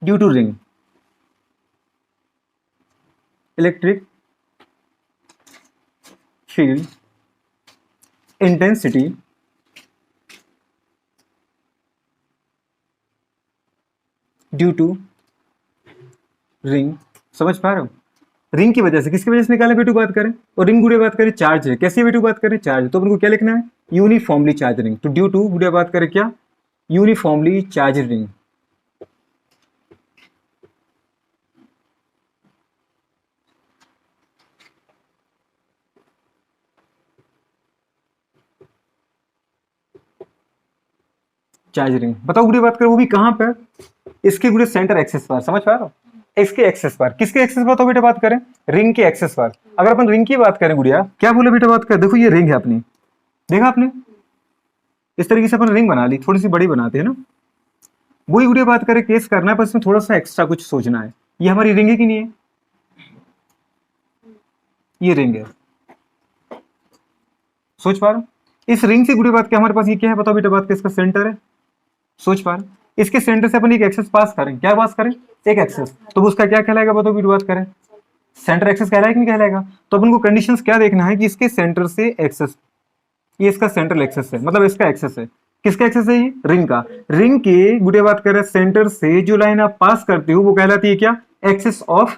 Due to ring electric field intensity due to ring. समझ पा रहे हो? रिंग की वजह से, किसकी वजह से निकाले बेटू बात करें, और रिंग गुड़े बात करें चार्ज है, कैसे बेटू बात करें चार्ज, तो अपन को क्या लिखना है, यूनिफॉर्मली चार्ज रिंग। तो ड्यू टू गुड़े बात करें क्या, uniformly charge ring. Charge ring बताओ गुड़े बात करें, वो भी कहां पर, इसके गुड़े सेंटर एक्सेस पर। समझ पा रहे हो? इसके एक्सेस पर, किसके एक्सेस पर तो बेटा बात करें, रिंग के एक्सेस पर। अगर अपन रिंग की बात करें गुड़िया, क्या बोले बेटा बात करें, देखो ये रिंग है अपनी, देखा आपने, इस तरीके से अपन रिंग बना ली, थोड़ी सी बड़ी बनाते हैं ना, वही गुड़िया बात करें केस करना है, पर इसमें थोड़ा सा एक्स्ट्रा कुछ सोचना है। ये हमारी रिंग है कि नहीं है, ये रिंग है, सोच पा रहे हो? इस रिंग से गुड़ी बात क्या हमारे पास ये क्या है, बताओ बेटा बात क्या, इसका सेंटर है, सोच पा रहे, इसके सेंटर से अपन एक एक्सेस पास करें, क्या पास करें, एक एक्सेस, तो उसका क्या कहलाएगा बताओ बेटा बात करें, सेंटर एक्सेस कहलाएगा कि नहीं कहलाएगा। तो अपन को कंडीशंस क्या देखना है कि इसके सेंटर से एक्सेस, ये इसका सेंट्रल एक्सेस है, मतलब इसका एक्सेस है, किसका एक्सेस है, ये रिंग का। रिंग के गुड़े बात करें सेंटर से जो लाइन आप पास करते हो वो कहलाती है क्या, एक्सेस ऑफ,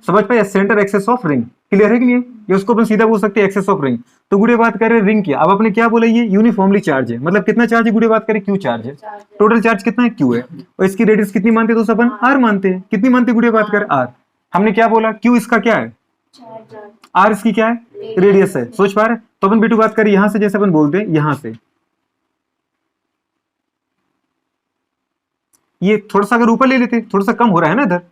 समझ पाए, center axis of ring. Clear है कि नहीं, ये उसको अपन सीधा बोल सकते हैं एक्सेस ऑफ रिंग। तो गुड़े बात करें रिंग की, अब अपने क्या बोला, ये यूनिफॉर्मली चार्ज है, मतलब कितना चार्ज है गुड़े बात करें, क्यू चार्ज है, टोटल चार्ज कितना है, क्यू है, और इसकी रेडियस कितनी मानते हैं, तो अपन आर मानते हैं, कितनी मानते हैं गुड़े बात करें, आर। हमने क्या बोला, क्यू इसका क्या है, आर इसकी क्या है, रेडियस है, सोच पा रहे। तो अपन बेटू बात करें यहां से, जैसे अपन बोलते हैं यहां से, ये थोड़ा सा अगर ऊपर ले लेते, थोड़ा सा कम हो रहा है ना इधर,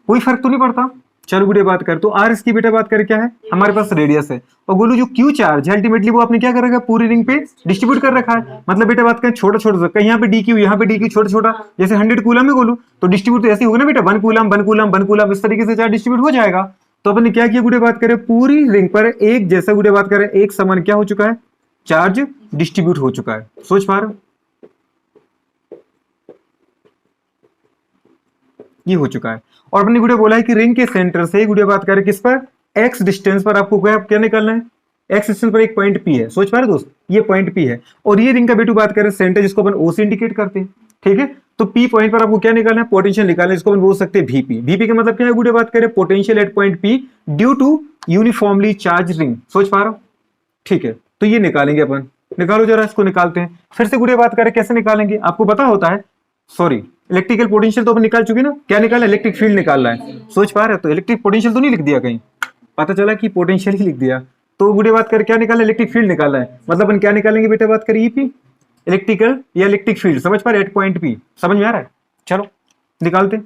कोई फर्क तो नहीं पड़ता। चलो गुड़े बात कर, तो आर इसकी बेटा बात करें क्या है, हमारे पास रेडियस है, और गोलू जो क्यू चार्ज है अल्टीमेटली वो आपने क्या कर रखा है, पूरी रिंग पे डिस्ट्रीब्यूट कर रखा है। मतलब बेटा बात करें छोटा छोटा सा, कहीं यहाँ पे डी क्यू, यहाँ पे डी क्यू छोटा छोटा, जैसे 100 कूलम में गोलू, तो डिस्ट्रीब्यूट तो ऐसे होगा ना बेटा, 1 कूलम 1 कूलम 1 कूलम, इस तरीके से चार्ज डिस्ट्रीब्यूट हो जाएगा। तो अपन ने क्या किया गुड़े बात करें, पूरी रिंग पर एक जैसा गुड़े बात करें, एक समान क्या हो चुका है, चार्ज डिस्ट्रीब्यूट हो चुका है। सोच पा रहे हो, ये हो चुका है। और अपने गुड़े बोला है कि रिंग के सेंटर से गुड़े बात करें किस पर, एक्स डिस्टेंस पर आपको क्या निकालना है, एक्स डिस्टेंस पर एक पॉइंट पी है, सोच पा रहे दोस्त, ये पॉइंट पी है, और ये रिंग का बेटू बात करें सेंटर, जिसको अपन ओ से इंडिकेट करते हैं, ठीक है। तो पी पॉइंट पर आपको क्या निकालना है, पोटेंशियल निकालना है, जिसको अपन बोल सकते हैं वीपी। वीपी का मतलब क्या है गुड़े बात करें, potential at point P due to uniformly charge ring. सोच पा रहे हो, ठीक है। तो ये निकालेंगे अपन, निकालो जरा इसको, निकालते हैं फिर से गुड़े बात करें, कैसे निकालेंगे आपको पता होता है, सॉरी इलेक्ट्रिकल पोटेंशियल तो अपन निकाल चुके ना, क्या निकाला, इलेक्ट्रिक फील्ड निकालना है। सोच पा रहे हो, तो इलेक्ट्रिक पोटेंशियल तो नहीं लिख दिया कहीं, पता चला कि पोटेंशियल ही लिख दिया। तो गुड़े बात कर क्या निकाला, इलेक्ट्रिक फील्ड निकालना है, मतलब अपन क्या निकालेंगे बेटा बात करिए, ईपी इलेक्ट्रिकल या इलेक्ट्रिक फील्ड, समझ पा रहे, एट पॉइंट पी, समझ में आ रहा है। चलो निकालते,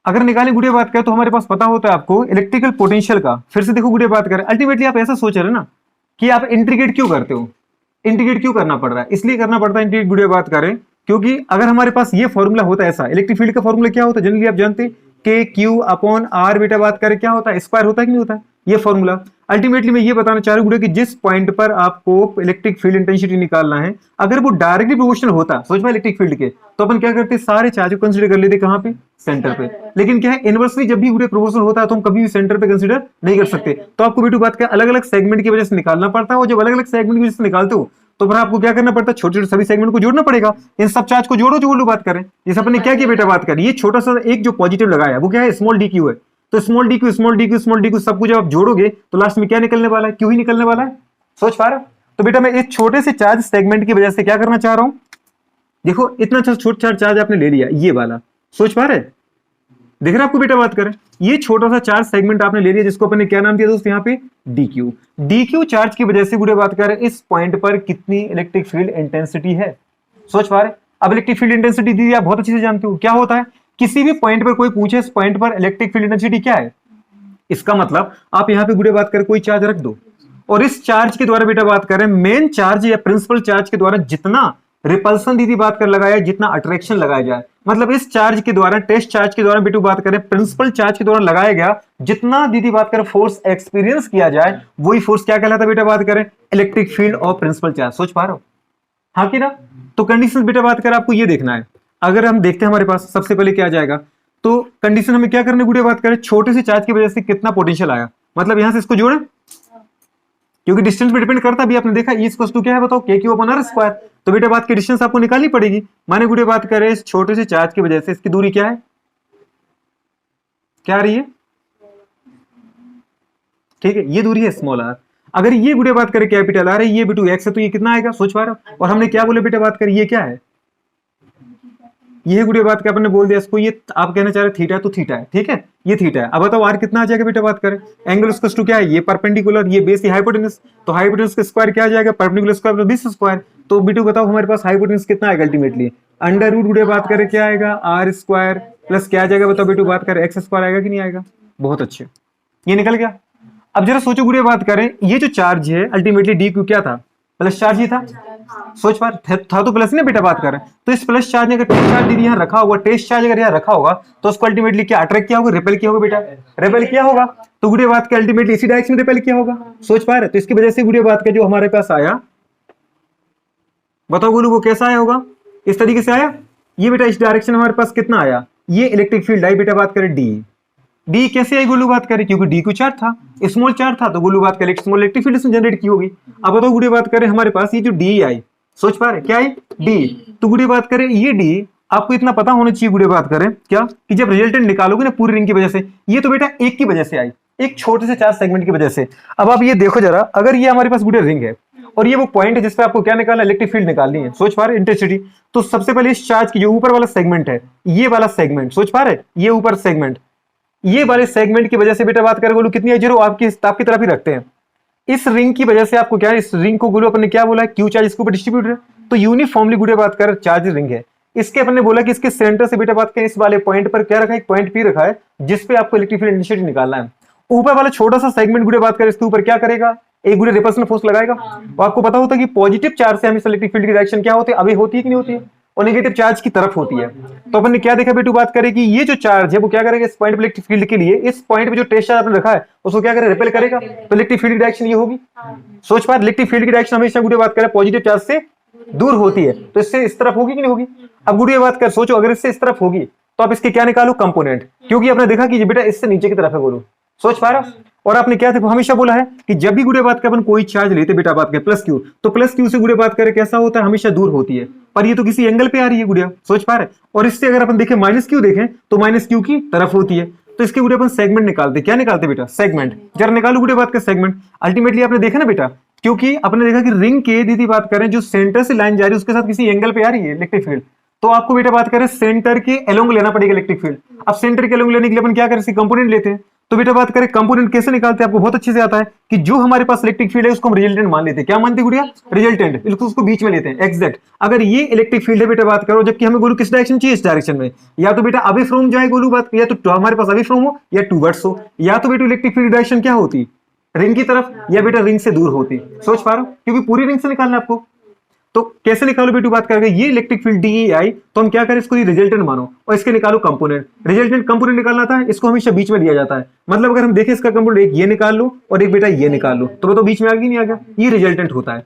अगर निकाले गुड़े बात करें तो हमारे पास पता होता है आपको इलेक्ट्रिकल पोटेंशियल का। फिर से देखो गुड़े बात करें, अल्टीमेटली आप ऐसा सोच रहे ना कि आप इंटीग्रेट क्यों करते हो, इंटीग्रेट क्यों करना पड़ रहा है, इसलिए करना पड़ता है इंटीग्रेट गुड़े बात करें, क्योंकि अगर हमारे पास ये फॉर्मूला होता है ऐसा, इलेक्ट्रिक फील्ड का फॉर्मूला क्या होता है जनरली आप जानते हैं, के क्यू अपॉन आर बेटा बात करें क्या होता है, स्क्वायर होता है कि नहीं होता है, ये फॉर्मूला। अल्टीमेटली मैं ये बताना चाह रहा हूं कि जिस पॉइंट पर आपको इलेक्ट्रिक फील्ड इंटेंसिटी निकालना है, अगर वो डायरेक्टली प्रोपोर्शनल होता, सोच पाए इलेक्ट्रिक फील्ड के, तो अपन क्या करते, सारे चार्ज को कंसीडर कर लेते कहां पे, सेंटर पे। लेकिन क्या है, इनवर्सली जब भी पूरे प्रोपोर्शनल होता है तो हम कभी भी सेंटर पे कंसीडर नहीं कर सकते। तो आपको बेटू बात क्या, अलग अलग सेगमेंट की वजह से निकालना पड़ता है, और जब अलग अलग सेगमेंट की वजह से निकालते हो तो फिर आपको क्या करना पड़ता है, छोटे छोटे सभी सेगमेंट को जोड़ना पड़ेगा, इन सब चार्ज को जोड़ो जो वो लोग बात करें। जैसे अपन ने क्या किया बेटा बात करें, ये छोटा सा एक जो पॉजिटिव लगाया वो क्या है, स्मॉल डी क्यू है, तो small D Q small D Q small D Q सबको जब आप जोड़ोगे तो लास्ट में क्या निकलने वाला है, क्यू ही निकलने वाला है। सोच पा रहे हो, तो बेटा मैं इस छोटे से चार्ज सेगमेंट की वजह से क्या करना चाह रहा हूं, देखो इतना छोटा चार्ज आपने ले लिया, ये वाला, सोच पा रहे, देख रहे आपको बेटा बात करें, ये छोटा सा चार्ज सेगमेंट आपने ले लिया, जिसको अपन ने क्या नाम दिया दोस्त यहाँ पे, D Q. D Q charge की वजह से गुड़े बात करें इस पॉइंट पर कितनी इलेक्ट्रिक फील्ड इंटेंसिटी है, सोच पा रहे। अब इलेक्ट्रिक फील्ड इंटेंसिटी दी आप बहुत अच्छे से जानते हो क्या होता है, किसी भी पॉइंट पर कोई पूछे इस पॉइंट पर इलेक्ट्रिक फील्ड इंटेंसिटी क्या है, इसका मतलब आप यहाँ पे गुड़े बात करें कोई चार्ज रख दो, और इस चार्ज के द्वारा बेटा बात करें मेन चार्ज या प्रिंसिपल चार्ज के द्वारा जितना रिपल्सन दीदी बात कर लगाया, जितना अट्रैक्शन लगाया जाए, मतलब इस चार्ज के द्वारा, टेस्ट चार्ज के द्वारा बेटू बात करें, प्रिंसिपल चार्ज के द्वारा लगाया गया जितना दीदी बात करें फोर्स एक्सपीरियंस किया जाए, वही फोर्स क्या कहलाता है बेटा बात करें, इलेक्ट्रिक फील्ड और प्रिंसिपल चार्ज। सोच पा रहे हो, हाँ कि ना। तो कंडीशन बेटा बात करें आपको ये देखना है, अगर हम देखते हैं हमारे पास सबसे पहले क्या आ जाएगा, तो कंडीशन हमें क्या करने की बात करें, छोटे से चार्ज की वजह से कितना पोटेंशियल आया, मतलब यहां से इसको जोड़े, क्योंकि डिस्टेंस पे डिपेंड करता है। अभी आपने देखा ई इक्वल टू क्या है बताओ, के क्यू अपॉन आर स्क्वायर। तो बेटा बात की डिस्टेंस आपको निकालनी पड़ेगी। माने गुड़े बात करें इस छोटे से चार्ज की वजह से इसकी दूरी क्या है, क्या आ रही है, ठीक है, ये दूरी है स्मॉल आर। अगर ये गुड़े बात करें कैपिटल आर है, ये बिटू एक्स है, तो ये कितना आएगा, सोच पा रहे हो। और हमने क्या बोले बेटा बात करें, ये क्या है, ये गुड़े बात क्या आपने बोल दिया इसको, ये आप कहना चाह रहे थीटा, तो थीटा है, ठीक है, ये थीटा है। अब बताओ आर कितना आ जाएगा बेटा बात करें, एंगल उसका टू क्या है, ये परपेंडिकुलर, ये बेस, ये हाइपोटेनस, तो हाइपोटेनस का स्क्वायर क्या आ जाएगा, perpendicular square plus base square. तो बिटू बताओ हमारे पास हाइपोटेनस कितना आएगा अल्टीमेटली, अंडर रूट गुड़े बात करें क्या आएगा, आर स्क्वायर प्लस क्या आ जाएगा बताओ बेटू बात करें, एक्स स्क्वायर आएगा कि नहीं आएगा। बहुत अच्छे, ये निकल गया। अब जरा सोचो गुड़े बात करें, ये जो चार्ज है अल्टीमेटली डी क्यू क्या था, प्लस चार्ज ही था, सोच पा था तो प्लस नहीं बेटा बात करें। तो इस प्लस चार्ज ने अगर टेस्ट चार्ज यहाँ रखा होगा, टेस्ट चार्ज अगर यहाँ रखा होगा, तो उसको अल्टीमेटली क्या अट्रैक्ट किया होगा, रिपेल किया होगा बेटा, रिपेल किया होगा। तो गुड़े बात के अल्टीमेटली इसी डायरेक्शन में रिपेल किया होगा, सोच पा रहे। तो इसकी वजह से गुड़े बात का जो हमारे पास आया, बताओ गोलू वो कैसा आया होगा, इस तरीके से आया। ये बेटा इस डायरेक्शन में हमारे पास कितना आया, ये इलेक्ट्रिक फील्ड आई बेटा बात करें डी। डी कैसे आई गोलू बात करें, क्योंकि डी को चार्ज था, स्मॉल चार्ज था, तो गोलू बात करें स्मॉल इलेक्ट्रिक फील्ड इसमें जनरेट की होगी। अब बताओ गुड़े बात करें हमारे पास ये जो डी आई, सोच पा रहे क्या आई, डी। तो गुड़े बात करें ये डी आपको इतना पता होना चाहिए गुड़े बात करें क्या, कि जब रिजल्टेंट निकालोगे ना पूरी रिंग की वजह से, ये तो बेटा एक की वजह से आई, एक छोटे से चार्ज सेगमेंट की वजह से। अब आप ये देखो जरा, अगर ये हमारे पास गुड़े रिंग है और ये वो पॉइंट है जिसपे आपको क्या निकालना, इलेक्ट्रिक फील्ड निकालनी है, सोच पा रहे इंटेंसिटी। तो सबसे पहले इस चार्ज की जो ऊपर वाला सेगमेंट है, ये वाला सेगमेंट, सोच पा रहे ये ऊपर सेगमेंट, ये वाले सेगमेंट की वजह से बेटा बात करें गोलू कितनी है, जीरो, आपकी तरफ ही रखते हैं। इस रिंग की वजह से आपको क्या है, इस रिंग को गोलू अपन ने क्या बोला है, क्यू चार्ज इसके ऊपर डिस्ट्रीब्यूट है, तो यूनिफॉर्मली गुड़े बात कर चार्ज रिंग है। इसके अपन ने बोला कि इसके सेंटर से बेटा बात करें इस वाले पॉइंट पर क्या रखा है, एक पॉइंट पी रखा है, जिसपे आपको इलेक्ट्रिक फील्ड इंटेंसिटी निकालना है। ऊपर वाला छोटा सा सेगमेंट गुड़े बात करें इसके ऊपर क्या करेगा, एक गुड़े रिपल्सन फोर्स लगाएगा। और आपको पता होता है कि पॉजिटिव चार्ज से हमें इलेक्ट्रिक फील्ड की डायरेक्शन क्या होती है, अभी होती है कि नहीं होती है, और नेगेटिव चार्ज की तरफ होती है। तो अपन ने क्या देखा बेटू बात करें कि ये जो चार्ज है वो क्या करेगा, इस पॉइंट पे इलेक्ट्रिक फील्ड के लिए, इस पॉइंट पे जो टेस्ट चार्ज आपने रखा है उसको क्या करेगा, रिपेल करेगा। तो इलेक्ट्रिक फील्ड की डायरेक्शन ये होगी, सोच पा, इलेक्ट्रिक फील्ड की डायरेक्शन हमेशा गुड़े बात करें पॉजिटिव चार्ज से दूर होती है, तो इससे इस तरफ होगी कि नहीं होगी। अब गुड़िया बात कर सोचो, अगर इससे इस तरफ होगी तो आप इसके क्या निकालो, कंपोनेंट, क्योंकि आपने देखा कि बेटा इससे नीचे की तरफ है बोलो, सोच पा रहा। और आपने क्या हमेशा बोला है कि जब भी गुड़े बात कर अपन कोई चार्ज लेते बेटा बात करें प्लस क्यू, तो प्लस क्यू से गुड़े बात करें कैसा होता है, हमेशा दूर होती है, पर ये तो किसी एंगल पे आ रही है गुड़िया, सोच पा रहे। और इससे अगर अपन देखें माइनस क्यू देखें तो माइनस क्यू की तरफ होती है, तो इसके गुड़े अपन सेगमेंट निकालते, क्या निकालते बेटा, सेगमेंट। जरा निकालो गुड़े बात कर सेगमेंट। अल्टीमेटली आपने देखा ना बेटा, क्योंकि आपने देखा कि रिंग के दीदी बात करें जो सेंटर से लाइन जा रही है उसके साथ किसी एंगल पे आ रही है इलेक्ट्रिक फील्ड, तो आपको बेटा बात करें सेंटर के एलोंग लेना पड़ेगा इलेक्ट्रिक फील्ड। अब सेंटर के एलोंग लेने के लिए अपन क्या करें, इसके कंपोनेंट लेते हैं। तो बेटा बात करें कंपोनेंट कैसे निकालते हैं, आपको बहुत अच्छे से आता है कि जो हमारे पास इलेक्ट्रिक फील्ड है उसको हम रिजल्टेंट मान लेते हैं, क्या मानते हैं गुड़िया, रिजल्टेंट, उसको बीच में लेते हैं एग्जैक्ट। अगर ये इलेक्ट्रिक फील्ड है बेटा बात करो, जबकि हमें गोलू किस डायरेक्शन चाहिए, इस डायरेक्शन में, या तो बेटा अवे फ्रॉम जाए गोलू बात, या तो हमारे पास अवे फ्रॉम हो या टूवर्ड्स हो, या तो बेटा इलेक्ट्रिक फील्ड डायरेक्शन क्या होती, रिंग की तरफ, या बेटा रिंग से दूर होती, सोच पा रहे हो, क्योंकि पूरी रिंग से निकालना आपको। तो कैसे निकालो बेटू बात करेंगे, ये इलेक्ट्रिक फील्ड डी आई, तो हम क्या करें, इसको रिजल्टेंट मानो और इसके निकालो कंपोनेंट। रिजल्टेंट कंपोनेंट निकालना था, इसको हमेशा बीच में लिया जाता है, मतलब अगर हम देखें इसका कंपोनेंट एक ये निकाल लो और एक बेटा ये निकाल लो, तो बताओ बीच में आ गया नहीं आ गया, ये रिजल्टेंट होता है।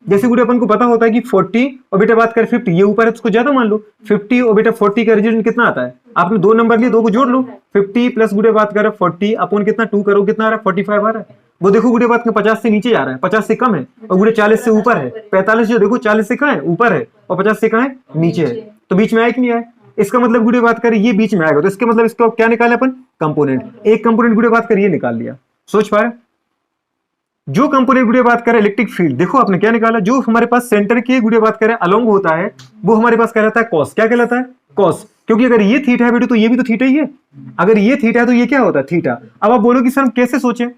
जैसे गुड़े अपन को पता होता है कि 40 और बेटा बात करें 50, ये ऊपर है उसको ज्यादा मान लो, 50 और बेटा 40 का रिजल्टेंट कितना आता है, आपने दो नंबर लिए, दो को जोड़ लो, 50 प्लस गुड़े बात करें 40 अपन कितना 2 करो, कितना आ रहा है 45 आ रहा है। वो देखो गुड़े बात में 50 से नीचे जा रहा है, 50 से कम है, और गुड़े 40 से ऊपर है, 45 जो देखो 40 से कहाँ है, ऊपर है, और 50 से कहाँ है, नीचे है, तो बीच में आया कि नहीं आया। इसका मतलब गुड़े बात करें ये बीच में आएगा, तो इसका मतलब इसको क्या निकाले अपन, कंपोनेंट। एक कंपोनेंट गुड़े बात करिए निकाल लिया, सोच पा रहे। जो कंपोनेंट गुड़े बात करें इलेक्ट्रिक फील्ड, देखो आपने क्या निकाला, जो हमारे पास सेंटर के गुड़े बात करें अलोंग होता है, वो हमारे पास कहलाता है कॉस। क्या कहलाता है, कॉस, क्योंकि अगर ये थीटा है बेटू तो ये भी तो थीटा ही है, अगर ये थीटा है तो ये क्या होता है, थीटा। अब आप बोलो कि सर हम कैसे सोचें,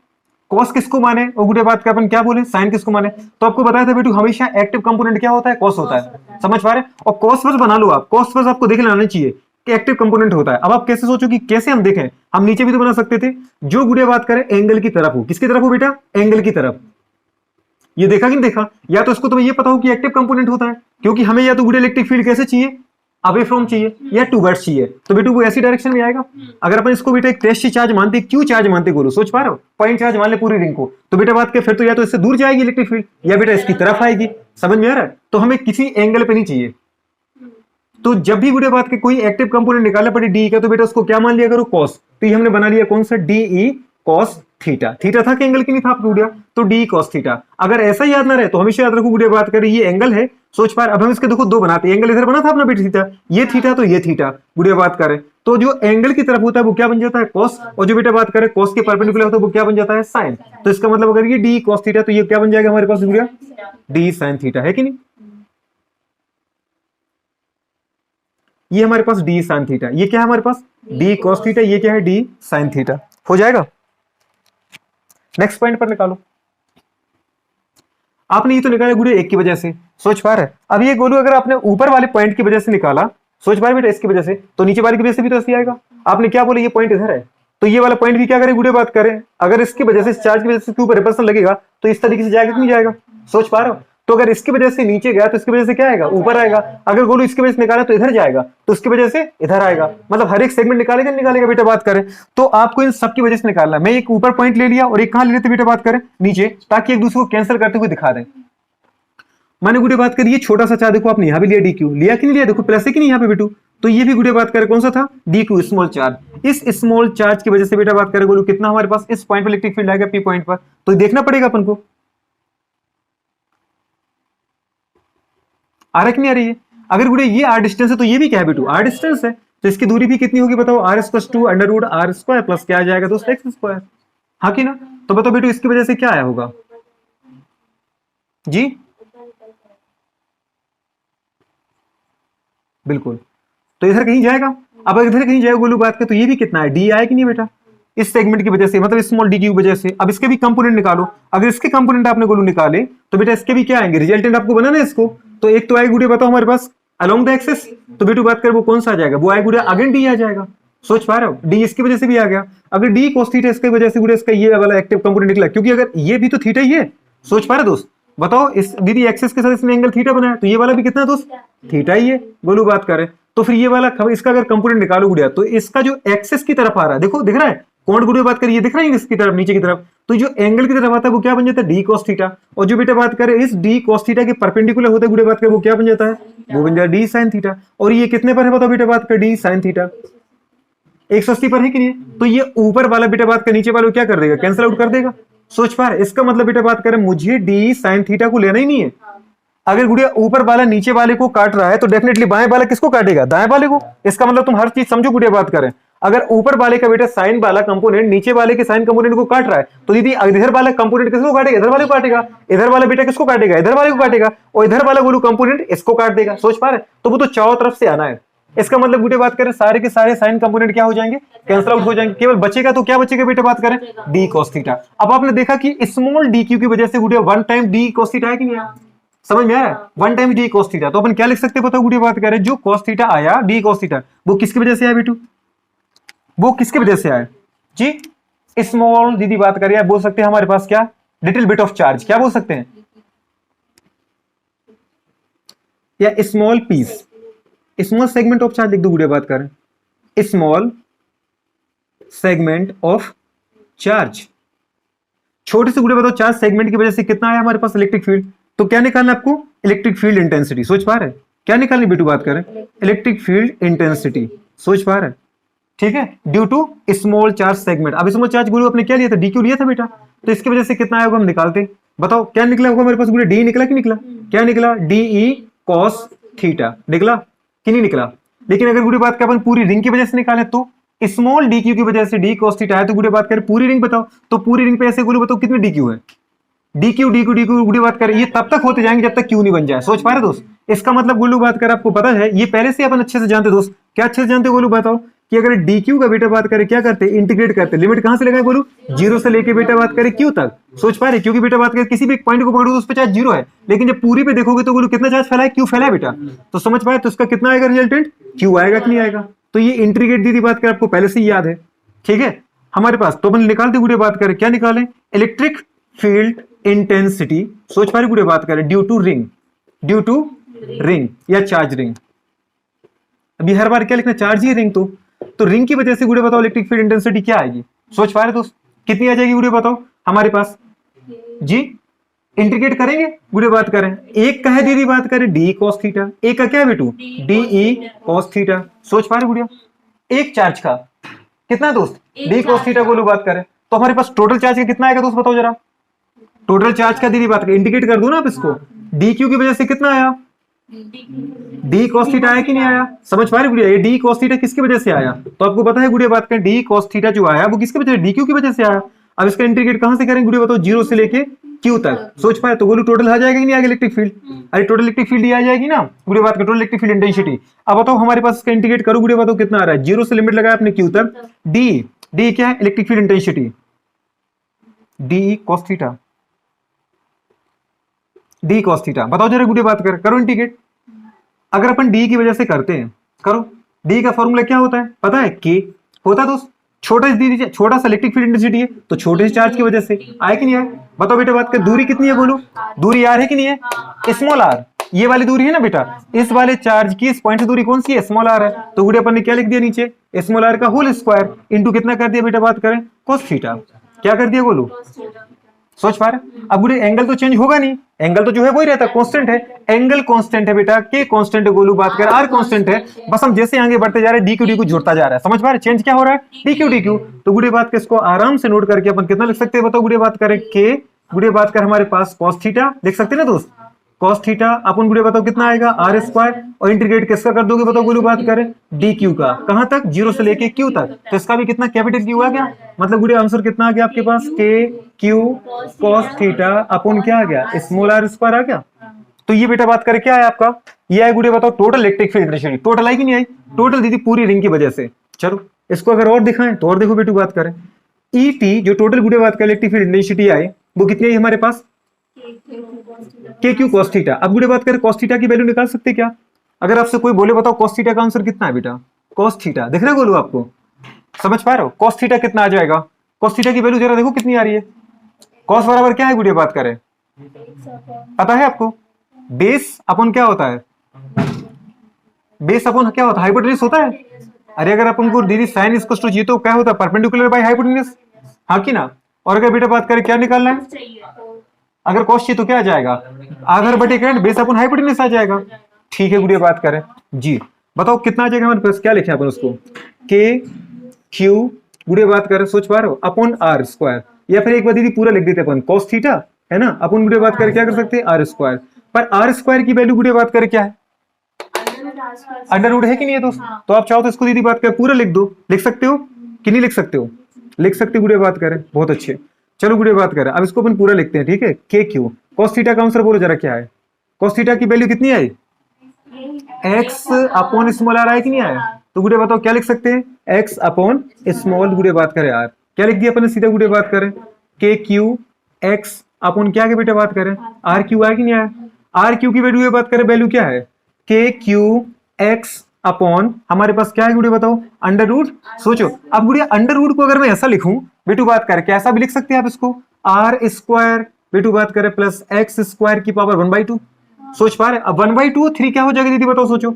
कॉस किसको माने और गुड़े बात का अपन क्या बोले, साइन किसको माने। तो आपको बताया था बेटू हमेशा एक्टिव कंपोनेंट क्या होता है, कॉस होता है, समझ पा रहे। और कॉस बस बना लो आप, कॉस बस आपको देख लेना चाहिए कि एक्टिव कंपोनेंट होता है। अब आप कैसे सोचो कि कैसे हम देखें, हम नीचे भी तो बना सकते थे, जो गुड़े बात करें एंगल की तरफ हो, किसकी तरफ हो बेटा, एंगल की तरफ। ये देखा कि नहीं देखा, या तो इसको तुम्हें ये पता हो कि एक्टिव कंपोनेंट होता है, क्योंकि हमें या तो गुड़े इलेक्ट्रिक फील्ड कैसे चाहिए, अवे फ्रॉम चाहिए या टूवर्ड्स चाहिए, तो बेटू वो ऐसी डायरेक्शन में आएगा। अगर अपन इसको बेटा एक टेस्ट चार्ज मानते, क्यू चार्ज मानते गुरु, सोच पा रहे हो, पॉइंट चार्ज मान ले पूरी रिंग को, तो बेटा बात के फिर तो या तो इससे दूर जाएगी इलेक्ट्रिक फील्ड या बेटा इसकी तरफ आएगी, समझ में आ रहा है। तो हमें किसी एंगल पे नहीं चाहिए, तो जब भी गुड़िया बात के कोई एक्टिव कंपोनेंट निकालना पड़े डी का, तो बेटा उसको क्या मान लिया करो, कॉस। तो ये हमने बना लिया कौन सा, D E cos theta. Theta था कि एंगल की नहीं था आपको गुड़िया, तो डी कॉस थीटा। अगर ऐसा याद ना रहे तो हमेशा याद रखो गुड़िया बात करें ये एंगल है, सोच पा रहे। अब हम इसके देखो दो बनाते हैं, एंगल इधर बना था अपना बेटा थीटा, ये थीटा तो ये थीटा। गुड़िया बात करें तो जो एंगल की तरफ होता है वो क्या बन जाता है, कॉस, और जो बेटा बात करें कॉस के परपेंडिकुलर होता है वो क्या बन जाता है, साइन। तो इसका मतलब अगर ये डी कॉस थीटा तो ये क्या बन जाएगा हमारे पास गुड़िया, डी साइन थीटा, है कि नहीं। ये हमारे पास डी साइन थीटा, ये क्या है हमारे पास डी कॉस थीटा, ये क्या है डी साइन थीटा, हो जाएगा। नेक्स्ट पॉइंट पर निकालो। आपने ये तो निकाला गुड़िया एक की वजह से, सोच पा रहे। अब ये गोलू अगर आपने ऊपर वाले पॉइंट की वजह से निकाला, सोच पा रहे बेटा इसकी वजह से, तो नीचे वाले की वजह से भी तो ऐसे आएगा। आपने क्या बोला, ये पॉइंट इधर है, तो ये वाला पॉइंट भी क्या करें गुड़िया बात करें, अगर इसकी वजह से चार्ज की वजह से इसके ऊपर रिपल्सन लगेगा तो इस तरीके से जाएगा कि नहीं जाएगा, सोच पा रहे हो। तो अगर इसकी वजह से नीचे गया तो इसकी वजह से क्या आएगा, ऊपर आएगा। अगर गोलू इसकी वजह से निकाला तो इधर जाएगा, तो उसकी वजह से इधर आएगा। मतलब हर एक सेगमेंट निकालेगा निकालेगा बेटा बात करें। तो आपको इन सब की वजह से निकालना। मैं एक ऊपर पॉइंट ले लिया और एक कहां ले लेते बेटा बात करें, नीचे, ताकि एक दूसरे को कैंसिल करते हुए दिखा दें। मैंने गुड़िया बात करी ये छोटा सा चार्ज, देखो आपने यहां भी लिया डी क्यू, लिया कि नहीं लिया, देखो प्लस है कि नहीं यहाँ पे बेटू। तो ये भी गुड़िया बात करें कौन सा था, डी क्यू स्मॉल चार्ज। इस स्मॉल चार्ज की वजह से बेटा बात करें बोलो कितना हमारे पास इस पॉइंट पर इलेक्ट्रिक फील्ड आएगा, पी पॉइंट पर। तो देखना पड़ेगा अपन को आ रहा कि नहीं आ रही है। अगर गुड़िया ये आर डिस्टेंस है तो ये भी क्या है बेटू, आर डिस्टेंस है। तो इसकी दूरी भी कितनी होगी बताओ, r square to under root r square plus क्या आ जाएगा दोस्त, एक्स स्क्वायर। हाँ कि ना। तो बताओ बेटू इसकी वजह से क्या आया होगा जी, बिल्कुल। तो इधर कहीं जाएगा। अब अगर इधर कहीं जाएगा गोलू बात के, तो ये भी कितना है, डी आया कि नहीं बेटा, इस सेगमेंट की वजह से, मतलब स्मॉल डी की वजह से। अब इसके भी कंपोनेंट निकालो। अगर इसके कंपोनेंट आपने गोलू निकाले तो बेटा इसके भी क्या आएंगे, रिजल्टेंट आपको बनाना है इसको। तो एक तो आएगा गुड़िया बताओ हमारे पास अलोंग द एक्सिस, तो बेटू बात कर वो कौन सा आ जाएगा, वो आएगा गुड़िया अगेन डी आ जाएगा। सोच पा रहे हो, डी इसकी वजह से भी आ गया। अगर डी cos थीटा इसकी वजह से गुड़िया इसका ये वाला एक्टिव कंपोनेंट निकला, क्योंकि अगर ये भी तो थीटा ही है। सोच पा रहे दोस्त, बताओ इस दीदी एक्सिस के साथ इसने एंगल थीटा बनाया, तो ये वाला भी कितना है दोस्त, थीटा ही है। गोलू बात करें तो फिर ये वाला इसका अगर कंपोनेंट निकालो गुड़िया, तो इसका जो एक्सिस की तरफ आ रहा है, देखो दिख रहा है कौन गुड़िया बात करिए, दिख रहा है इसकी तरफ, नीचे की तरफ। तो जो एंगल की तरफ आता है वो क्या बन जाता है, डी cos थीटा। और जो बेटा बात करें इस डी cos थीटा के परपेंडिकुलर होता है गुड़िया बात करें, वो क्या बन जाता है, वो बन जाता है डी sin थीटा। और ये कितने पर है बताओ बेटा बात कर, डी sin थीटा 180 पर है कि नहीं। तो ये ऊपर वाला बेटा बात कर नीचे वाला क्या कर देगा, कैंसिल आउट कर देगा। सोच पा रहे, इसका मतलब बेटा बात करें मुझे डी sin थीटा को लेना ही नहीं है। अगर गुड़िया ऊपर वाला नीचे वाले को काट रहा है तो डेफिनेटली बाएं वाला किसको काटेगा, दाएं वाले को। इसका मतलब तुम हर चीज समझो गुड़िया बात करें। अगर ऊपर वाले का बेटा साइन वाला कंपोनेंट नीचे वाले के साइन कंपोनेंट को काट रहा है, तो दीदी इधर वाला कंपोनेंट किसको काटेगा, इधर वाले को काटेगा। इधर वाला बेटा किसको काटेगा, इधर वाले को काटेगा। और इधर वाला गोलू कंपोनेंट इसको काट देगा। सोच पा रहे, तो वो तो चारों तरफ से आना है। इसका मतलब गुड़िया बात करें सारे के सारे साइन कंपोनेंट क्या हो जाएंगे, कैंसिल आउट हो जाएंगे। केवल बचेगा तो क्या बचेगा बेटा बात करें, डी cos थीटा। अब आपने देखा कि स्मॉल डी क्यू की वजह से गुड़िया one time D cos theta है कि नहीं आया, समझ में आया, one time D cos theta. तो अपन क्या लिख सकते हैं बताओ गुड़िया बात करें, जो cos थीटा आया डी cos थीटा, वो किसकी वजह से आया बेटू, वो किसकी वजह से आया जी, स्मॉल दीदी बात करिए, आप बोल सकते हैं हमारे पास क्या, लिटिल बिट ऑफ चार्ज, क्या बोल सकते हैं, या small piece, small segment of charge लिख दो गुड़िया बात करें, स्मॉल सेगमेंट ऑफ चार्ज। छोटे से गुड़िया बताओ चार्ज सेगमेंट की वजह से कितना आया हमारे पास इलेक्ट्रिक फील्ड। तो क्या निकालना आपको, इलेक्ट्रिक फील्ड इंटेंसिटी। सोच पा रहे क्या निकालनी बेटू बात करें, इलेक्ट्रिक फील्ड इंटेंसिटी। सोच पा रहे, ठीक है, due to small charge segment. अब स्मॉल चार्ज गुरु अपने क्या लिया था, डी क्यू लिया था बेटा। तो इसकी वजह से कितना आएगा हम निकालते, बताओ क्या निकला होगा मेरे पास गुरु, डी निकला कि निकला, क्या निकला, डी ई कॉस थीटा निकला कि नहीं निकला। लेकिन अगर गुरु बात का अपन पूरी रिंग की वजह से निकाले, तो स्मॉल डी क्यू की वजह से डी कॉस थीटा है। तो गुरु बात करें पूरी रिंग बताओ, तो पूरी रिंग पे ऐसे गुरु बताओ कितनी डी क्यू है, D Q D Q D Q गुरु बात करें, ये तब तक होते जाएंगे जब तक क्यू नहीं बन जाए। सोच पा रहे दोस्त, इसका मतलब गोलू बात कर आपको पता है, ये पहले से अपन अच्छे से जानते दोस्त, क्या अच्छे से जानते गोलू बताओ, कि अगर डी क्यू का बेटा बात करें क्या करते, इंटीग्रेट करते, लिमिट कहां से लगाए गोलू, जीरो से लेके बेटा बात करें क्यू तक। सोच पा रहे, क्योंकि बेटा बात करें किसी भी पॉइंट को पकड़ो तो उस पर चार्ज जीरो है, लेकिन जब पूरी पे देखोगे तो गोलू कितना चार्ज फैला है, क्यू फैला है बेटा। तो समझ पाए, तो इसका कितना आएगा रिजल्टेंट, क्यू आएगा कि नहीं आएगा। तो ये इंटीग्रेट दीदी बात कर आपको पहले से ही याद है, ठीक है हमारे पास। तो अपन निकालते गुड़े बात करें, क्या निकालें, इलेक्ट्रिक फील्ड इंटेंसिटी। सोच पा रहे गुड़े बात करें, due to ring, due to ring या चार्ज रिंग। अभी हर बार क्या लिखना, चार्ज ही रिंग। तो रिंग की वजह से गुड़े बताओ इलेक्ट्रिक फील्ड इंटेंसिटी क्या आएगी, सोच पा रहे दोस्त, कितनी आ जाएगी गुड़े बताओ हमारे पास जी, इंटीग्रेट करेंगे, गुड़े बात करें। एक का है दीदी बात करें डी कॉस थीटा, एक का क्या है बेटू डी ई कॉस थीटा। सोच पा रहे गुड़िया, एक चार्ज का कितना है दोस्त डी कॉस थीटा बोलो बात करें, तो हमारे पास टोटल चार्ज का कितना आएगा दोस्त बताओ जरा। टोटल चार्ज का दीदी बात करें, इंडिकेट कर दो ना आप इसको, डी क्यू की वजह से कितना आया डी कॉस थीटा आया कि नहीं आया। समझ पा रहे गुड़िया, ये डी कॉस थीटा किसकी वजह से आया, तो आपको पता है गुड़िया बात करें डी कॉस थीटा जो आया वो किसकी वजह से डी क्यू की वजह से आया। अब इसका इंटीग्रेट कहां से करेंगे गुड़िया बताओ, जीरो से लेके क्यू तक। सोच पाए तो बोलो टोटल आ जाएगा कि नहीं आगे इलेक्ट्रिक फील्ड, अरे टोटल इलेक्ट्रिक फील्ड आ जाएगी ना गुड़िया बात करें, टोटल इलेक्ट्रिक फील्ड इंटेंसिटी। अब बताओ हमारे पास इसका इंटीग्रेट करो गुड़िया बताओ कितना आ रहा है, जीरो से लिमिट लगाया आपने क्यू तक, डी डी क्या है electric field intensity D cos theta, D cos theta. बताओ जरा गुड़िया बात कर, करो इंटीग्रेट। अगर अपन डी की वजह से करते हैं, करो, डी का फॉर्मूला क्या होता है पता है, के होता है दोस्त, छोटा सा इलेक्ट्रिक फील्ड इंटेंसिटी है तो छोटे से चार्ज की वजह से आए कि नहीं आए। बताओ बेटा बात कर, दूरी कितनी है बोलो, दूरी आर है कि नहीं है, स्मॉल आर, ये वाली दूरी है ना बेटा, इस वाले चार्ज की इस पॉइंट से दूरी कौन सी है, स्मॉल आर है। तो गुड़िया अपन ने क्या लिख दिया नीचे, स्मॉल आर का होल स्क्वायर इंटू कितना कर दिया बेटा बात करें cos थीटा, क्या कर दिया बोलो। सोच पा रहे, अब गुड़े एंगल तो चेंज होगा नहीं, एंगल तो जो है वही रहता है, कांस्टेंट है, एंगल कांस्टेंट है बेटा, के कांस्टेंट है गोलू बात कर, आर कांस्टेंट है, बस हम जैसे आगे बढ़ते जा रहे हैं डी क्यू जुड़ता जा रहा है। समझ पा रहे चेंज क्या हो रहा है, डी क्यू। तो गुड़े बात के इसको आराम से नोट करके अपन कितना लिख सकते हैं बताओ गुड़े बात करें, के गुड़े बात कर हमारे पास cos थीटा लिख सकते हैं ना दोस्त, cos थीटा अपन गुड़े बताओ कितना आएगा आर स्क्वायर, और इंटीग्रेट किसका कर दोगे बताओ गुड़े बात करें डी क्यू का, कहां तक जीरो से लेके क्यू तक, तो इसका भी कितना कैपिटल क्यू आ गया, मतलब गुड़े आंसर कितना आ गया आपके पास, के क्यू cos थीटा अपन क्या आ गया स्मॉल आर स्क्वायर आ गया। तो ये बेटा बात करें क्या है आपका, ये है गुड़े बताओ total electric field intensity, total I कि नहीं आई, टोटल दीदी पूरी रिंग की वजह से। चलो इसको अगर और दिखाएं तो और देखो बेटू बात करें, ई टी जो टोटल गुड़े बात करें इलेक्ट्रिक फील्ड इंटेंसिटी आई वो कितनी आई हमारे पास, के क्यू cos थीटा। अब गुड़े बात करें cos थीटा की वैल्यू निकाल सकते क्या, अगर आपसे कोई बोले बताओ cos थीटा का आंसर कितना है बेटा, cos थीटा दिख रहा है गोलू आपको, समझ पा रहे हो cos थीटा कितना आ जाएगा, cos थीटा की वैल्यू जरा देखो कितनी आ रही है, cos बराबर क्या है गुड़े बात करें पता है आपको, बेस अपन क्या होता है, बेस अपन क्या होता है हाइपोटेन्यूज होता है। अरे अगर अपन को दीदी साइन इक्वल टू जी तो क्या होता है परपेंडिकुलर बाय हाइपोटेन्यूज, हाँ कि ना। और अगर बेटा बात करें क्या निकालना है, अगर कॉस चाहिए तो क्या आ जाएगा आधार बटे करंट बेस अपन हाइपोटेन्यूज आ जाएगा। ठीक है गुड़िया बात करें जी, बताओ कितना आ जाएगा हमारे पास, क्या लिखे अपन उसको, के क्यू गुड़िया बात करें सोच पा रहे हो अपॉन आर स्क्वायर, या फिर एक बार दीदी पूरा लिख देते अपन cos थीटा है ना, अपन गुड़िया बात करें क्या कर सकते हैं आर स्क्वायर, पर आर स्क्वायर की वैल्यू गुड़िया बात करें क्या है अंडर रूट है कि नहीं है दोस्त, तो आप चाहो तो इसको दीदी बात करें पूरा लिख दो, लिख सकते हो कि नहीं लिख सकते हो, लिख सकते गुड़िया बात करें, बहुत अच्छे। चलो गुड़िया बात करें, अब इसको अपन पूरा लिखते हैं ठीक है, के क्यू cos थीटा का आंसर बोलो जरा क्या है, cos थीटा की वैल्यू कितनी आई x अपॉन स्मॉल आर आया कि नहीं आया, तो गुड़िया बताओ क्या लिख सकते हैं x अपॉन स्मॉल गुड़िया बात करें आर, क्या लिख दिया अपन ने सीधा गुड़िया बात करें के क्यू x अपॉन क्या के बेटा बात करें आर क्यू आया कि नहीं आया, आर क्यू की वैल्यू बात करें वैल्यू क्या है के क्यू x अपॉन हमारे पास क्या है गुड़िया बताओ अंडर रूट। सोचो अब गुड़िया अंडर रूट को अगर मैं ऐसा लिखूं बेटू बात करें कैसा भी लिख सकते हैं आप इसको, आर स्क्वायर बेटू बात करें प्लस एक्स स्क्वायर की पावर 1/2, सोच पा रहे अब 1/2 3 क्या हो जाएगा दीदी बताओ सोचो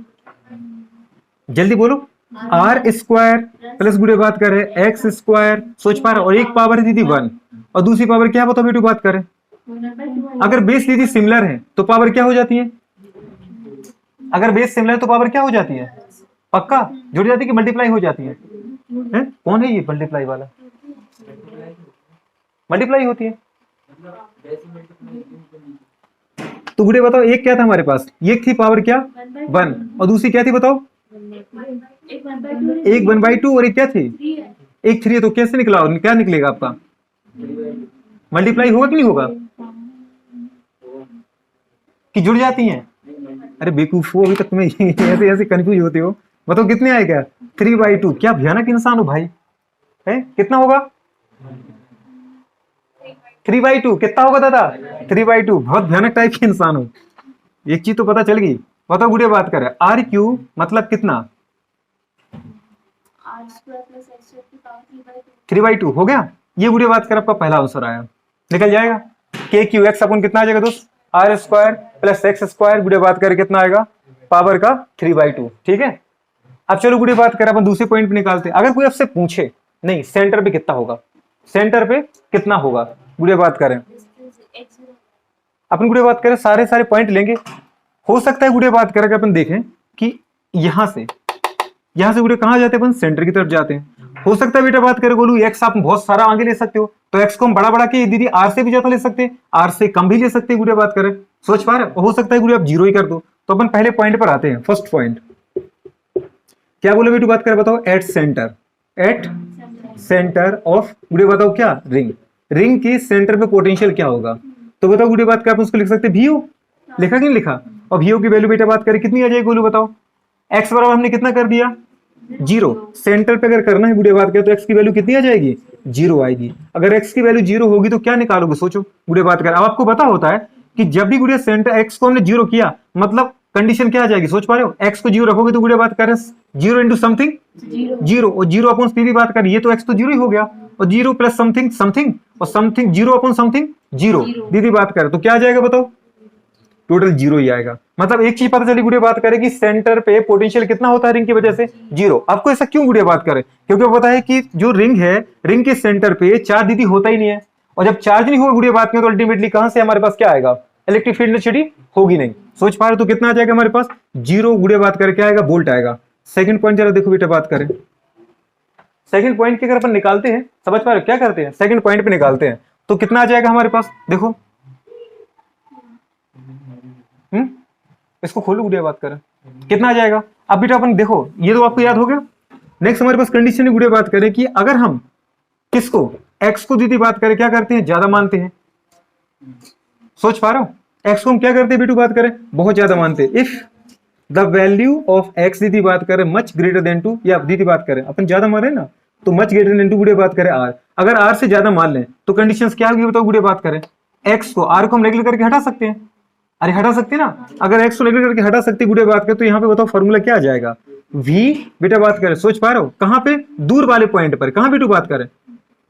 जल्दी बोलो, आर स्क्वायर प्लस गुड़िया बात करें एक्स स्क्वायर, सोच पा रहे और एक पावर है दीदी 1 और दूसरी पावर क्या बताओ बेटू बात करें, अगर बेस दीदी सिमिलर है तो पावर क्या हो जाती है, अगर बेस सिमिलर है तो पावर क्या हो जाती है पक्का जुड़ जाती है कि मल्टीप्लाई हो जाती है, कौन है ये मल्टीप्लाई वाला, मल्टीप्लाई होती है। तो गुड़े बताओ एक क्या था हमारे पास, एक थी पावर क्या 1 और दूसरी क्या थी बताओ एक 1/2 और एक क्या थी एक 3, तो कैसे निकला क्या निकलेगा आपका मल्टीप्लाई होगा कि नहीं होगा कि जुड़ जाती हैं, अरे बेवकूफ हो अभी तक तुम्हें ऐसे ऐसे कंफ्यूज होते हो, बताओ कितने आएगा 3/2, क्या भयानक इंसान हो भाई है, कितना होगा 3/2 कितना होगा दादा 3/2, बहुत भयानक टाइप के इंसान हो, एक चीज तो पता चल गई। बताओ गुड़िया बात करें आर क्यू मतलब कितना 3/2 हो गया, ये गुड़िया बात करें आपका पहला आंसर आया, निकल जाएगा के क्यू एक्स अपन कितना आ जाएगा दोस्त r square plus x square गुड़िया बात करें कितना आएगा पावर का 3/2, ठीक है। अब चलो गुड़िया बात करें अपन दूसरे पॉइंट पे निकालते हैं, अगर कोई आपसे पूछे नहीं सेंटर पे कितना होगा, सेंटर पे कितना होगा गुड़िया बात करें अपन गुड़े बात करें सारे पॉइंट लेंगे। हो सकता है गुड़े बात करें अपन देखें कि यहां से गुड़े कहां जाते हैं, अपन सेंटर की तरफ जाते हैं। हो सकता है बेटा बात करें बोलू एक्स आप बहुत सारा आगे ले सकते हो, तो एक्स को हम बड़ा के दीदी आर से भी ज्यादा ले सकते हैं, आर से कम भी ले सकते हैं गुड़े बात करें। सोच पा रहे हो सकता है गुड़े आप जीरो ही कर दो। तो अपन पहले पॉइंट पर आते हैं। फर्स्ट पॉइंट क्या बोले बेटू बात करें, बताओ एट सेंटर ऑफ गुड़े बताओ क्या रिंग के सेंटर पे पोटेंशियल क्या होगा। तो बताओ गुड़े बात कर आप उसको लिख सकते वी ओ, लिखा कि नहीं लिखा। और वी ओ की वैल्यू बेटा बात करें कितनी आ जाएगी बोलो बताओ। एक्स बराबर हमने कितना कर दिया जीरो, सेंटर पे अगर करना है गुड़े बात करें तो एक्स की वैल्यू कितनी आ जाएगी जीरो आएगी। अगर एक्स की वैल्यू जीरो होगी तो क्या निकालोगे सोचो गुड़े बात करें। अब आपको पता होता है कि जब भी गुड़े सेंटर एक्स को हमने जीरो किया मतलब कंडीशन क्या आ जाएगी, सोच पा रहे हो। एक्स को जीरो रखोगे तो गुड़े बात करें जीरो इंटू समथिंग जीरो, और जीरो अपॉन सीधी बात करें ये तो एक्स तो जीरो ही हो गया, और जीरो प्लस समथिंग और something zero upon something zero दीदी बात करें तो क्या आ जाएगा बताओ, टोटल जीरो ही आएगा। मतलब एक चीज पता चली गुड़िया बात करें कि सेंटर पे पोटेंशियल कितना होता है रिंग की वजह से जीरो। आपको ऐसा क्यों गुड़िया बात करें, क्योंकि पता है कि जो रिंग है रिंग के सेंटर पे चार्ज दीदी होता ही नहीं है, और जब चार्ज नहीं होगा गुड़िया बात करें तो अल्टीमेटली कहां से हमारे पास क्या आएगा, इलेक्ट्रिक फील्ड नेसेसिटी होगी नहीं। सोच पा रहे तो कितना आ जाएगा हमारे पास जीरो गुड़िया बात करें क्या आएगा वोल्ट आएगा। सेकंड पॉइंट जरा देखो बेटा बात करें, सेकंड पॉइंट की अगर अपन निकालते हैं समझ पा रहे हो क्या करते हैं, सेकंड पॉइंट पे निकालते हैं तो कितना आ जाएगा हमारे पास देखो। इसको खोलो गुड़िया बात करें कितना आ जाएगा। अब बेटा अपन देखो ये तो आपको याद हो गया। नेक्स्ट हमारे पास कंडीशन गुड़िया बात करें कि अगर हम किसको एक्स को दीदी बात करें क्या करते हैं ज्यादा मानते हैं। सोच पा रहे हो एक्स को हम क्या करते हैं बेटू बात करें बहुत ज्यादा मानते हैं। If the value of x दीदी बात करें मच ग्रेटर देन टू, या दीदी बात करें अपन ज्यादा मान रहे हैं ना तो मच ग्रेटर देन टू गुड़िया बात करें आर। अगर आर से ज्यादा मान लें तो कंडीशंस क्या होगी बताओ गुड़िया बात करें। एक्स को आर को हम नेगलेक्ट करके हटा सकते हैं, अरे हटा सकते हैं ना। अगर एक्स को नेगलेक्ट करके हटा सकते गुड़िया बात करें तो यहाँ पे बताओ फॉर्मूला क्या आ जाएगा v बेटा बात करें। सोच पा रहे हो कहां पे दूर वाले पॉइंट पर, कहां बेटू बात करें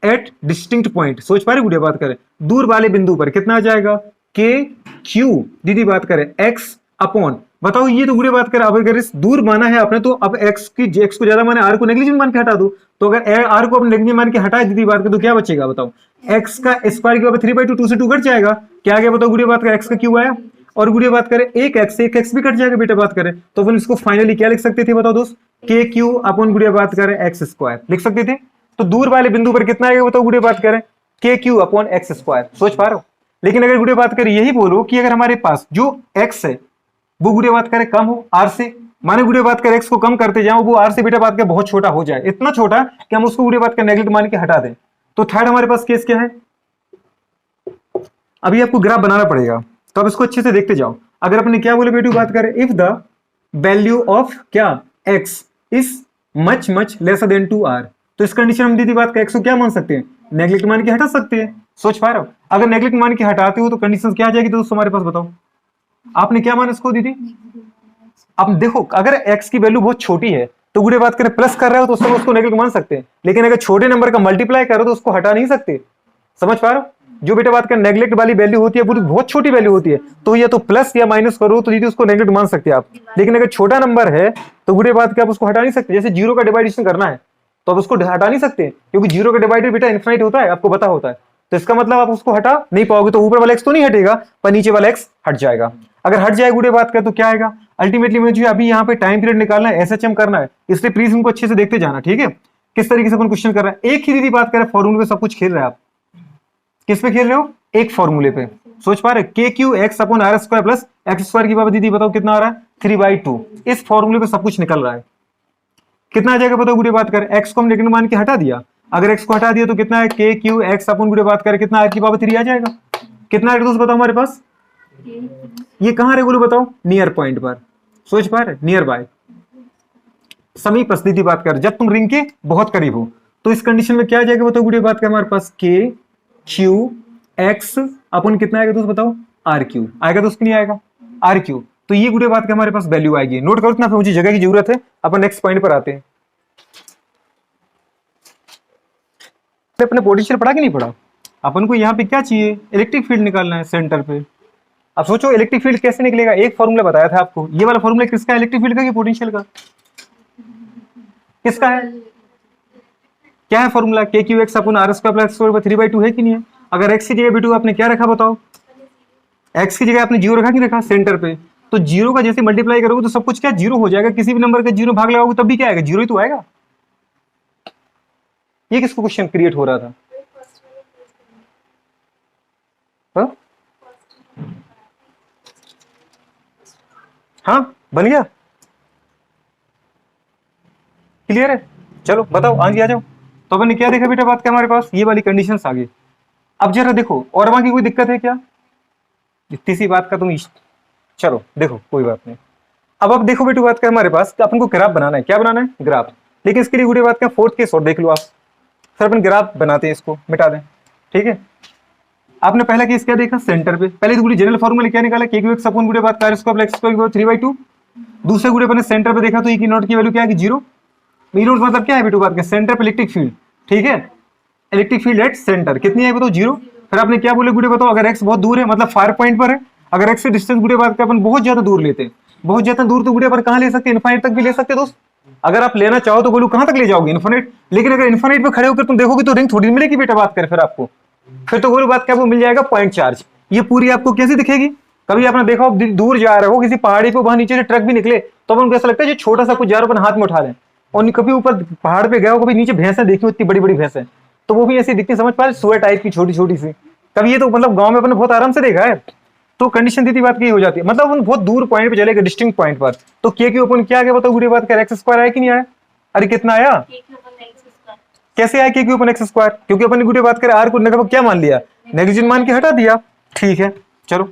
एट डिस्टिंक्ट पॉइंट। सोच पा रहे गुड़िया बात करें दूर वाले बिंदु पर कितना आ जाएगा के क्यू दीदी बात करें एक्स अपॉन। बताओ ये तो गुड़िया बात करें अब अगर इस दूर माना है आपने तो अब एक्स को ज्यादा माने आर को नेग्लिजेंट मान के हटा दो। तो अगर आर को अपने नेग्लिजेंट मान के हटाए दीदी बात करें तो क्या बचेगा बताओ एक्स का स्क्वायर के ऊपर 3/2 2 से 2 कट जाएगा। क्या आ गया बताओ गुड़िया बात करें एक्स का क्यू आया, और गुड़िया बात करें एक एक्स भी कट जाएगा बेटा बात करें। तो अपन इसको फाइनली क्या लिख सकते थे बताओ दोस्त के क्यू अपॉन गुड़िया बात करें एक्स स्क्वायर लिख सकते थे। तो दूर वाले बिंदु पर कितना आएगा बताओ गुड़िया बात करें k q upon x square. सोच पा रहे हो। लेकिन अगर गुड़िया बात करें यही बोलो कि अगर हमारे पास जो एक्स है वो गुड़िया बात करें कम हो आर से, माने गुड़िया बात करें एक्स को कम करते जाओ वो आर से बेटा बात करें बहुत छोटा हो जाए, इतना छोटा कि हम उसको गुड़िया बात करें नेगलेक्ट मान के हटा दें। तो थर्ड हमारे पास केस क्या है, अभी आपको ग्राफ बनाना पड़ेगा तो आप इसको अच्छे से देखते जाओ। अगर अपने क्या बोले बेटू बात करें इफ द वैल्यू ऑफ क्या x is much lesser than two r, तो इस कंडीशन हम दीदी बात का एक्स को क्या मान सकते हैं नेगलेक्ट मान के हटा सकते हैं। सोच पा रहे हो अगर नेगलेक्ट मान के हटाते हो तो कंडीशन क्या आ जाएगी दोस्तों हमारे पास बताओ। आपने क्या माना इसको दीदी, अब देखो अगर एक्स की वैल्यू बहुत छोटी है तो गुड़े बात करें प्लस कर रहे हो तो उसको नेगलेक्ट मान सकते हैं, लेकिन अगर छोटे नंबर का मल्टीप्लाई करो तो उसको हटा नहीं सकते। समझ पा रहे हो जो बेटा बात करें नेगलेक्ट वाली वैल्यू होती है पूरी बहुत छोटी वैल्यू होती है तो या तो प्लस या माइनस करो तो दीदी उसको नेगलेक्ट मान सकते हैं आप। लेकिन अगर छोटा नंबर है तो गुड़े बात के आप उसको हटा नहीं सकते। जैसे जीरो का डिवाइडेशन करना है तो आप उसको हटा नहीं सकते क्योंकि जीरो का डिवाइडेड बेटा इनफाइनाइट होता है आपको पता होता है, तो इसका मतलब आप उसको हटा नहीं पाओगे। तो ऊपर वाला एक्स तो नहीं हटेगा पर नीचे वाला एक्स हट जाएगा। अगर हट जाए गुड़े बात कर तो क्या आएगा अल्टीमेटली मुझे अभी यहाँ पे टाइम पीरियड निकालना है एसएचएम करना है, इसलिए प्लीज इनको अच्छे से देखते जाना ठीक है किस तरीके से अपन क्वेश्चन कर रहा है। एक ही दीदी बात करें फॉर्मूले पे सब कुछ खेल रहे हैं आप, किस पे खेल रहे हो एक फॉर्मूले पे। सोच पा रहे k q x upon r square plus x square की बात दीदी बताओ कितना आ रहा है 3/2, इस फॉर्मूले पे सब कुछ निकल रहा है। कितना आ जाएगा बताओ गुड़े बात करें एक्स को हम नेगेटिव मान के हटा दिया, अगर एक्स को हटा दिया तो कितना है के क्यू एक्स अपॉन गुड़े बात करें कितना आर की पावर 3 आ जाएगा। कितना है दोस्त बताओ हमारे पास, ये कहां है बोलो बताओ नियर पॉइंट पर। सोच पा रहे नियर बाय समीप दीदी बात कर जब तुम रिंग के बहुत करीब हो तो इस कंडीशन में क्या आ जाएगा बताओ गुड़े बात कर हमारे पास के क्यू एक्स अपन कितना आएगा दोस्त बताओ आर क्यू आएगा दोस्त नहीं आएगा आर क्यू। तो ये गुड़े बात के हमारे पास वैल्यू आएगी, नोट करो इतना फिर मुझे जगह की जरूरत है। अपन नेक्स्ट पॉइंट पर आते हैं। अपने पोटेंशियल पढ़ा कि नहीं पढ़ा, अपन को यहाँ पे क्या चाहिए इलेक्ट्रिक फील्ड निकालना है सेंटर पे। अब सोचो इलेक्ट्रिक फील्ड कैसे निकलेगा, एक फॉर्मूला बताया था आपको, ये वाला फॉर्मूला किसका है इलेक्ट्रिक फील्ड का कि पोटेंशियल का, किसका है क्या है formula k q x upon r square plus 3/2 है कि नहीं है। अगर एक्स की जगह बेटू आपने क्या रखा बताओ एक्स की जगह आपने जीरो रखा कि रखा सेंटर पे, तो जीरो का जैसे मल्टीप्लाई करोगे तो सब कुछ क्या जीरो हो जाएगा, किसी भी नंबर का जीरो भाग लगाओगे तब भी क्या आएगा, जीरो ही तो आएगा। ये किसको क्वेश्चन क्रिएट हो रहा था? हाँ हाँ बन गया, क्लियर है? चलो बताओ आगे आ जाओ। तो अपन ने क्या देखा बेटा बात का, हमारे पास ये वाली कंडीशंस आ गई। अब जरा देखो और वहां की कोई दिक्कत है क्या, इतनी सी बात का तुम चलो देखो कोई बात नहीं। अब देखो बेटू बात का हमारे पास अपन को ग्राफ बनाना है, क्या बनाना है, ग्राफ। लेकिन इसके लिए गुड़े बात का फोर्थ केस और देख लो आप, फिर अपन ग्राफ बनाते हैं, इसको मिटा दें, ठीक है। आपने पहला केस क्या देखा, सेंटर पे, पहले तो गुड़े जनरल फॉर्मूला क्या निकाला, के क्यू एक्स अपन गुड़े बात का स्क्वायर एक्स स्क्वायर 3/2। दूसरे गुड़े अपन सेंटर पे देखा तो ई की नॉट की वैल्यू क्या है, जीरो। ई नॉट मतलब क्या है बेटू बात का, सेंटर पे इलेक्ट्रिक फील्ड, ठीक है, इलेक्ट्रिक फील्ड एट सेंटर कितनी है बताओ, जीरो। फिर आपने क्या बोले गुड़े बताओ, अगर एक्स बहुत दूर है मतलब फार पॉइंट पर है, अगर एक्स से डिस्टेंस गुड़े बात का अपन बहुत ज्यादा दूर लेते हैं, बहुत ज्यादा दूर तो गुड़े पर कहां ले सकते हैं, इनफाइनाइट तक भी ले सकते हैं दोस्त। अगर आप लेना चाहो तो बोलो कहां तक ले जाओगे, इनफाइनाइट। लेकिन अगर इनफाइनाइट पे खड़े होकर तुम देखोगे तो रिंग थोड़ी मिलेगी बेटा बात करें, फिर आपको फिर तो बोलो बात क्या, आपको मिल जाएगा पॉइंट चार्ज। ये पूरी आपको कैसी दिखेगी, कभी आपने देखा हो दूर जा रहे हो किसी पहाड़ी पे, वहां नीचे से ट्रक भी निकले तो अपन को ऐसा लगता है छोटा सा कुछ जा रहा अपन हाथ में उठा लें। और कभी ऊपर पहाड़ पे गए हो, कभी नीचे भैंसें देखी हो, इतनी बड़ी बड़ी भैंसें, तो वो भी ऐसी दिखती, समझ पा रहे, सुअर टाइप की छोटी छोटी सी। कभी ये तो मतलब गांव में अपने बहुत आराम से देखा है। तो कंडीशन दी थी बात की हो जाती है, मतलब उन बहुत दूर पॉइंट पे चलेगा, डिस्टिंक्ट पॉइंट पर। तो के क्यू अपन क्या, बताओ गुड़ी बात कर, एक्स स्क्वायर आया कि नहीं आया, अरे कितना आया, कैसे आया के क्यू अपन एक्स स्क्वायर, क्योंकि अपन गुड़ी बात करें आर को क्या मान लिया, नेगेटिव मान के हटा दिया, ठीक है। चलो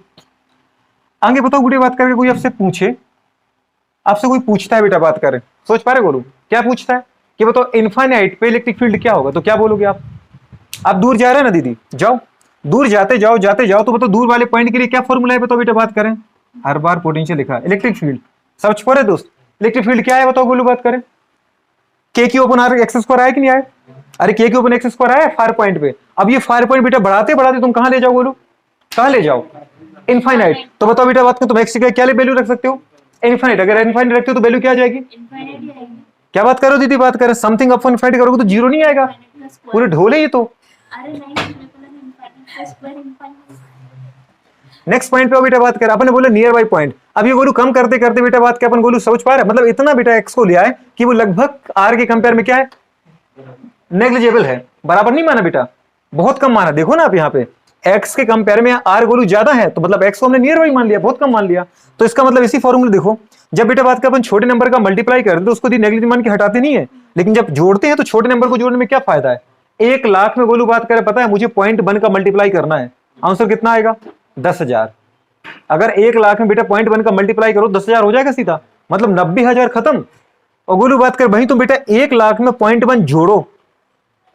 आगे बताओ गुड़ी बात करके, कोई आपसे पूछे, आपसे कोई पूछता है बेटा बात करें, सोच पा रहे बोलो क्या पूछता है कि बताओ इनफाइनाइट पे इलेक्ट्रिक फील्ड क्या होगा, तो क्या बोलोगे आप दूर जा रहे हैं ना दीदी, जाओ दूर जाते जाओ जाते जाओ, तो बताओ दूर वाले पॉइंट के लिए क्या फॉर्मूला है बताओ बेटा बात करें, हर बार पोटेंशियल लिखा, इलेक्ट्रिक फील्ड समझ पा रहे दोस्त, इलेक्ट्रिक फील्ड क्या है बताओ बोलो बात करें, k q upon r x square आया कि नहीं आया, अरे के क्यू अपन एक्स स्क्वायर आया फार पॉइंट पे। अब ये फार पॉइंट बेटा बढ़ाते बढ़ाते तुम कहां ले जाओ बोलो, कहां ले जाओ, इनफाइनाइट। तो बताओ बेटा बात करें, तुम एक्स की क्या वैल्यू रख सकते हो, इनफाइनाइट। अगर इनफाइनाइट रखते हो तो वैल्यू क्या आ जाएगी, क्या बात करो दीदी बात करें, समथिंग अपॉन इनफाइनाइट करोगे तो जीरो नहीं आएगा, पूरे ढोले ये तो। नेक्स्ट पॉइंट पे बेटा बात कर, अपन ने बोला नियर बाई पॉइंट। अब ये बोलू कम करते करते बेटा बात क्या अपन बोलू समझ पा रहे, मतलब इतना बेटा एक्स को लिया है कि वो लगभग आर के कंपेयर में क्या है, नेग्लिजिबल है, बराबर नहीं माना बेटा, बहुत कम माना। देखो ना आप यहाँ पे एक्स के कंपेयर में आर वैल्यू ज्यादा है, तो मतलब एक्स को हमने नियर बाई मान लिया, बहुत कम मान लिया। तो इसका मतलब इसी फॉर्मूला देखो, जब बेटा बात का अपन छोटे नंबर का मल्टीप्लाई करते तो उसको नेगेटिव मान के हटाते नहीं है, लेकिन जब जोड़ते हैं तो छोटे नंबर को जोड़ने में क्या फायदा है। 1 लाख में बोलू बात करें, पता है मुझे 0.1 का मल्टीप्लाई करना है, आंसर कितना आएगा 10,000। अगर 1 लाख में बेटा 0.1 का मल्टीप्लाई करो 10,000 हो जाएगा सीधा, मतलब 90,000 खत्म। और बोलू बात कर वही तो बेटा 1 लाख में 0.1 जोड़ो,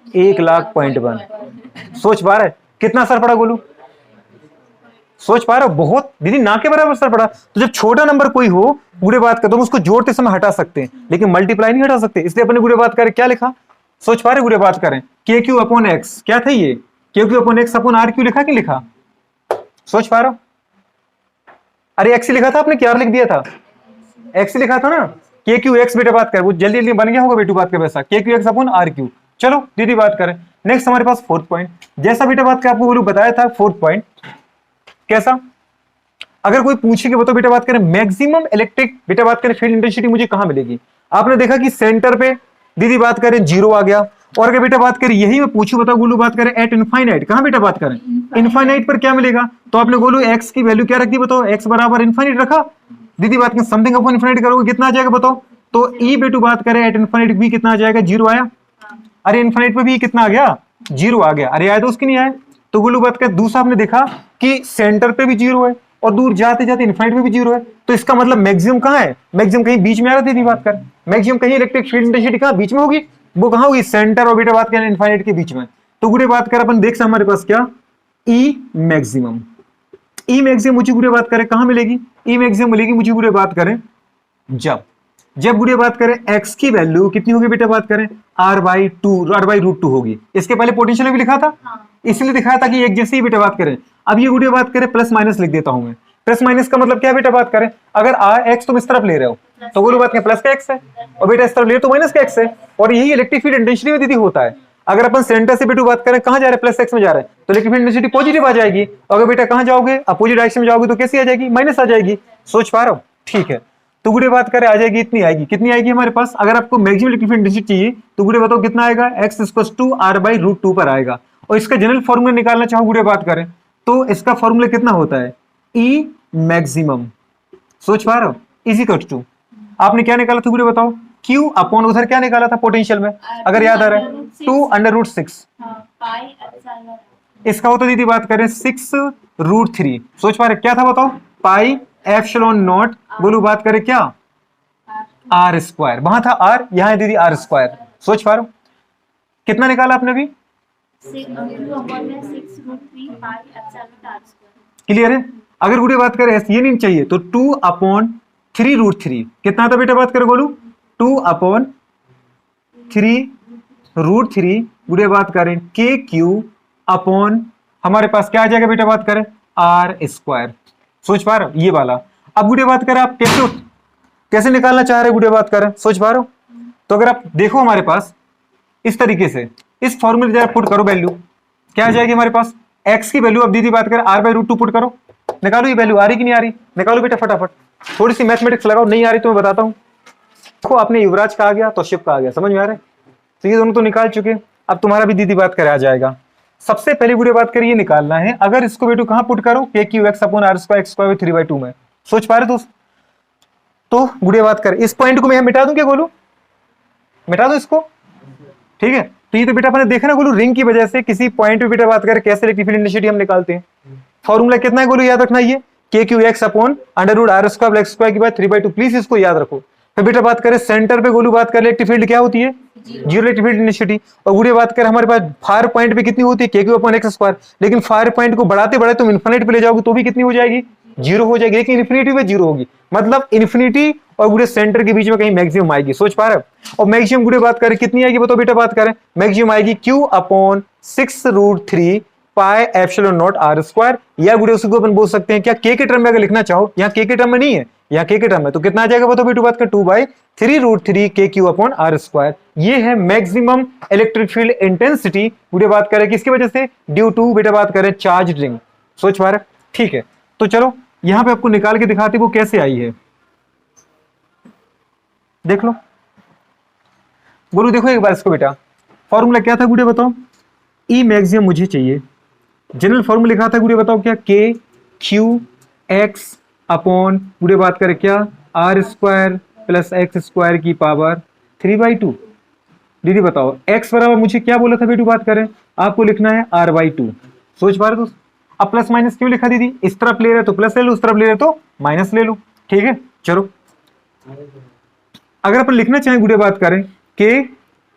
1 लाख 0.1, सोच पा रहे कितना असर पड़ा गोलू, सोच पा रहे हो, बहुत दीदी ना के बराबर असर पड़ा। तो जब छोटा नंबर कोई हो गुड़े बात कर, तो उसको जोड़ते समय हटा सकते हैं, लेकिन मल्टीप्लाई नहीं हटा सकते, इसलिए अपने गुड़े बात करें क्या लिखा, सोच पा रहे गुड़े बात करें, के क्यू अपॉन एक्स, क्या था ये, k q upon x upon r q लिखा कि लिखा, सोच पा रहे हो, अरे एक्स लिखा था आपने, क्या लिख दिया था, एक्स लिखा था ना, के क्यू एक्स बेटा बात कर, वो जल्दी जल्दी बन गया होगा बेटू बात कर वैसा, k q x upon r q. चलो दीदी बात करें, नेक्स्ट हमारे पास फोर्थ पॉइंट, जैसा बेटा बात कर आपको बोलू बताया था, फोर्थ पॉइंट कैसा, अगर कोई पूछे कि बताओ बेटा बात करें मैक्सिमम इलेक्ट्रिक बेटा बात करें फील्ड इंटेंसिटी मुझे कहां मिलेगी, आपने देखा कि सेंटर पे दीदी बात करें जीरो आ गया, और अगर बेटा बात करें यही मैं पूछूं बताओ गोलू बात करें एट इनफाइनाइट, कहां बेटा बात करें इनफाइनाइट पर क्या मिलेगा, तो आपने गोलू एक्स की वैल्यू क्या रख दी बताओ, एक्स बराबर इनफाइनाइट रखा, दीदी बात करें समथिंग अपॉन इनफाइनाइट करोगे कितना आ जाएगा बताओ, तो ई बेटू बात करें एट इनफाइनाइट भी कितना आ जाएगा, जीरो आया, अरे इनफाइनाइट पे भी कितना आ गया, जीरो आ गया, अरे आया तो उसकी नहीं आया। तो गोलू बात कर दूसरा आपने देखा कि सेंटर पे भी जीरो है और दूर जाते जाते इनफाइनाइट पे भी जीरो है, तो इसका मतलब मैक्सिमम कहां है, मैक्सिमम कहीं बीच में आ रहा थी बात कर, मैक्सिमम कहीं इलेक्ट्रिक फील्ड इंटेंसिटी कहां बीच में होगी, वो कहां होगी सेंटर और बेटा बात करें इनफाइनाइट के बीच में। तो गुड़े बात कर अपन देख हमारे पास क्या, ई मैक्सिमम, ई मैक्सिमम मुझे गुड़े बात करें कहां मिलेगी, ई मैक्सिमम मिलेगी मुझे गुड़े बात करें जब गुड़े बात करें एक्स की वैल्यू कितनी होगी बेटा बात करें r/2 होगी, इसके पहले पोटेंशियल भी लिखा था, इसलिए दिखाया था कि एक जैसे ही बेटा बात करें। अब ये गुड़े बात करें प्लस माइनस लिख देता हूं मैं, प्लस माइनस का मतलब क्या बेटा बात करें, अगर x तुम इस तरफ ले रहे हो तो गुड़े बात करें प्लस का x है, और बेटा इस तरफ ले तो माइनस का x है, और यही इलेक्ट्रिक फील्ड इंटेंसिटी में दीदी होता है। अगर अपन सेंटर से बेटू बात करें कहां जा रहे हैं, प्लस एक्स में जा रहे हैं, तो इलेक्ट्रिक फील्ड इंटेंसिटी पॉजिटिव आ जाएगी। अगर बेटा कहां जाओगे, अपोजिट डायरेक्शन में जाओगे तो कैसी आ जाएगी, माइनस आ जाएगी। सोच पा रहा हूं, ठीक है। तो गुड़े बात करें आ जाएगी, इतनी आएगी, कितनी आएगी हमारे पास। अगर आपको मैक्सिमम इलेक्ट्रिक फील्ड इंटेंसिटी चाहिए तो गुड़े बताओ कितना आएगा, x equals to r by root 2 पर आएगा। और इसका जनरल फॉर्मूला निकालना चाहो गुड़े बात करें तो इसका फॉर्मूला कितना होता है, E मैक्सिमम। सोच पा रहे हो, इजी कट टू आपने क्या निकाला था गुड़े बताओ, Q अपॉन उधर क्या निकाला था पोटेंशियल में, अगर याद आ रहा है 2 अंडर रूट 6। इसका होता दीदी बात करें 6 रूट 3। सोच पा रहे क्या था बताओ, पाई एप्सिलॉन नॉट, बोलू बात करें क्या, आर स्क्वायर। वहां था आर, यहां है दीदी आर स्क्वायर। सोच पा रहे हो, कितना निकाला आपने अभी, क्लियर है। अगर गुड़े बात करें ये नहीं चाहिए तो 2 अपॉन 3 रूट 3 कितना था बेटा बात करें बोलू, 2 अपॉन 3 रूट 3 गुड़े बात करें के क्यू अपॉन हमारे पास क्या आ जाएगा बेटा बात करें, आर स्क्वायर। सोच पा रहे हो ये वाला। अब गुड़े बात करें आप कैसे कैसे निकालना चाह रहे हैं गुड़े बात करें, सोच पा रहे हो। तो अगर आप देखो हमारे पास इस तरीके से इस फॉर्मूले जरा पुट करो वैल्यू, क्या आ जाएगी हमारे पास, x की वैल्यू। अब दीदी बात करें r बाई रूट 2 पुट करो, निकालो ये वैल्यू आ रही कि नहीं आ रही, निकालो बेटा फटाफट। थोड़ी सी मैथमेटिक्स लगाओ, नहीं आ रही तो मैं बताता हूँ। देखो आपने युवराज का आ गया तो शिव का आ गया, समझ में आ रहा है। तो ये दोनों तो निकाल चुके, अब तुम्हारा भी दीदी बात करे आ जाएगा। सबसे पहले गुड़े बात करिए निकालना है, अगर इसको बेटू कहां पुट करो, k q x upon r square x square 3/2 में। सोच पा रहे दोस्त। तो गुड़े बात कर इस पॉइंट को मैं मिटा दूं क्या गोलू, मिटा दो इसको, ठीक है। तो ये तो बेटा अपने देखा ना गोलू, रिंग की वजह से किसी पॉइंट पे बेटा बात करें कैसे इलेक्ट्रिक फील्ड इंटेंसिटी हम निकालते हैं। फॉर्मूला कितना है गोलू, याद रखना ये k q x upon under root r square x square की बात 3/2, प्लीज इसको याद रखो। फिर बेटा बात करें सेंटर पे गोलू बात कर इलेक्ट्रिक फील्ड क्या होती है, जीरो इलेक्ट्रिक फील्ड इंटेंसिटी। और गुड़े बात करें हमारे पास फार पॉइंट पे कितनी होती है, के क्यू अपॉन एक्स स्क्वायर। लेकिन फार पॉइंट को बढ़ाते बढ़ाते तुम इन्फिनिटी पे ले जाओगे तो भी कितनी हो जाएगी, जीरो हो जाएगी। लेकिन इन्फिनिटी पे जीरो होगी, मतलब इन्फिनिटी और गुड़े सेंटर के बीच में कहीं मैक्सिमम आएगी। सोच पा रहे हो। और मैक्सिमम गुड़े बात करें कितनी आएगी बताओ बेटा बात करें, मैक्सिमम आएगी q upon 6 root 3 pi epsilon naught r square. या गुड़े उसको अपन बोल सकते हैं क्या, के टर्म में अगर लिखना चाहो, यहाँ के टर्म में नहीं है, यहाँ के टर्म में, तो कितना आ जाएगा बताओ बेटू बात कर 2/3 रूट 3 के क्यू अपॉन आर स्क्वायर। ये है मैक्सिमम इलेक्ट्रिक फील्ड इंटेंसिटी। गुड़े बात करें किसकी वजह से, ड्यू टू बेटा बात करें चार्ज रिंग। सोच पा रहे, ठीक है। तो चलो यहां पे आपको निकाल के दिखाते वो कैसे आई है, देख लो। बोलो देखो एक बार इसको बेटा, फॉर्मूला क्या था गुड़े बताओ, ई मैक्सिमम मुझे चाहिए। जनरल फॉर्मूला लिखा था गुड़े बताओ क्या, के क्यू एक्स अपॉन गुड़े बात करें क्या, r square plus x square की पावर 3/2। दीदी बताओ एक्स बराबर मुझे क्या बोला था बेटू बात करें, आपको लिखना है r/2। सोच पा रहे दोस्त। अब प्लस माइनस क्यों लिखा दीदी, इस तरफ ले रहे तो प्लस ले लो, उस तरफ ले रहे तो माइनस ले लो, ठीक है। चलो अगर अपन लिखना चाहें गुड़े बात करें के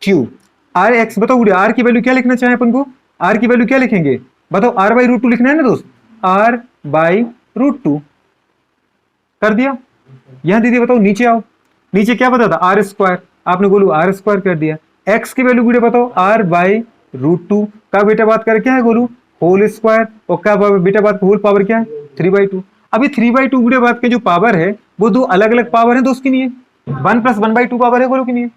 क्यू आर एक्स, बताओ गुड़े आर की वैल्यू क्या लिखना चाहें अपन को, आर की वैल्यू क्या लिखेंगे बताओ, r/√2 लिखना है ना दोस्त, r/√2 कर दिया। यहां दीदी बताओ नीचे आओ, नीचे क्या बता था आर स्क्वायर, आपने बोलू आर स्क्वायर कर दिया। एक्स की वैल्यू गुड़े बताओ r/√2 का बेटा बात करें क्या है गोलू, होल स्क्वायर। और क्या बेटा बात होल पावर क्या है 3/2। अभी 3/2 गुड़े बात के जो पावर है वो दो अलग अलग पावर है दोस्त की नहीं है, 1 + 1/2 पावर है गोलू की नहीं है,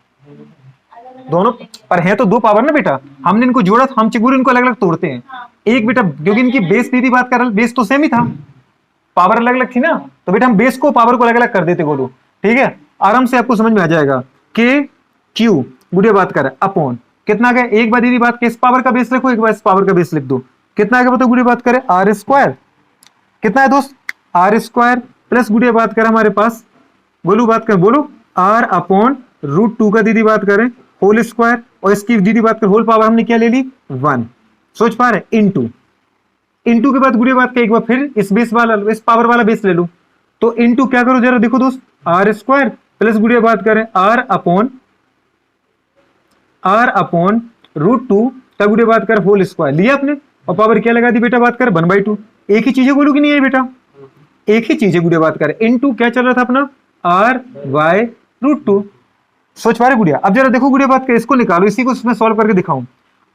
दोनों पर है तो दो पावर ना बेटा, हमने इनको जोड़ा तो हम चिगुर इनको अलग अलग तोड़ते हैं। एक बेटा क्योंकि इनकी बेस दीदी बात कर रहा, बेस तो सेम ही था, पावर अलग अलग थी ना, तो बेटा हम बेस को पावर को अलग अलग कर देते गोलू, ठीक है। आराम से आपको समझ में आ जाएगा। के क्यू गुड़े बात कर अपॉन कितना गया, एक बार दीदी बात के इस पावर का बेस लिखो, एक बार इस पावर का बेस लिख दो, कितना आएगा बताओ गुड़े बात करें आर स्क्वायर, कितना है दोस्त आर स्क्वायर प्लस गुड़े बात करें हमारे पास बोलू बात करें बोलो r/√2 का दीदी बात करें होल स्क्वायर। और इसकी दीदी बात करें होल पावर हमने क्या ले ली 1। सोच पा रहे इंटू इंटू के बाद गुड़े बात का एक बार फिर इस बेस वाला इस पावर वाला बेस ले लो, तो इंटू क्या करो जरा देखो दोस्त, आर स्क्वायर प्लस गुड़े बात करें r/√2 का गुड़े बात कर होल स्क्वायर लिया आपने, और पावर क्या लगा दी बेटा बात कर 1/2। एक ही चीज है बोलू कि नहीं है बेटा, एक ही चीज है गुड़े बात कर, इंटू क्या चल रहा था अपना r/√2। सोच पा रहे गुड़िया। अब जरा देखो गुड़िया बात कर, इसको निकालो, इसी को मैं सॉल्व करके दिखाऊं।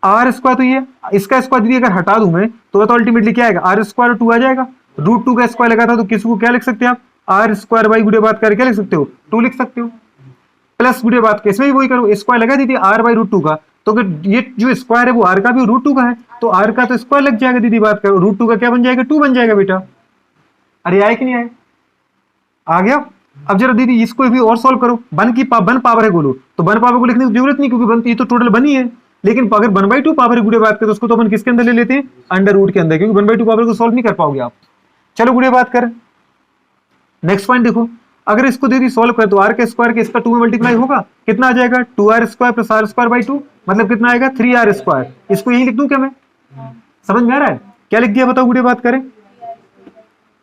आर स्क्वायर तो ये इसका स्क्वायर दीदी अगर हटा दूं मैं तो अल्टीमेटली क्या आएगा, आर स्क्वायर 2 आ जाएगा। √2 का स्क्वायर लगा था तो किसी को क्या लिख सकते हैं आप, आर स्क्वायर बाई गुड़िया बात करके क्या लिख सकते हो 2 लिख सकते हो। प्लस गुड़िया बात इसमें भी वही करो, स्क्वायर लगा दीदी r/√2 का तो अगर ये जो स्क्वायर है वो आर का भी √2 का है, तो आर का तो स्क्वायर लग जाएगा दीदी, बात करो √2 का क्या बन जाएगा, 2 बन जाएगा बेटा। अरे आए कि नहीं आए, आ गया। अब जरा दीदी इसको भी और सॉल्व करो, वन पावर है बोलो, तो वन पावर को लिखने की जरूरत नहीं, क्योंकि वन ये तो टोटल बनी है। लेकिन अगर 1/2 पावर गुड़े बात करें तो उसको तो अपन किसके अंदर ले लेते हैं, अंडर रूट के अंदर, क्योंकि 1/2 पावर को सॉल्व नहीं कर पाओगे आप। चलो गुड़े बात करें, नेक्स्ट पॉइंट देखो, अगर इसको दीदी सॉल्व करें तो आर के स्क्वायर के इसका 2 में मल्टीप्लाई होगा, कितना आ जाएगा, 2r² + r²/2, मतलब कितना आएगा 3r²। इसको यही लिख दूं क्या मैं, समझ में आ रहा है, क्या लिख दिया बताओ गुड़े बात करें,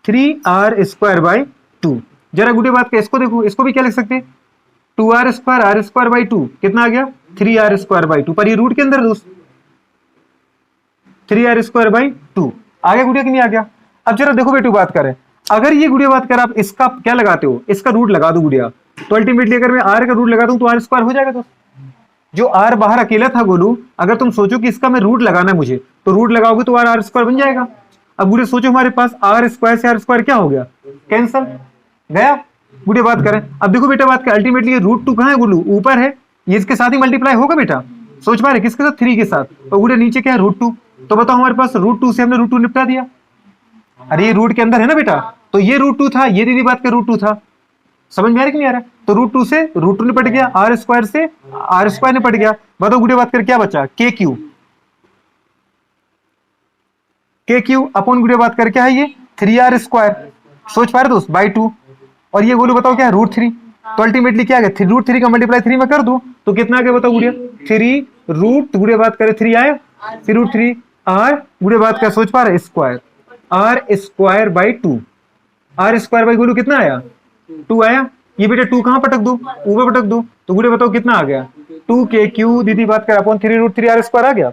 3r²/2। जरा गुड़े बात करें, इसको देखो, इसको भी क्या लिख सकते हैं, 2r² r²/2, कितना आ गया 3r²/2, पर ये रूट के अंदर दोस्त 3r²/2 आ गया गुड़िया कि नहीं आ गया। अब जरा देखो बेटू बात करें, अगर ये गुड़िया बात करें आप इसका क्या लगाते हो, इसका रूट लगा दो गुड़िया, तो अल्टीमेटली अगर मैं r का रूट लगा दूं तो r² हो जाएगा दोस्त। जो r बाहर अकेला था गोलू, अगर तुम सोचो कि इसका मैं रूट लगाना है मुझे, तो रूट लगाओगे तो r² बन जाएगा। अब गुड़िया सोचो हमारे पास r² से r² क्या हो गया, कैंसल गया। गुड़िया बात करें, अब देखो बेटा बात करें, अल्टीमेटली ये √2 कहां है गोलू, ऊपर है, ये इसके साथ ही मल्टीप्लाई होगा बेटा, सोच पा रहे किसके साथ, 3 के साथ, और गुड़िया नीचे क्या है √2, तो बताओ हमारे पास √2 से हमने √2 निपटा दिया। अरे ये रूट के अंदर है ना बेटा, तो ये √2 था, ये दीदी बात का √2 था, समझ में आ रहा है कि नहीं आ रहा, तो √2 से √2 निपट गया, r² से r² निपट गया। बताओ गुड़िया बात कर क्या बचा, KQ अपॉन गुड़िया बात कर क्या है ये 3r², सोच पा रहे दोस्त, बाई 2, और ये गोलू बताओ क्या है √3, तो अल्टीमेटली क्या है √3 का मल्टीप्लाई 3 में कर दो तो कितना आ गया बताओ गुड़िया, 3 रूट गुड़िया बात करे 3 आया, फिर √3 r गुड़िया बात कर, सोच पा रहे स्क्वायर, r²/2, r² गोलू कितना आया 2 आया, ये बेटा 2 कहां पटक दो, ऊपर पटक दो, तो गुड़िया बताओ कितना आ गया 2KQ दीदी बात कर अपॉन 3 √3 r² आ गया।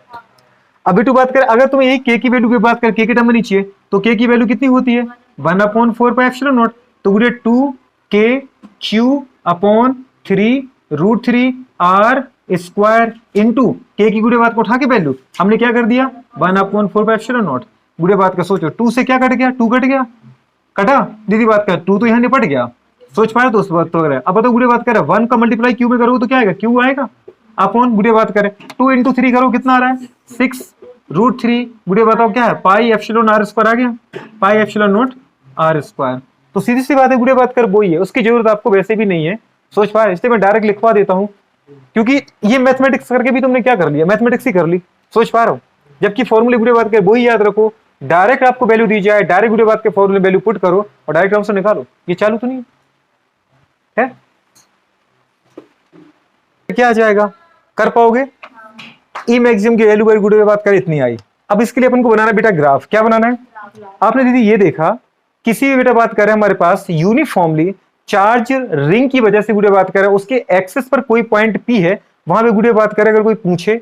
अब बेटू बात कर, अगर तुम्हें यही k की वैल्यू की बात कर, k की टर्म में नहीं चाहिए, तो k की वैल्यू कितनी होती है 1/4πε0, तो गुड़िया 2KQ upon 3 √3 r² into k की गुड़िया बात को उठा के वैल्यू हमने क्या कर दिया 1/4πε0। गुड़िया बात का सोचो 2 से क्या कट गया, 2 कट गया, कटा दीदी बात कर 2 तो यहाँ निपट गया, सोच पाए दोस्त बात तो। अब बताओ गुड़िया बात कर 1 का मल्टीप्लाई क्यू में करोगे तो क्या आएगा, क्यू आएगा अपॉन गुड़िया बात करें 2 × 3 करो कितना आ रहा है 6 √3, गुड़िया बताओ क्या है πε0r² आ गया, πε0r²। तो सीधी सी बात है गुड़िया बात कर वही है, उसकी जरूरत आपको वैसे भी नहीं है, सोच पाए, इसलिए मैं डायरेक्ट लिखवा देता हूं, क्योंकि ये मैथमेटिक्स करके भी तुमने क्या कर लिया, मैथमेटिक्स ही कर ली, सोच पा रहा हूं। जबकि फॉर्मूले गुड़िया बात कर वही याद रखो, डायरेक्ट आपको वैल्यू दी जाए, डायरेक्ट गुड़िया बात के फॉर्मूले वैल्यू पुट करो और डायरेक्ट आंसर निकालो, ये चालू तो नहीं है, क्या आ जाएगा, कर पाओगे। ई मैक्सिमम की वैल्यू बाई गुड़िया बात करें इतनी आई। अब इसके लिए अपन को बनाना बेटा ग्राफ, क्या बनाना है, आपने दीदी ये देखा किसी भी बेटा बात करें हमारे पास यूनिफॉर्मली चार्ज रिंग की वजह से गुड़िया बात करें उसके एक्सेस पर कोई पॉइंट पी है, वहां पे गुड़िया बात करें अगर कोई पूछे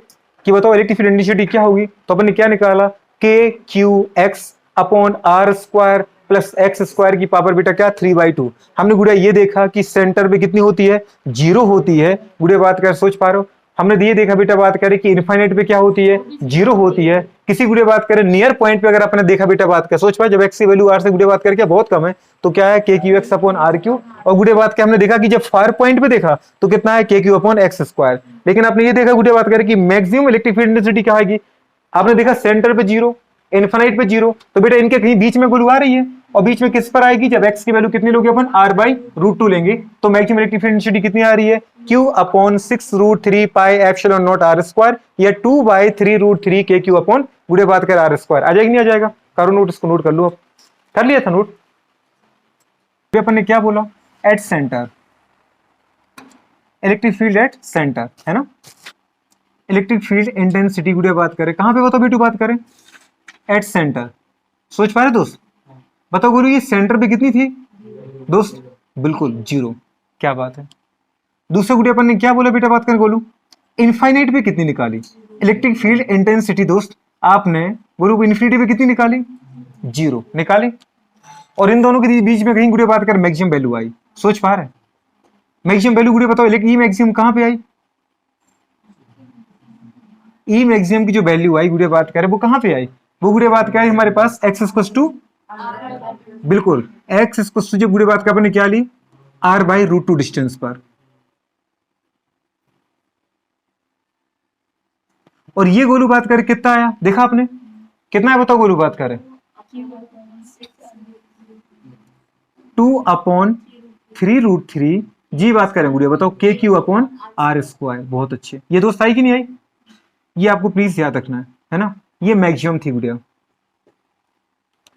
कि बताओ इलेक्ट्रिक फील्ड इंटेंसिटी क्या होगी, तो अपन ने क्या निकाला KQX upon r² plus x² की पावर बेटा क्या 3/2। हमने गुड़िया ये देखा कि सेंटर पे कितनी होती है 0 होती है, गुड़िया बात कर सोच पा रहे हो। हमने ये देखा बेटा बात करें कि इनफाइनाइट पे क्या होती है 0 होती है, किसी गुड़िया बात करें नियर पॉइंट पे अगर आपने देखा बेटा बात कर सोच पाए जब x की वैल्यू r से गुड़िया बात करके बहुत कम है तो क्या है KQX अपॉन RQ, और गुड़िया बात के हमने देखा कि जब फार पॉइंट पे देखा तो कितना है KQ अपॉन x²। लेकिन आपने ये देखा गुड़िया बात करें कि मैक्सिमम इलेक्ट्रिक फील्ड इंटेंसिटी क्या आएगी, आपने देखा सेंटर पे 0 इनफाइनाइट पे 0, तो बेटा इनके कहीं बीच में वैल्यू आ रही है, और बीच में किस पर आएगी जब x की वैल्यू कितनी लोगे अपन r/√2 लेंगे, तो मैक्सिमम इलेक्ट्रिक फील्ड इंटेंसिटी कितनी आ रही है q अपॉन 6 √3 πε0 r² या 2/3 √3 KQ अपॉन गुड़िया बात कर r²। आ जाएगी नहीं आ जाएगा, करो नोट, इसको नोट कर लो, अब कर लिया था नोट। अपन ने क्या बोला, at centre electric field at centre है ना, इलेक्ट्रिक फील्ड इंटेंसिटी गुड़िया बात करें कहां पे बताओ बेटू बात करें एट सेंटर, सोच पा रहे दोस्त, बताओ गुरु ये सेंटर पे कितनी थी दोस्त, बिल्कुल 0, क्या बात है। दूसरे गुड़िया अपन ने क्या बोला बेटा बात करें बोलू, इनफाइनाइट पे कितनी निकाली इलेक्ट्रिक फील्ड इंटेंसिटी दोस्त, आपने बोलू इन्फिनिटी पे कितनी निकाली 0 निकाली, और इन दोनों के बीच में कहीं गुड़िया बात कर मैक्सिमम वैल्यू आई, सोच पा रहे मैक्सिमम वैल्यू गुड़िया बताओ ई मैक्सिमम कहां पे आई, ई मैक्सिमम की जो वैल्यू आई गुड़िया बात करें वो कहां पे आई, वो गुड़िया बात क्या है हमारे पास x बिल्कुल x जो गुड़िया बात का अपने क्या ली r/√2 डिस्टेंस पर, और ये गोलू बात करे कितना आया, देखा आपने कितना है, बताओ गोलू बात करे 2/3√3 जी बात करें गुड़िया, बताओ KQ/R²। बहुत अच्छे, ये दोस्त आई कि नहीं आई, ये आपको प्लीज याद रखना है ना, ये मैक्सिमम थी गुड़िया।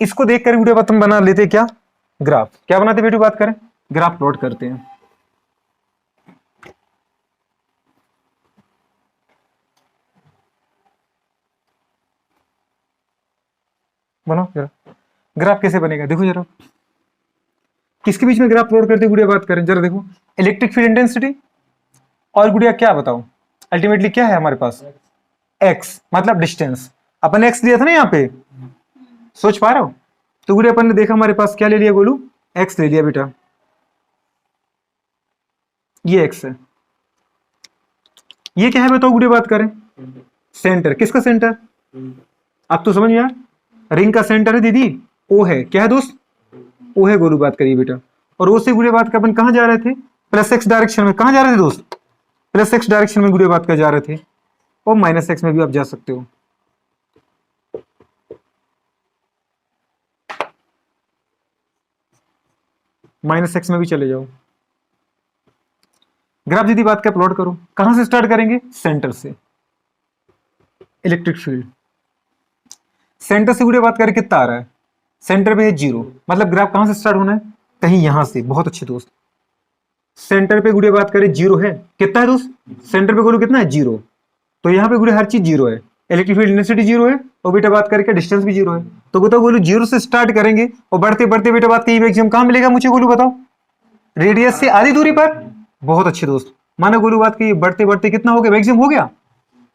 इसको देख कर गुड़िया तुम बना लेते क्या, ग्राफ, क्या बनाते बेटू, बात करें ग्राफ प्लॉट करते हैं। बनाओ जरा, ग्राफ कैसे बनेगा देखो जरा, किसके बीच में ग्राफ प्लॉट करते गुड़िया बात करें जरा देखो, इलेक्ट्रिक फील्ड इंटेंसिटी और गुड़िया क्या बताओ अल्टीमेटली क्या है हमारे पास, एक्स मतलब डिस्टेंस, अपन एक्स लिया था ना यहाँ पे, सोच पा रहे हो, तो गुड़िया अपन ने देखा हमारे पास क्या ले लिया गोलू, एक्स ले लिया बेटा, ये एक्स है, ये क्या है बताओ गुड़िया बात करें, सेंटर, किसका सेंटर, अब तो समझ में, रिंग का सेंटर है दीदी, ओ है, क्या है दोस्त, ओ है गोलू बात करिए बेटा, और ओ से गुड़िया बात कर अपन कहां जा रहे थे, प्लस एक्स डायरेक्शन में, कहां जा रहे थे दोस्त, प्लस एक्स डायरेक्शन में गुड़िया बात कर जा रहे थे, और माइनस एक्स में भी आप जा सकते हो, माइनस एक्स में भी चले जाओ। ग्राफ दीदी बात का प्लॉट करो, कहां से स्टार्ट करेंगे, सेंटर से, इलेक्ट्रिक फील्ड सेंटर से गुड़िया बात करें कितना आ रहा है, सेंटर पे है 0, मतलब ग्राफ कहां से स्टार्ट होना है, कहीं यहां से, बहुत अच्छे दोस्त, सेंटर पे गुड़िया बात करें 0 है, कितना है दोस्त, सेंटर पे गोलू कितना है 0, तो यहाँ पे गुड़िया हर चीज 0 है, इलेक्ट्रिक फील्ड इंटेंसिटी 0 है, और बेटा बात करके डिस्टेंस भी 0 है, तो बताओ गोलू 0 से स्टार्ट करेंगे और बढ़ते बढ़ते बेटा बात की मैक्सिमम कहां मिलेगा मुझे गोलू बताओ, रेडियस से आधी दूरी पर, बहुत अच्छे दोस्त, माना गोलू बात की बढ़ते बढ़ते कितना हो गया, मैक्सिमम हो गया,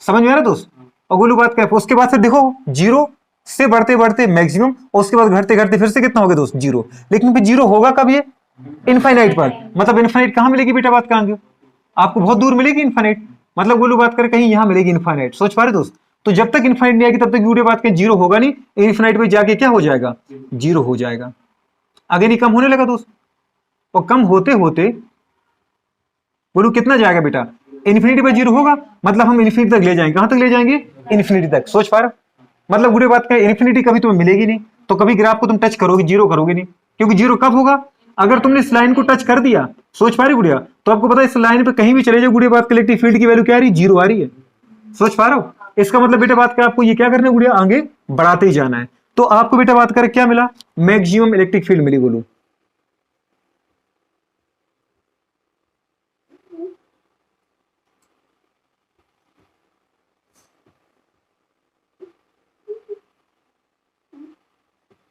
समझ में आ रहा दोस्त, और गोलू बात क्या, उसके बाद से देखो 0 से बढ़ते बढ़ते मैक्सिमम, और उसके बाद घटते घटते फिर से कितना हो गया दोस्त 0, लेकिन फिर 0 होगा कब, ये इनफाइनाइट पर, मतलब इनफाइनाइट कहां मिलेगी बेटा बात करेंगे, आपको बहुत दूर मिलेगी इनफाइनाइट, मतलब गोलू बात करें कहीं यहां मिलेगी इनफाइनाइट, सोच पा रहे दोस्त, तो जब तक इनफाइनाइट नहीं आएगी तब तक गोलू बात करें 0 होगा नहीं, इनफाइनाइट पे जाके क्या हो जाएगा, 0 हो जाएगा, आगे नहीं कम होने लगा दोस्त, और कम होते होते बोलू कितना जाएगा बेटा, इन्फिनिटी पे 0 होगा, मतलब हम इन्फिनिटी तक ले जाएंगे, कहां तक ले जाएंगे, इन्फिनिटी तक, सोच पा रहे, मतलब बुरी बात क्या, इन्फिनिटी कभी तुम्हें मिलेगी नहीं, तो कभी ग्राफ को तुम टच करोगे 0 करोगे नहीं, क्योंकि 0 कब होगा, अगर तुमने इस लाइन को टच कर दिया, सोच पा रही गुड़िया, तो आपको पता है इस लाइन पे कहीं भी चले जाओ गुड़िया बात इलेक्ट्रिक फील्ड की वैल्यू क्या आ रही है, 0 आ रही है, सोच पा रहे हो, इसका मतलब बेटा बात कर आपको ये क्या करना है गुड़िया, आगे बढ़ाते ही जाना है, तो आपको बेटा बात कर क्या मिला, मैक्सिमम इलेक्ट्रिक फील्ड मिली बोलू,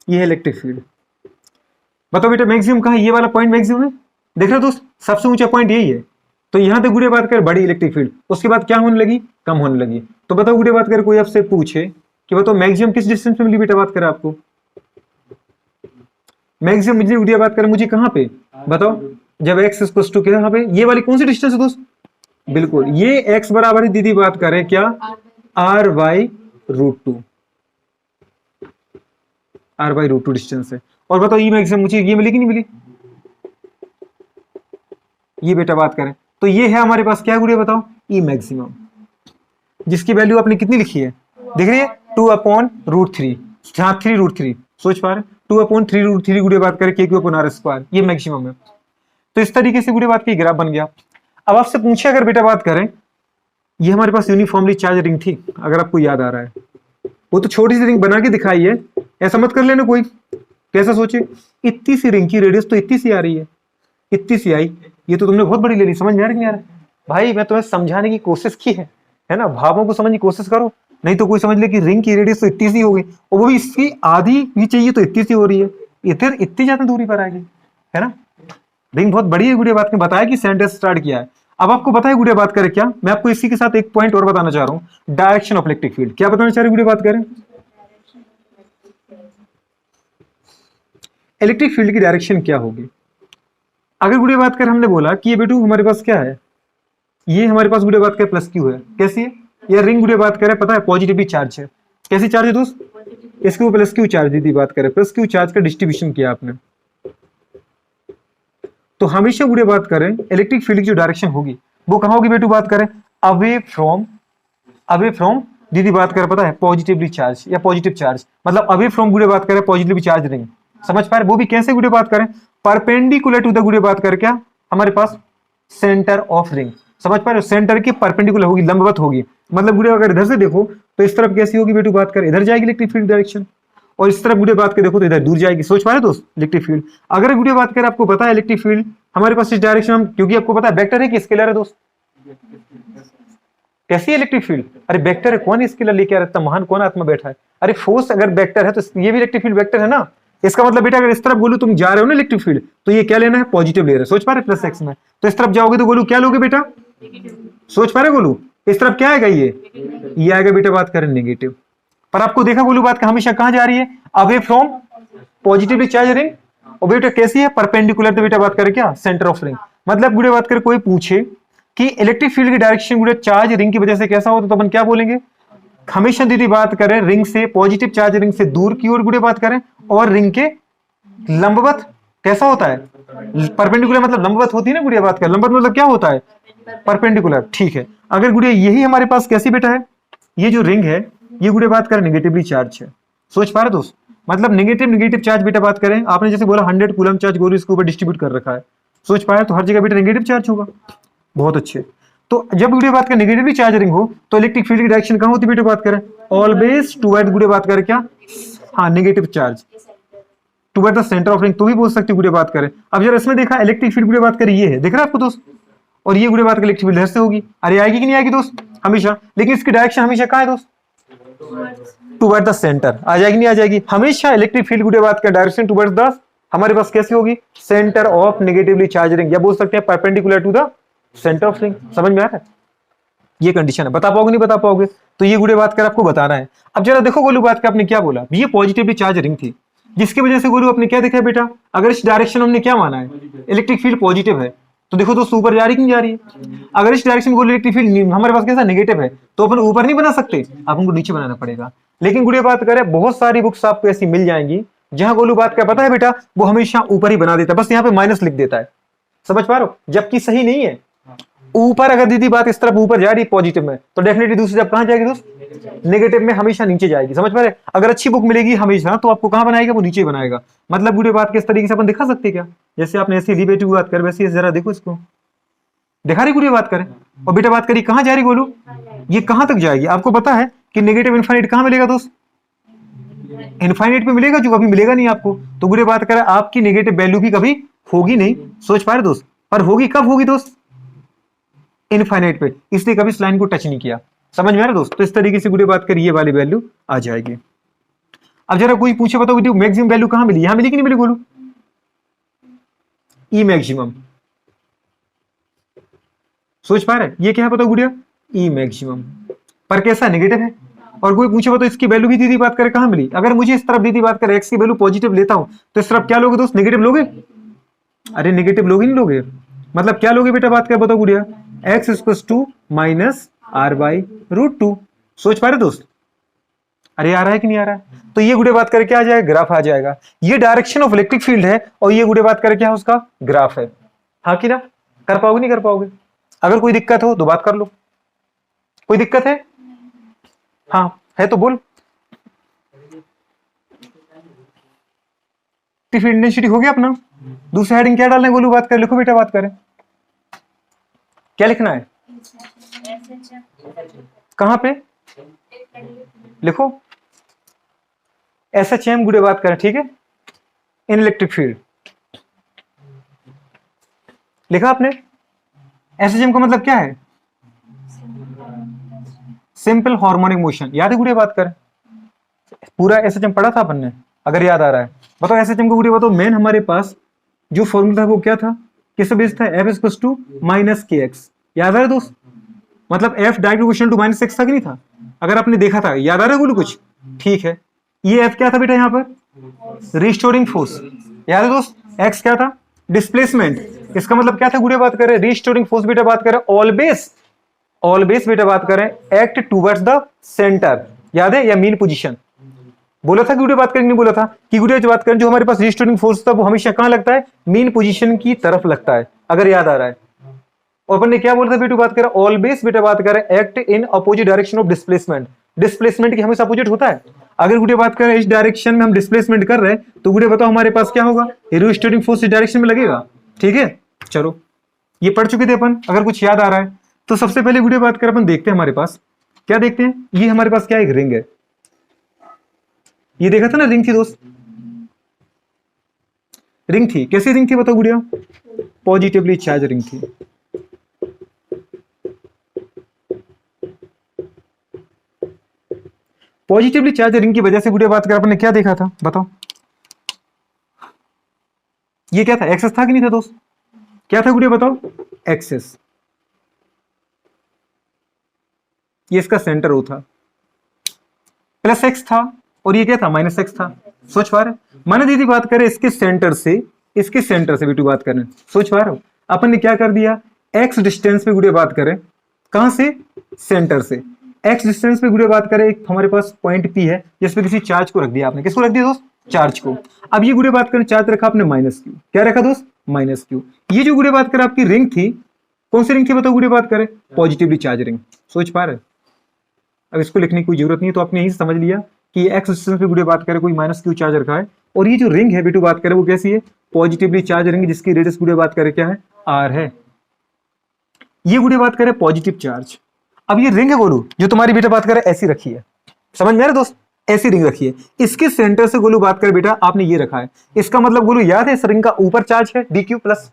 ये है इलेक्ट्रिक फील्ड, बताओ बेटा मैक्सिमम कहां है, ये वाला पॉइंट मैक्सिमम है, देख रहे हो दोस्त सबसे ऊंचा पॉइंट यही है, तो यहां तक गुड़िया बात कर बड़ी इलेक्ट्रिक फील्ड, उसके बाद क्या होने लगी, कम होने लगी, तो बताओ गुड़िया बात कर कोई आपसे पूछे कि बताओ मैक्सिमम किस डिस्टेंस पे मिली बेटा बात कर आपको, मैक्सिमम मिली गुड़िया बात कर मुझे कहां पे, बताओ जब एक्स इक्वल्स टू कहां पे, ये वाली कौन सी डिस्टेंस है दोस्त, बिल्कुल ये एक्स बराबर है दीदी बात करें क्या, r/√2, r/√2 डिस्टेंस है, और बताओ ये मैक्सिमम मुझे ये मिली कि नहीं मिली, ये बेटा बात करें तो ये है हमारे पास क्या गुड़िया बताओ, ई मैक्सिमम, जिसकी वैल्यू आपने कितनी लिखी है, देख रही है 2/√3, जहां 3√3, सोच पा रहे 2/3√3 गुड़िया बात करें KQ/R², ये मैक्सिमम है, तो इस तरीके से गुड़िया बात की ग्राफ बन गया। अब आपसे पूछे अगर बेटा बात करें, ये हमारे पास यूनिफॉर्मली चार्ज रिंग थी, अगर आपको याद आ रहा है, वो तो छोटी सी रिंग बना के दिखाई है, ऐसा मत कर लेना कोई, कैसा सोचे, इतनी सी रिंग की रेडियस तो इतनी सी आ रही है, इतनी सी आई, ये तो तुमने बहुत बड़ी ले ली, समझ में आ रहा है नहीं आ रहा, भाई मैं तुम्हें समझाने की कोशिश की है ना, भावों को समझने की कोशिश करो, नहीं तो कोई समझ ले कि रिंग की रेडियस तो इतनी सी हो गई, और वो भी इसकी आधी भी चाहिए तो इतनी सी हो रही है, इधर इतनी ज्यादा दूरी पर आ गई, है ना, रिंग बहुत बड़ी है, गुड़िया बात ने बताया कि सेंटर स्टार्ट किया है। अब आपको पता है गुड़िया बात करें क्या, मैं आपको इसी के साथ एक पॉइंट और बताना चाह रहा हूं, डायरेक्शन ऑफ इलेक्ट्रिक फील्ड, क्या बताना चाह रहे गुड़िया बात करें, इलेक्ट्रिक फील्ड की डायरेक्शन क्या होगी, अगर गुड़िया बात कर हमने बोला कि ये बेटू हमारे पास क्या है, ये हमारे पास गुड़िया बात कर प्लस क्यू है, कैसी है, ये रिंग गुड़िया बात करें पता है पॉजिटिवली चार्ज है, कैसी चार्ज है दोस्त, इसके ऊपर प्लस क्यू चार्ज दी बात करें, प्लस क्यू चार्ज का डिस्ट्रीब्यूशन किया आपने, तो हमेशा गुड़िया बात करें इलेक्ट्रिक फील्ड की जो डायरेक्शन होगी वो कहां होगी बेटू बात करें, अवे फ्रॉम दीदी बात कर पता है पॉजिटिवली चार्ज या पॉजिटिव चार्ज, मतलब अवे फ्रॉम गुड़े बात करें पॉजिटिवली चार्ज रिंग, समझ पा रहे, वो भी कैसे गुड़े बात करें, परपेंडिकुलर टू द गुड़े बात कर क्या हमारे पास सेंटर ऑफ रिंग, समझ पा रहे हो, सेंटर की परपेंडिकुलर होगी, लंबवत होगी, मतलब गुड़े अगर इधर से देखो तो इस तरफ कैसी होगी बेटू बात कर, इधर जाएगी इलेक्ट्रिक फील्ड डायरेक्शन, और इस तरफ गुड़े बात कर देखो तो इधर दूर जाएगी, सोच पा रहे दोस्त इलेक्ट्रिक फील्ड, अगर गुड़े बात कर आपको पता है इलेक्ट्रिक फील्ड हमारे पास इस डायरेक्शन हम, क्योंकि आपको पता है वेक्टर है कि स्केलर है दोस्त, कैसी है इलेक्ट्रिक फील्ड, अरे वेक्टर है, कौन स्केलर लेके आ रहा है, महान कौन आत्मा बैठा है, अरे फोर्स अगर वेक्टर है तो ये भी इलेक्ट्रिक फील्ड वेक्टर है ना, इसका मतलब बेटा अगर इस तरफ बोलू तुम जा रहे हो ना इलेक्ट्रिक फील्ड, तो ये क्या लेना है पॉजिटिव ले रहे हो, सोच पा रहे प्लस एक्स में, तो इस तरफ जाओगे तो बोलू क्या लोगे बेटा, सोच पा रहे बोलू इस तरफ क्या आएगा, ये आएगा बेटा बात करें नेगेटिव, पर आपको देखा बोलू बात हमेशा कहां जा रही है, away from positively charge ring, और बेटा कैसी है परपेंडिकुलर, तो बेटा बात करें क्या सेंटर ऑफ रिंग, मतलब गुड़े बात कर कोई पूछे कि इलेक्ट्रिक फील्ड की डायरेक्शन गुड़े चार्ज रिंग की वजह से कैसा होता है, तो अपन क्या बोलेंगे, हमेशा दीदी बात करें रिंग से पॉजिटिव चार्ज रिंग से दूर की ओर गुड़े बात करें, और रिंग के लंबवत कैसा होता है, परपेंडिकुलर मतलब लंबवत होती है ना गुड़िया बात कर, लंबवत मतलब क्या होता है परपेंडिकुलर, ठीक है, अगर गुड़िया यही हमारे पास कैसी बेटा है, ये जो रिंग है ये गुड़िया बात करें नेगेटिवली चार्ज है, सोच पा रहे दोस्त, मतलब नेगेटिव नेगेटिव चार्ज बेटा बात करें, आपने जैसे बोला 100 कूलम चार्ज गोलू इसके ऊपर डिस्ट्रीब्यूट कर रखा है, सोच पाए तो हर जगह बेटा नेगेटिव चार्ज होगा, बहुत अच्छे, तो जब गुड़े बात करें नेगेटिवली चार्ज रिंग हो तो इलेक्ट्रिक फील्ड की डायरेक्शन कहां होती है बेटा बात करें, ऑलवेज टुवर्ड गुड़े बात करें क्या, हाँ negative charge toward the centre of ring, तो भी बोल सकती गुड़े बात करें, अब जरा इसमें देखा इलेक्ट्रिक फील्ड गुड़े बात करें ये है, देख रहा है आपको दोस्त, और ये गुड़े बात करें इलेक्ट्रिक फील्ड इधर से होगी, अरे आएगी कि नहीं आएगी दोस्त हमेशा, लेकिन इसकी डायरेक्शन हमेशा कहां है दोस्त, टुवर्ड द सेंटर, आ जाएगी नहीं आ जाएगी, हमेशा इलेक्ट्रिक फील्ड गुड़े बात करें डायरेक्शन टुवर्ड्स द हमारे पास कैसी होगी, centre of negatively charge ring, या बोल सकते हैं perpendicular to the centre of ring, समझ में आ रहा है, ये कंडीशन है, बता पाओगे नहीं बता पाओगे, तो ये गुड़े बात कर आपको बताना है, अब जरा देखो गोलू बात कर आपने क्या बोला, ये पॉजिटिवली चार्ज रिंग थी, जिसकी वजह से गोलू आपने क्या देखा बेटा, अगर इस डायरेक्शन हमने क्या माना है इलेक्ट्रिक फील्ड पॉजिटिव है, तो देखो दोस्तों ऊपर जा रही कि नहीं जा रही है, अगर इस डायरेक्शन में इलेक्ट्रिक फील्ड हमारे पास कैसा नेगेटिव है, तो अपन ऊपर नहीं बना सकते, आपको नीचे बनाना पड़ेगा, लेकिन गुड़िया बात करें बहुत सारी बुक्स आपको ऐसी मिल जाएंगी जहां गोलू बात का पता है बेटा वो हमेशा ऊपर ही बना देता है, बस यहाँ पे माइनस लिख देता है, समझ पा रहे हो, जबकि सही नहीं है, ऊपर अगर दीदी बात इस तरफ ऊपर जा रही पॉजिटिव में, तो डेफिनेटली दूसरी जब कहां जाएगी दोस्त, नेगेटिव में हमेशा नीचे जाएगी, समझ पा रहे, अगर अच्छी बुक मिलेगी हमेशा तो आपको कहां बनाएगा, वो नीचे बनाएगा, मतलब गुड़े बात किस तरीके से अपन दिखा सकते क्या, जैसे आपने ऐसी रिलेटिव बात कर वैसे जरा देखो इसको, दिखा रही गुड़े बात करें, और बेटा बात करी कहां जा रही बोलू, ये कहां तक जाएगी, आपको पता है कि नेगेटिव इनफाइनाइट कहां मिलेगा दोस्त, इनफाइनाइट पे मिलेगा, जो कभी मिलेगा नहीं आपको, तो गुड़े बात करें आपकी नेगेटिव वैल्यू भी कभी होगी नहीं, सोच पा रहे दोस्त, पर होगी कब होगी दोस्त, इनफाइनाइट पे, इसलिए कभी इस लाइन को टच नहीं किया, समझ में आ रहा दोस्त, तो इस तरीके से गुड़े बात करिए ये वाली वैल्यू आ जाएगी। अब जरा कोई पूछे बताओ मैक्सिमम वैल्यू कहां मिली, यहां मिली कि नहीं मिली बोलू, ई मैक्सिमम, सोच पा रहे ये क्या है बताओ गुड़िया, ई मैक्सिमम, पर कैसा नेगेटिव है, और कोई पूछे तो इसकी वैल्यू भी दीदी बात करे कहां मिली, अगर मुझे इस तरफ दीदी बात करे एक्स की वैल्यू पॉजिटिव लेता हूं तो इस तरफ क्या लोगे दोस्त, नेगेटिव लोगे, अरे नेगेटिव लोगे नहीं लोगे, मतलब क्या लोगे बेटा बात कर बताओ गुड़िया, x equals to minus r by root two, सोच पा रहे दोस्त, अरे आ रहा है कि नहीं आ रहा है, तो ये गुड़े बात करके क्या आ जाएगा, ग्राफ आ जाएगा, ये डायरेक्शन ऑफ इलेक्ट्रिक फील्ड है, और ये गुड़े बात करके क्या है उसका ग्राफ है, हाँ कि ना, कर पाओगे नहीं कर पाओगे, अगर कोई दिक्कत हो तो बात कर लो, कोई दिक्कत है, हाँ है तो बोल, फील्ड इंटेंसिटी हो गया अपना, दूसरा हेडिंग क्या डालना है बोलू बात कर, लिखो बेटा बात करें, क्या लिखना है, कहां पे लिखो, SHM गुड़े बात करें, ठीक है, इन इलेक्ट्रिक फील्ड लिखा आपने, SHM का मतलब क्या है, सिंपल हार्मोनिक मोशन, याद है गुड़े बात करें, पूरा SHM पढ़ा था अपन ने, अगर याद आ रहा है बताओ, SHM को गुड़े बताओ, मेन हमारे पास जो फॉर्मूला था वो क्या था, किस बेस था, F इक्वल्स टू माइनस के एक्स, याद आ रहा है दोस्त, मतलब F direct equation two minus x था कि नहीं था, अगर आपने देखा था, याद आ रहा है बोलो कुछ, ठीक है, ये F क्या था बेटा यहाँ पर, रिस्टोरिंग फोर्स, याद है दोस्त, X क्या था, डिस्प्लेसमेंट, इसका मतलब क्या था गुड़े बात करें, रिस्टोरिंग फोर्स बेटा बात करें, ऑलवेज बेटा बात करें एक्ट टूवर्ड्स द सेंटर, याद है, या मीन पोजीशन, बोला था कि गुड़े बात करें नहीं बोला था, कि गुड़े बात करें जो हमारे पास रिस्टोरिंग फोर्स था वो हमेशा कहां लगता है, मीन पोजीशन की तरफ लगता है, अगर याद आ रहा है, और अपन ने क्या बोला था बेटू बात करें, ऑलवेज बेटा बात करें act in opposite direction of displacement, displacement की हमेशा अपोजिट होता है। अगर गुड़िया बात करें इस डायरेक्शन में हम डिस्प्लेसमेंट कर रहे हैं तो गुड़िया बताओ हमारे पास क्या होगा, रिस्टोरिंग फोर्स इस डायरेक्शन में लगेगा। ठीक है, चलो ये पढ़ चुके थे अपन। अगर कुछ याद आ रहा है तो सबसे पहले गुड़िया बात करें अपन देखते हैं हमारे पास क्या देखते हैं। ये हमारे पास क्या एक रिंग है, ये देखा था ना रिंग थी दोस्त, रिंग थी। कैसी रिंग थी बताओ गुड़िया, पॉजिटिवली चार्ज रिंग थी। पॉजिटिवली चार्ज रिंग की वजह से गुड़िया बात कर आपने क्या देखा था बताओ, ये क्या था, एक्सेस था कि नहीं था दोस्त, क्या था गुड़िया बताओ, एक्सेस। ये इसका सेंटर ओ था, प्लस एक्स था, और ये क्या था माइनस एक्स था। सोच पा रहे, माने दीदी बात करें इसके सेंटर से, इसके सेंटर से बिटू बात करें, सोच पा रहे हो अपन ने क्या कर दिया, एक्स डिस्टेंस पे गुड़िया बात करें, कहां से, सेंटर से। एक्स डिस्टेंस पे गुड़िया बात करें, एक हमारे पास पॉइंट पी है जिसपे किसी चार्ज को रख दिया आपने, किसको रख दिया दोस्त, चार्ज को। अब ये गुड़िया बात करें चार्ज रखा आपने माइनस क्यू, क्या रखा दोस्त, माइनस क्यू। ये जो गुड़िया बात करें आपकी रिंग थी, कौन सी रिंग थी बताओ गुड़िया बात करें, पॉजिटिवली चार्ज रिंग। सोच पा रहे, अब इसको लिखने की कोई जरूरत नहीं है, तो आपने यही समझ लिया कि एक्स डिस्टेंस पे गुड़िया बात करें कोई माइनस क्यू चार्ज रखा है, और ये जो रिंग है बेटू बात करें वो कैसी है, पॉजिटिवली चार्ज रिंग, जिसकी रेडियस गुड़िया बात करें क्या है, आर है। ये गुड़िया बात करें पॉजिटिव चार्ज। अब ये रिंग है गोलू जो तुम्हारी बेटा बात करें ऐसी रखी है, समझ में आ रहा दोस्त, ऐसी रिंग रखी है, इसके सेंटर से गोलू बात करें बेटा आपने ये रखा है। इसका मतलब गोलू याद है इस रिंग का ऊपर चार्ज है D Q plus,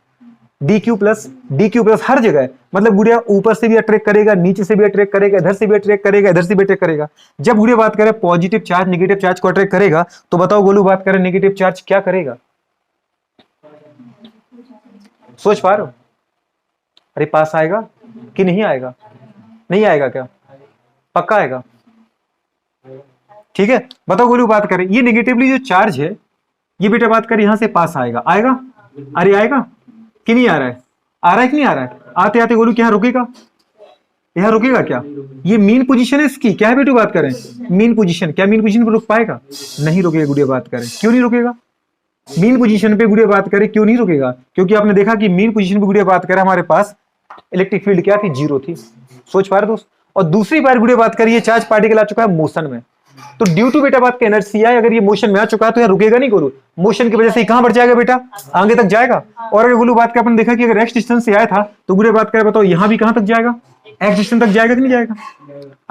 D Q plus, D Q plus हर जगह। मतलब गुड़िया ऊपर से भी अट्रैक्ट करेगा, नीचे से भी अट्रैक्ट करेगा, इधर से भी अट्रैक्ट करेगा, इधर से भी अट्रैक्ट करेगा। जब गुड़िया बात करें पॉजिटिव चार्ज नेगेटिव चार्ज को अट्रैक्ट करेगा, तो बताओ गोलू बात करें नेगेटिव चार्ज क्या करेगा, सोच पा रहे हो, अरे पास आएगा कि नहीं आएगा, नहीं आएगा क्या, पक्का आएगा। ठीक है, बताओ गोलू बात करें ये नेगेटिवली जो चार्ज है ये बेटा बात करें यहां से पास आएगा, आएगा, अरे आएगा कि नहीं आ रहा है, आ रहा है कि नहीं आ रहा है, आते आते गोलू क्या रुकेगा, यहां रुकेगा क्या, ये मीन पोजीशन है इसकी, क्या है बेटू बात करें, मीन पोजीशन। क्या मीन पोजीशन पर रुक पाएगा, नहीं रुकेगा गुड़िया बात करें, क्यों नहीं रुकेगा, मीन पोजीशन पे गुड़िया बात करें क्यों नहीं रुकेगा, क्योंकि आपने देखा कि मीन पोजीशन पे गुड़िया बात करें हमारे पास इलेक्ट्रिक फील्ड क्या थी, जीरो थी। सोच पा रहे दोस्त। और दूसरी बार गुड़िया बात करिए चार्ज पार्टिकल आ चुका है मोशन में, तो ड्यू टू बेटा बात का इनर्शिया अगर ये मोशन में आ चुका है तो यार रुकेगा नहीं गोलू, मोशन की वजह से कहां बढ़ जाएगा बेटा, आगे तक जाएगा। और अगर गोलू बात का अपन देखा कि अगर एक्स डिस्टेंस से आया था तो गुड़िया बात करें बताओ यहां भी कहां तक जाएगा, एक्स डिस्टेंस तक जाएगा कि नहीं जाएगा,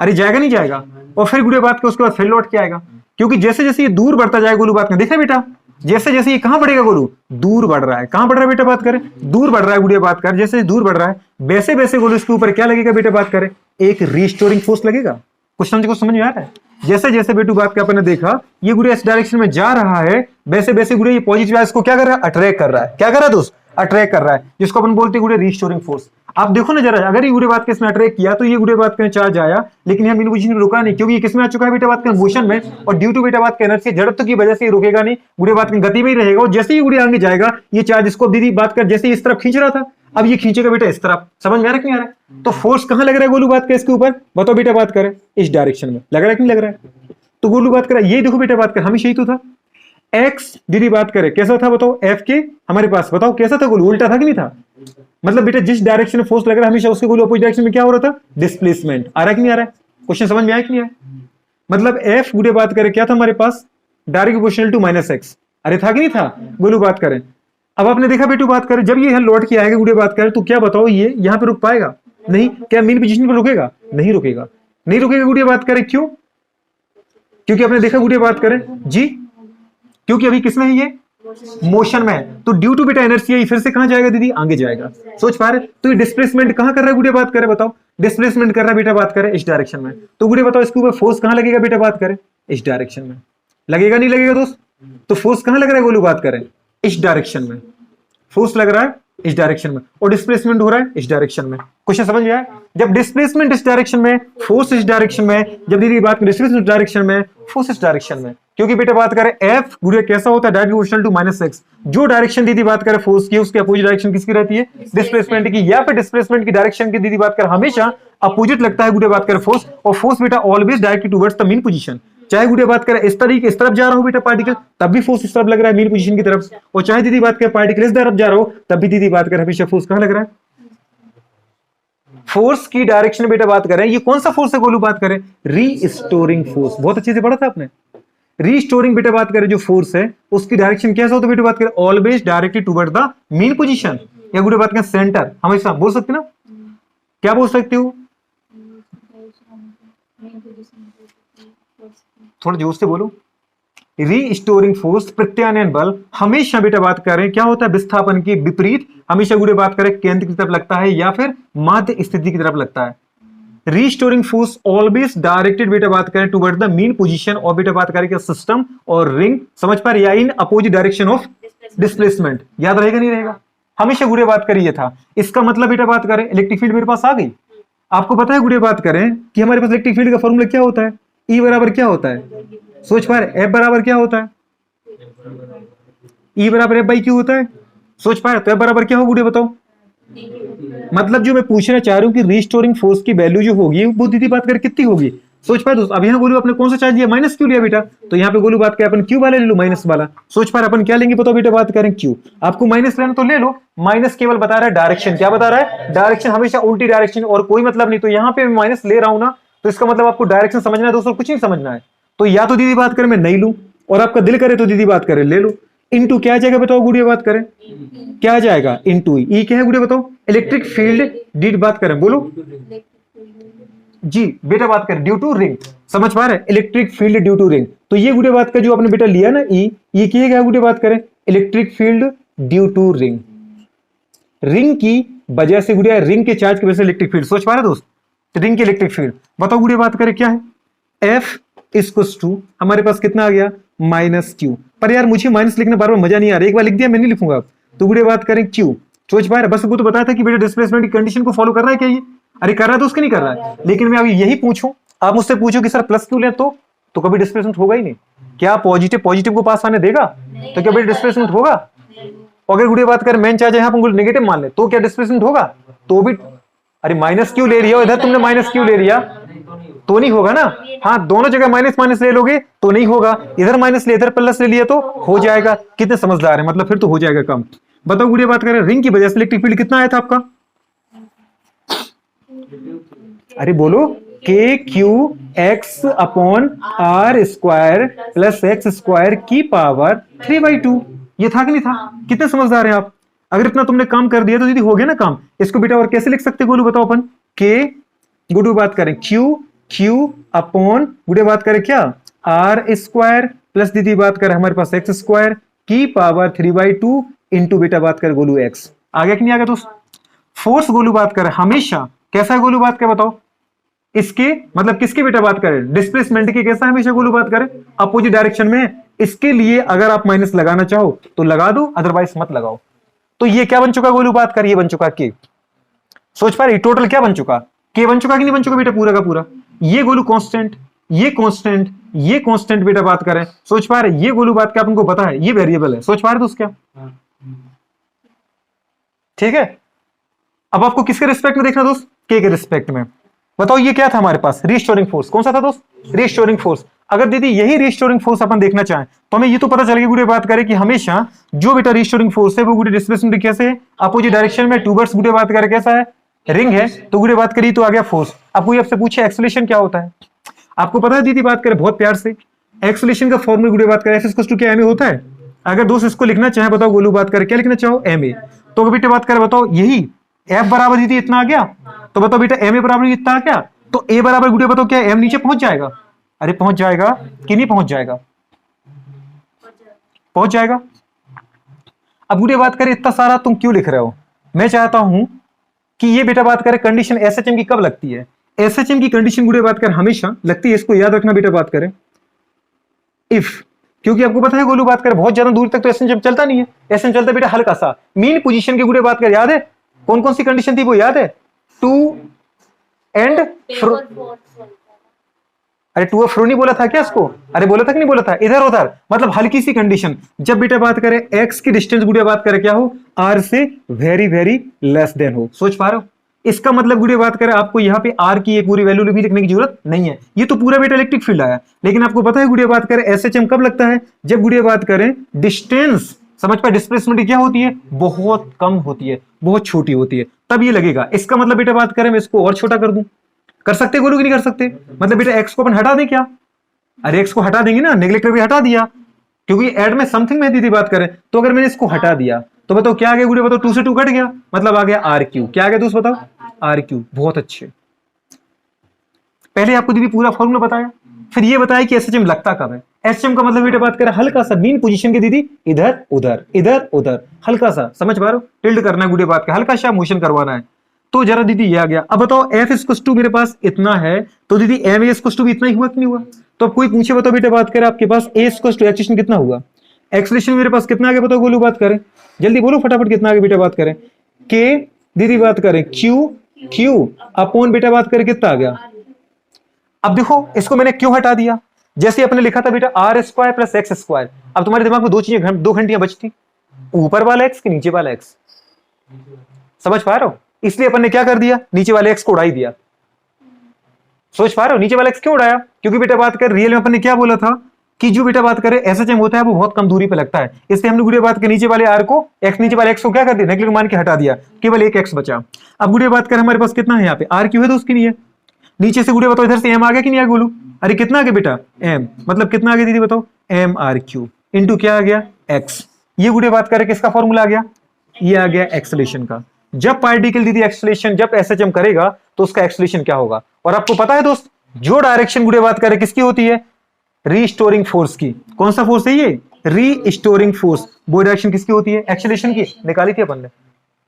अरे जाएगा नहीं जाएगा। और फिर गुड़िया बात का उसके बाद फिर लौट के आएगा, क्योंकि जैसे जैसे ये दूर बढ़ता जाएगा गोलू बात का, देखा बेटा जैसे जैसे ये कहां बढ़ेगा गोलू, दूर बढ़ रहा है, कहां बढ़ रहा है बेटा बात करें, दूर बढ़ रहा है गुड़िया बात कर, जैसे दूर बढ़ रहा है वैसे वैसे गोलू इसके ऊपर क्या लगेगा बेटा बात करें, एक रिस्टोरिंग फोर्स लगेगा। क्वेश्चन को समझ में आ रहा है, जैसे जैसे बेटू बात का आपने देखा ये गुड़िया इस डायरेक्शन में जा रहा है, वैसे वैसे गुड़िया ये पॉजिटिव चार्ज को क्या कर रहा है, अट्रैक्ट कर रहा है, क्या कर रहा है दोस्त, अट्रैक्ट कर रहा है, जिसको अपन बोलते हैं गुड़िया रिस्टोरिंग फोर्स। आप देखो ना जरा, अगर ये गुड़िया बात के इसमें अट्रैक्ट किया तो ये गुड़िया बात का चार्ज आया, लेकिन यहाँ मीन पोजीशन में रुका नहीं, क्योंकि ये किसमें आ चुका है बेटा बात का मोशन में, और ड्यू टू बेटा बात का एनर्जी जड़त्व की वजह से ये रुकेगा नहीं, गुड़िया बात की गति में ही रहेगा। और जैसे ही गुड़िया आगे जाएगा ये चार्ज इसको दीदी बात कर जैसे इस तरफ खींच रहा था, अब ये खींचेगा बेटा इस तरफ, समझ में आ रहा है कि नहीं आ रहा है। तो फोर्स कहां लग रहा है गोलू बात का इसके ऊपर, बताओ बेटा बात करें इस डायरेक्शन में, लग रहा है कि नहीं लग रहा है। तो गोलू बात करें ये देखो बेटा बात कर हमेशा ही तो था, एक्स दीदी बात करें कैसा था बताओ, एफ के हमारे पास बताओ कैसा था गोलू, उल्टा था कि नहीं था। मतलब बेटा जिस डायरेक्शन में फोर्स लग रहा है हमेशा उसके गोलू अपोजिट डायरेक्शन में क्या हो रहा था, डिस्प्लेसमेंट। आ रहा है कि नहीं आ रहा है, क्वेश्चन समझ में आया कि नहीं आया। मतलब एफ गुड़े बात करें क्या था हमारे पास, direct proportional to minus X, अरे था कि नहीं था, गोलू बात करें। अब आपने देखा बेटू बात करें जब ये यहां लौट के आएगा गुड़े बात करें तो क्या बताओ ये यहां पे रुक पाएगा, नहीं। क्या मीन पोजीशन पर रुकेगा, नहीं रुकेगा, नहीं रुकेगा गुड़े बात करें, क्यों, क्योंकि आपने देखा गुड़े बात करें जी, क्योंकि अभी किसमें है ये, मोशन में है, तो ड्यू टू बेटा इनर्शिया फिर से कहां जाएगा दीदी, आगे जाएगा। सोच पा रहे, तो ये डिस्प्लेसमेंट कहां कर रहा है गुड़े बात करें बताओ, डिस्प्लेसमेंट कर रहा है बेटा बात करें इस डायरेक्शन में, तो गुड़े बताओ इसके ऊपर फोर्स कहां लगेगा बेटा बात करें, इस डायरेक्शन में लगेगा, नहीं लगेगा दोस्त। तो फोर्स कहां लग रहा है गोलू बात करें, इस डायरेक्शन में फोर्स लग रहा है, इस डायरेक्शन में, और डिस्प्लेसमेंट हो रहा है इस डायरेक्शन में। क्वेश्चन समझ गया, जब डिस्प्लेसमेंट इस डायरेक्शन में, फोर्स इस डायरेक्शन में, जब दीदी बात करें डिस्प्लेसमेंट डायरेक्शन में, फोर्स इस डायरेक्शन में, क्योंकि बेटा बात करें एफ गुड़िया कैसा होता है, direct proportional to minus x. जो डायरेक्शन दीदी बात करें फोर्स की उसकी अपोजिट डायरेक्शन किसकी रहती है, डिस्प्लेसमेंट की, या फिर डिस्प्लेसमेंट की डायरेक्शन की दीदी बात करें हमेशा अपोजिट लगता है गुड़िया बात करें फोर्स, और फोर्स बेटा always directly towards the mean position. चाहे गुड़िया बात करें इस तरफ जा रहा हो बेटा पार्टिकल, तब भी फोर्स इस तरफ लग रहा है मीन पोजीशन की तरफ, और चाहे दीदी बात करें पार्टिकल इस तरफ जा रहा हो तब भी दीदी बात करें हमेशा फोर्स कहां लग रहा है, फोर्स की डायरेक्शन बेटा बात करें, ये कौन सा फोर्स है गोलू बात करें, रीस्टोरिंग फोर्स, बहुत अच्छे से पढ़ा था आपने। रीस्टोरिंग बेटा बात करें जो फोर्स है उसकी डायरेक्शन कैसा होता है बेटा बात करें, always directed toward the main position, या बेटा बात करें सेंटर, हमेशा बोल सकते ना, क्या बोल सकते हो, थोड़ा जोर से बोलो। रीस्टोरिंग फोर्स प्रत्यानयन बल हमेशा बेटा बात करें क्या होता है, विस्थापन के विपरीत, हमेशा गुड़े बात करें केंद्र की तरफ लगता है या फिर माध्य स्थिति की तरफ लगता है। रीस्टोरिंग फोर्स ऑलवेज डायरेक्टेड बेटा बात करें टुवर्ड द मीन पोजीशन, और बेटा बात करें कि सिस्टम और रिंग समझ पा रहे, या in opposite direction of displacement, याद रहेगा नहीं रहेगा, हमेशा गुड़े बात करें ये था। इसका मतलब बेटा बात करें इलेक्ट्रिक फील्ड मेरे पास आ गई। आपको पता है गुड़े बात करें कि हमारे पास इलेक्ट्रिक फील्ड का फॉर्मूला क्या होता है, ई बराबर क्या होता है, सोच पा रहे, एफ बराबर क्या होता है, ई बराबर एफ बाई क्यू होता है, सोच पा रहे, तो एफ बराबर क्या होगा बताओ। मतलब जो मैं पूछना चाह रहा हूं कि रीस्टोरिंग फोर्स की वैल्यू जो होगी वो दीदी बात कर कितनी होगी, सोच पाए दोस्त। अब यहाँ गोलू अपने कौन सा चार्ज लिया, माइनस क्यू लिया बेटा, तो यहाँ पे गोलू बात करें अपन क्यू वाला ले लो, माइनस वाला, सोच पा रहे अपन क्या लेंगे बताओ बेटा बात करें क्यू। आपको माइनस लेना तो ले लो, माइनस केवल बता रहा है डायरेक्शन, क्या बता रहा है, डायरेक्शन, हमेशा उल्टी डायरेक्शन, और कोई मतलब नहीं। तो यहाँ पे माइनस ले रहा हूं ना, तो इसका मतलब आपको डायरेक्शन समझना है दोस्तों, कुछ नहीं समझना है। तो या तो दीदी बात करें मैं नहीं लूं, और आपका दिल करे तो दीदी बात करें ले लो। इनटू क्या जाएगा बताओ गुड़िया बात करें, क्या जाएगा इनटू ई, क्या है गुड़िया बताओ, इलेक्ट्रिक फील्ड डी बात करें, बोलो जी बेटा बात करें ड्यू टू रिंग, समझ पा रहे, electric field due to ring. तो ये गुड़िया बात का जो आपने बेटा लिया ना ई, ये क्या गुड़िया बात करें, electric field due to ring, ring की वजह से गुड़िया, रिंग के चार्ज की वजह से इलेक्ट्रिक फील्ड, सोच पा रहे दोस्त, रिंग की इलेक्ट्रिक फील्ड। बताओ गुड़िया बात करें क्या है, एफ इक्वल्स टू हमारे पास कितना आ गया, माइनस क्यू। पर यार मुझे माइनस लिखने बार बार मजा नहीं आ रहा, एक बार लिख दिया मैं नहीं लिखूंगा। तो गुड़िया बात करें क्यू, सोच पा रहे, बस वो तो बताया था कि बेटा डिस्प्लेसमेंट की कंडीशन को फॉलो कर रहा है क्या ये, अरे कर रहा है तो उसके नहीं कर रहा है। लेकिन मैं अभी यही पूछूं, आप मुझसे पूछो कि सर प्लस क्यों ले, तो कभी डिस्प्लेसमेंट होगा ही नहीं। क्या पॉजिटिव पॉजिटिव को पास आने देगा, तो क्या बेटा डिस्प्लेसमेंट होगा। अगर गुड़िया बात करें मेन चार्ज यहाँ पर नेगेटिव मान ले, तो क्या डिस्प्लेसमेंट होगा, तो भी, अरे माइनस क्यों ले लिया इधर, तुमने माइनस क्यों ले लिया, तो नहीं होगा ना। हाँ दोनों जगह माइनस माइनस ले लोगे तो नहीं होगा, इधर माइनस ले इधर प्लस ले लिया तो हो जाएगा। कितने समझदार है, मतलब फिर तो हो जाएगा काम। बताओ गुड़िया बात करें रिंग की वजह से इलेक्ट्रिक फील्ड कितना आया था आपका, अरे बोलो, k q x upon r square plus x square की पावर 3/2, ये था कि नहीं था। कितने समझदार हैं आप, अगर इतना तुमने काम कर दिया तो दीदी हो गया ना काम। इसको बेटा और कैसे लिख सकते गोलू बताओ अपन, के गुडू बात करें क्यू अपॉन गुडे बात करें क्या, आर स्क्वायर प्लस दीदी बात करें हमारे पास एक्स स्क्वायर की पावर 3/2 इंटू बेटा बात करें गोलू एक्स। आ गया कि नहीं आ गया दोस्त। फोर्स गोलू बात करें हमेशा कैसा है गोलू बात करें बताओ, इसके मतलब किसके बेटा बात करें, डिस्प्लेसमेंट के, कैसा हमेशा गोलू बात करें अपोजिट डायरेक्शन में। इसके लिए अगर आप माइनस लगाना चाहो तो लगा दो, अदरवाइज मत लगाओ। तो ये क्या बन चुका गोलू बात कर, ये बन चुका के, सोच पा रही टोटल क्या बन चुका, के बन चुका कि नहीं बन चुका बेटा पूरा का पूरा। ये गोलू कांस्टेंट, ये कांस्टेंट, ये कांस्टेंट बेटा बात करें, सोच पा रहे, ये गोलू बात क्या आपको पता है ये वेरिएबल है, सोच पा रहे दोस्त क्या, ठीक है। अब आपको किसके रिस्पेक्ट में देखना दोस्त, के रिस्पेक्ट में। बताओ ये क्या था हमारे पास, रिस्टोरिंग फोर्स, कौन सा था दोस्त, रिस्टोरिंग फोर्स। अगर दीदी यही रिस्टोरिंग फोर्स अपन देखना चाहें तो हमें ये तो पता चलेगा गुड़े बात करें कि हमेशा जो बेटा रिस्टोरिंग फोर्स है वो गुड़े डिस्प्लेसमेंट कैसे है, अपोजिट डायरेक्शन में टूवर्ड्स गुड़े बात करें कैसा है, रिंग है। तो गुड़े बात करी तो आ गया फोर्स। अब कोई आपसे पूछे एक्सेलरेशन क्या होता है, आपको पता है दीदी बात करें बहुत प्यार से, एक्सेलरेशन का फॉर्मूला गुड़े बात करें एफ इक्वल्स टू क्या एम ए होता है। अगर दोस्त इसको लिखना चाहे बताओ गोलू बात करें क्या लिखना चाहो, एम ए। तो बेटा बात करें बताओ यही एफ बराबर दीदी इतना आ गया, तो बताओ बेटा एम ए बराबर इतना आ गया, तो ए बराबर गुड़े बताओ क्या एम नीचे पहुंच जाएगा, अरे पहुंच जाएगा कि नहीं पहुंच जाएगा, पहुंच जाएगा। अब गुड़े बात करें इतना सारा तुम क्यों लिख रहे हो, मैं चाहता हूं कि ये बेटा बात करें कंडीशन एसएचएम की कब लगती है, एसएचएम की कंडीशन गुड़े बात कर हमेशा लगती है, इसको याद रखना बेटा बात करें इफ, क्योंकि आपको पता है गोलू बात कर बहुत ज्यादा दूर तक तो एसएचएम चलता नहीं है, एसएचएम चलता बेटा हल्का सा मीन पोजीशन के गुड़े बात कर, याद है कौन कौन सी कंडीशन थी वो याद है, टू एंड फ्रो, अरे टू और फ्रो नहीं बोला था क्या इसको, अरे बोला था कि नहीं बोला था, इधर उधर मतलब हल्की सी कंडीशन। जब बेटा बात करें एक्स की डिस्टेंस गुड़िया बात करें क्या हो, आर से वेरी वेरी लेस देन हो, सोच पा रहे हो। इसका मतलब गुड़िया बात करें आपको यहाँ पे आर की ये पूरी वैल्यू भी लिखने की जरूरत नहीं है, ये तो पूरा बेटा इलेक्ट्रिक फील्ड आया। लेकिन आपको पता है गुड़िया बात करें एसएचएम कब लगता है, जब गुड़िया बात करें डिस्टेंस समझ पाए डिस्प्लेसमेंट क्या होती है, बहुत कम होती है। बहुत छोटी होती है, तब ये लगेगा। इसका मतलब बेटा बात करें, मैं इसको और छोटा कर दूं, कर सकते बोलो कि नहीं कर सकते? मतलब बेटा एक्स को अपन हटा दें क्या? अरे एक्स को हटा देंगे ना, नेग्लेक्ट करके हटा दिया, क्योंकि ऐड में समथिंग में दीदी बात करें, तो अगर मैंने इसको हटा दिया तो बताओ क्या आ गया गुड़े, बताओ 2 से 2 कट गया, मतलब आ गया आर क्यू। क्या आ गया दोस्त बताओ? R q. बहुत अच्छे। पहले आपको दीदी पूरा फॉर्मूला बताया, फिर ये बताया कि एसएचएम लगता कब है। एसएचएम का मतलब बेटा बात करें हल्का सा मीन पोजीशन के दीदी इधर उधर इधर उधर, हल्का सा, समझ पा रहे हो? टिल्ड करना है गुड़े बात का, हल्का सा मोशन करवाना है। तो जरा दीदी ये आ गया। अब बताओ एफ इक्वल्स टू मेरे पास इतना है, तो दीदी एम इक्वल्स टू भी इतना ही हुआ कि नहीं हुआ? तो अब कोई पूछे बताओ बेटा बात करें आपके पास ए इक्वल्स टू एक्सेलेरेशन कितना हुआ? एक्सेलेरेशन मेरे पास कितना आ गया बताओ गोलू, बात करें जल्दी बोलो फटाफट, कितना आ गया बेटा बात करें? के दीदी बात करें क्यू, क्यू अपॉन बेटा बात करें कितना आ गया? अब देखो इसको मैंने क्यों हटा दिया, जैसे अपने लिखा था बेटा r square plus x square. अब तुम्हारे दिमाग में दो चीजें, दो घंटियां बचती, ऊपर वाला एक्स कि नीचे वाला एक्स, समझ पा रहे हो? इसलिए अपन ने क्या कर दिया, नीचे वाले एक्स को उड़ा ही दिया। सोच पा रहे हो नीचे वाला एक्स क्यों उड़ाया? क्योंकि बेटा बात कर रियल में अपन ने क्या बोला था कि जो बेटा बात करे एसएचएम होता है वो बहुत कम दूरी पे लगता है, इसलिए हमने गुड़िया बात कर नीचे वाले आर को एक्स, नीचे वाले एक्स को क्या कर दिया, नेगलेक्ट मान के हटा दिया, केवल एक एक्स बचा। अब गुड़िया बात कर हमारे पास कितना है यहाँ पे आर क्यू है, तो उसकी नहीं है। नीचे से गुड़िया बताओ इधर से एम आ गया कि नहीं आ गया बोलू? अरे कितना आ गया बेटा एम, मतलब कितना आ गया दीदी बताओ? एम आर क्यू इंटू क्या आ गया एक्स। ये गुड़िया बात करे किसका फॉर्मूला आ गया? ये आ गया एक्सेलेरेशन का। जब पार्टिकल दीदी एक्सेलेरेशन जब एसएचएम करेगा तो उसका एक्सेलेरेशन क्या होगा? और आपको पता है दोस्त जो डायरेक्शन गुड़िया बात करे किसकी होती है? रीस्टोरिंग फोर्स की। कौन सा फोर्स है ये? Restoring force. वो डायरेक्शन किसकी होती है? एक्सेलेरेशन की। निकाली थी अपन ने,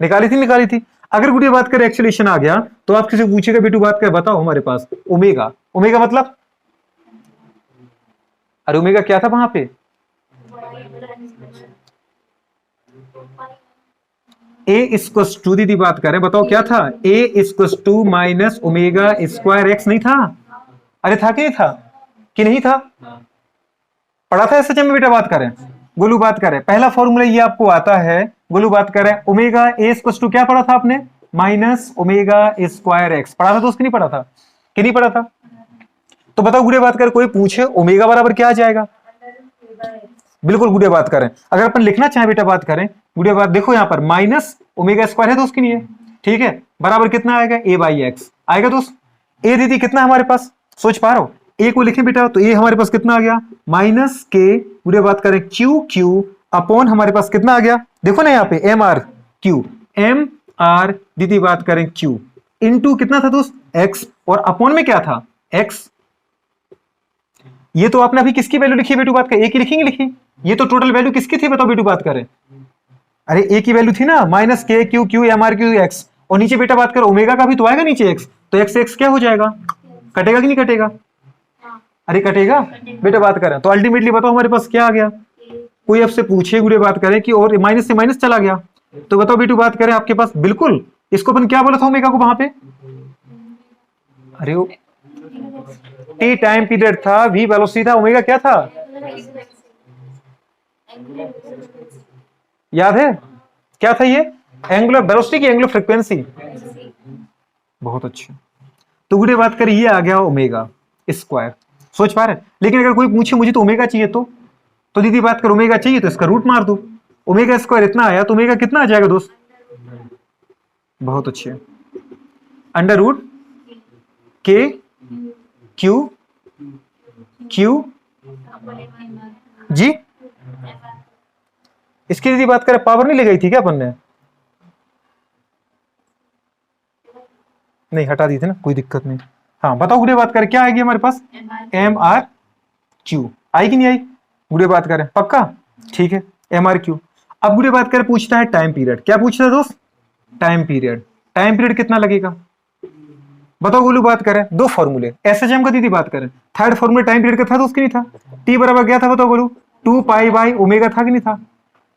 निकाली थी। अगर गुड़िया बात करें एक्सेलेरेशन आ गया तो आप किसी पूछेगा बेटू बात कर बताओ हमारे पास ओमेगा, ओमेगा मतलब, अरे ओमेगा क्या था वहां पे? ए इक्वल्स टू दीदी बात करें बताओ क्या था? A equals to minus omega square X नहीं था? अरे था कि नहीं था? कि नहीं था? पढ़ा था एसएचएम में बेटा बात करें, गोलू बात करें पहला फॉर्मूला ये आपको आता है। गोलू बात करें ओमेगा ए इक्वल्स टू क्या पढ़ा था आपने? Minus omega square x. पढ़ा था दोस्त कि नहीं पढ़ा था? कि नहीं पढ़ा था? तो बताओ गुड़िया बात कर कोई पूछे ओमेगा बराबर क्या आ जाएगा? बिल्कुल गुड़िया बात करें, अगर अपन लिखना चाहें बेटा बात करें गुड़िया बात देखो यहां पर माइनस ओमेगा स्क्वायर है दोस्त की नहीं है, ठीक है, बराबर कितना आएगा? ए बाई एक्स आएगा दोस्त। ए दीदी कितना हमारे पास, सोच पा रहे हो? ए को लिखें बेटा तो ए हमारे पास कितना आ गया? माइनस के गुड़िया बात करें क्यू क्यू अपॉन हमारे पास कितना आ गया? देखो ना यहाँ पे m r q, m r दीदी बात करें क्यू इनटू कितना था दोस्त? एक्स, और अपॉन में क्या था? एक्स। ये तो आपने अभी किसकी वैल्यू लिखी है बेटू बात करें? ए की लिखी लिखी? ये तो टोटल वैल्यू किसकी थी बताओ बेटू बात करें? अरे ए की वैल्यू थी ना minus k q q m r q x, और नीचे बेटा बात करो ओमेगा का भी तो आएगा नीचे एक्स, तो एक्स एक्स क्या हो जाएगा? कटेगा कि नहीं कटेगा? अरे कटेगा बेटा बात करें, तो अल्टीमेटली बताओ हमारे पास क्या आ गया? कोई आपसे पूछे गुड़े बात करें कि और माइनस से माइनस चला गया, तो बताओ बेटू बात करें आपके पास बिल्कुल इसको अपन क्या बोला था ओमेगा को वहां पे? अरे टी टाइम पीरियड था, वी वेलोसिटी था, ओमेगा क्या था? याद है क्या था ये? एंगुलर वेलोसिटी की एंगुलर फ्रीक्वेंसी। बहुत अच्छा। तो गुड़े बात करें ये आ गया ओमेगा स्क्वायर, सोच पा रहे? लेकिन अगर कोई पूछे मुझे तो ओमेगा चाहिए, तो दीदी बात कर ओमेगा चाहिए तो इसका रूट मार दो, ओमेगा स्क्वायर इतना आया तो ओमेगा कितना आ जाएगा दोस्त? बहुत अच्छे, अंडर रूट के क्यू क्यू जी। इसकी दीदी बात करें पावर नहीं लगाई थी क्या अपन ने? नहीं हटा दी थी ना, कोई दिक्कत नहीं। हाँ बताओ गुड़े बात करें क्या आएगी हमारे पास? एम आर क्यू आई कि नहीं आई? गुड़े बात करें पक्का, ठीक है एम आर क्यू। अब गुड़े बात करें पूछता है टाइम पीरियड, क्या पूछता है दोस्त? Time period. टाइम पीरियड कितना लगेगा बताओ गोलू बात करें? दो फॉर्मूले एसएचएम का दीदी बात करें, थर्ड फॉर्मूला टाइम पीरियड का था दोस्त कि नहीं था? टी बराबर क्या था बताओ गोलू? 2 पाई बाई ओमेगा था कि नहीं था?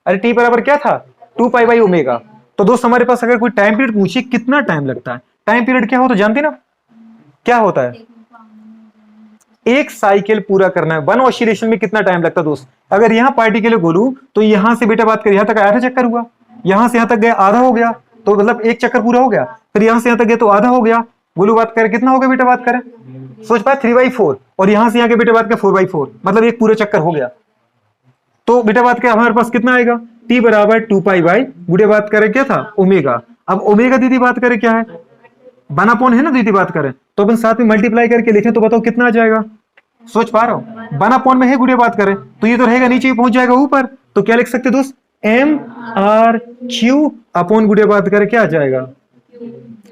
अरे टी बराबर क्या था? 2 पाई बाई ओमेगा। तो दोस्त हमारे पास अगर कोई टाइम पीरियड पूछे कितना टाइम लगता है, टाइम पीरियड क्या होता है जानते ना? क्या होता है? एक साइकिल पूरा करना है, वन ऑसिलेशन में कितना टाइम लगता है दोस्त? अगर यहाँ पार्टिकल बोलूं तो यहां से बेटा बात करें यहां तक आधा चक्कर हुआ, यहां से यहां तक गया आधा हो गया, तो मतलब एक चक्कर पूरा हो गया, फिर यहां से यहां तक गया तो आधा हो गया। बोलू बात करें कितना हो गया बेटा बात करें? सोच पाए 3/4, और यहां से यहां के बेटा बात करें 4/4, मतलब एक पूरा चक्कर हो गया। तो बेटा बात करें हमारे पास कितना आएगा? टी बराबर 2 पाई बाई गुड़े बात करें क्या था ओमेगा। अब ओमेगा दीदी बात करें क्या है, वन अपॉन है ना दीदी बात करें, तो अपन साथ में मल्टीप्लाई करके लिखें तो बताओ कितना आ जाएगा। सोच पा रहा हूं, वन अपॉन में है गुड़े बात करें तो ये तो रहेगा नीचे ही पहुंच जाएगा ऊपर, तो क्या लिख सकते दोस्त, एम आर क्यू अपॉन गुड़े बात करें क्या आ जाएगा,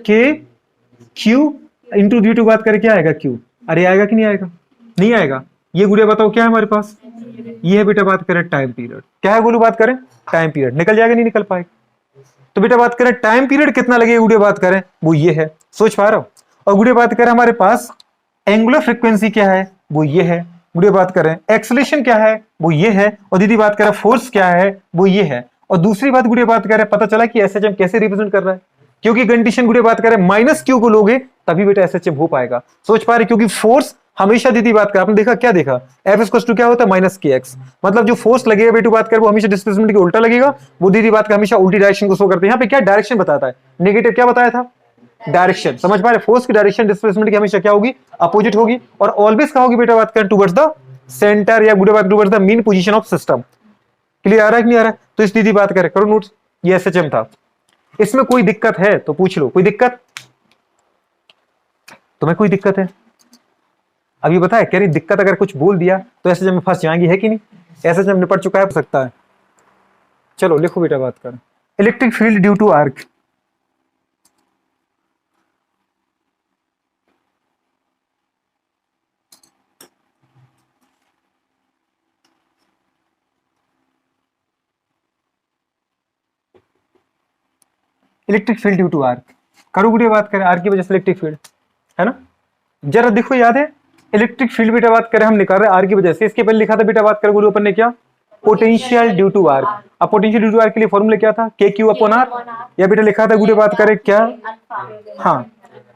के क्यू इंटू डी टू बात करें क्या आएगा क्यू। अरे आएगा कि नहीं आएगा, नहीं आएगा। ये गुड़िया बताओ क्या है हमारे पास, ये है बेटा बात करें टाइम पीरियड, क्या है बोलू बात करें टाइम पीरियड, निकल जाएगा नहीं निकल पाएगा। तो बेटा बात करें टाइम पीरियड कितना लगेगा गुड़िया बात करें वो ये है, सोच पा रहा हूं। और गुड़िया बात करें हमारे पास एंगुलर फ्रीक्वेंसी क्या है वो ये है, गुड़िया बात करें एक्सेलरेशन क्या है वो ये है, और दीदी बात करें फोर्स क्या है वो ये है। और दूसरी बात गुड़िया बात करें पता चला कि एसएचएम कैसे रिप्रेजेंट कर रहा है, क्योंकि कंडीशन गुड़िया बात करें माइनस क्यू को लोगे तभी बेटा एसएचएम हो पाएगा। सोच पा रहे, क्योंकि फोर्स हमेशा दीदी बात कर, आपने देखा क्या देखा, एफ इक्वल टू क्या होता है माइनस के एक्स, मतलब जो फोर्स लगेगा बेटू बात कर वो हमेशा डिस्प्लेसमेंट के उल्टा लगेगा, वो दीदी बात कर हमेशा उल्टी डायरेक्शन को शो करते हैं। यहाँ पे क्या डायरेक्शन बताता है, नेगेटिव क्या बताया था, डायरेक्शन। समझ पा रहे, फोर्स की डायरेक्शन डिस्प्लेसमेंट की हमेशा क्या होगी, अपोजिट होगी, और ऑलवेज क्या होगी बेटा बात करें टुवर्ड्स द सेंटर या गुडे बात towards the mean position of system. Clear आ रहा है कि नहीं आ रहा है, तो इस दीदी बात करें करो नोट्स, ये एसएचएम था। इसमें कोई दिक्कत है तो पूछ लो, कोई दिक्कत तुम्हें, कोई दिक्कत है अभी बताए, कह रही दिक्कत अगर कुछ बोल दिया तो एसएचएम में फंस जाएंगी, है कि नहीं, एसएचएम निपट चुका है सकता है। चलो लिखो बेटा बात कर, electric field due to arc, electric field due to arc, करो गुड़िया बात करें आर्क की वजह से इलेक्ट्रिक फील्ड है ना, जरा देखो याद है इलेक्ट्रिक फील्ड बेटा बात करें हम निकाल रहे हैं आर की वजह से, इसके पहले लिखा था बेटा बात करें गुरु अपन ने क्या, पोटेंशियल ड्यू टू आर्क। अब पोटेंशियल ड्यू टू आर्क के लिए फॉर्मूला क्या था, के क्यू अपॉन आर, या बेटा लिखा था गुरु बात करें क्या, हाँ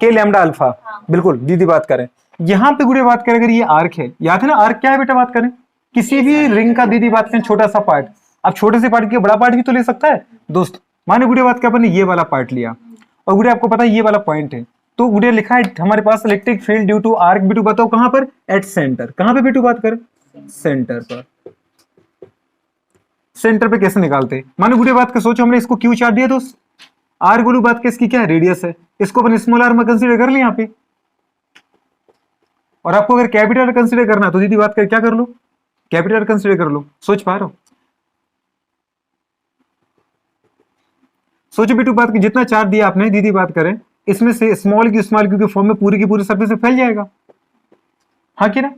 के लैम्डा अल्फा, बिल्कुल दीदी बात करें। यहाँ पे गुरु बात करें अगर ये आर्क है, याद है ना आर्क क्या है बेटा बात करें, किसी भी रिंग का दीदी बात करें छोटा सा पार्ट, अब छोटे से पार्ट के बड़ा पार्ट भी तो ले सकता है दोस्त। माने गुड़िया बात क्या अपन ने ये वाला पार्ट लिया, और गुड़िया आपको पता है ये वाला पॉइंट है, तो गुड़िया लिखा है हमारे पास इलेक्ट्रिक फील्ड ड्यू टू आर्क बिटू, बताओ कहां पर, एट सेंटर, कहां पे बिटू बात कर, सेंटर पर। सेंटर पे कैसे निकालते, मानो गुड़िया बात का सोचो हमने इसको क्यू चार्ट दिया दोस्त, आर गुरु बात का इसकी क्या है रेडियस है, इसको अपन स्मॉल आर में कंसीडर कर लिया यहाँ पे, और आपको अगर कैपिटल कंसीडर करना तो दीदी बात कर क्या कर लो, कैपिटल कंसीडर कर लो। सोच पा रहे हो, सोचो बेटू बात की जितना चार्ज दिया आपने दीदी बात करें इसमें से स्मॉल की फॉर्म में पूरी की पूरी सरफेस से फैल जाएगा, हाँ कि ना,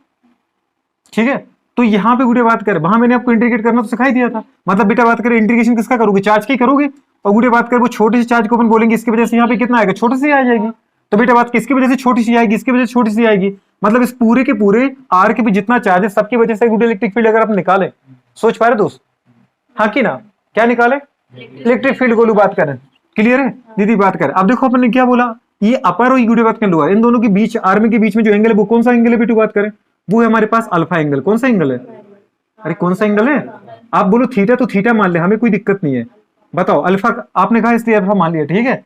ठीक है। तो यहां पे गुड़े बात करें वहां मैंने आपको इंटीग्रेट करना तो सिखाई दिया था, मतलब बेटा बात करें इंटीग्रेशन किसका करोगे, चार्ज की करोगे, और गुड़े बात करें वो छोटे से चार्ज को अपन बोलेंगे इसकी वजह से यहाँ पे कितना आएगा, छोटी सी आ जाएगी, तो बेटा बात किसकी वजह से छोटी सी आएगी, इसकी वजह से छोटी सी आएगी, मतलब इस पूरे के पूरे आर के भी जितना चार्ज है सबकी वजह से गुड़े इलेक्ट्रिक फील्ड अगर आप निकाले, सोच पा रहे दोस्त, हाँ कि ना, क्या निकाले, इलेक्ट्रिक फील्ड गोलू बात करें, क्लियर है दीदी बात करें। अब देखो अपन ने क्या बोला, ये अपर और गुड़े बात कर लोअर, इन दोनों के बीच आर्म के बीच में जो एंगल है वो कौन सा एंगल है बेटू बात करें, वो है हमारे पास अल्फा एंगल। कौन सा एंगल है, अरे कौन सा एंगल है, आप बोलो थीटा तो थीटा मान ले, हमें कोई दिक्कत नहीं है, बताओ अल्फा आपने कहा इसलिए अल्फा मान लिया, ठीक है।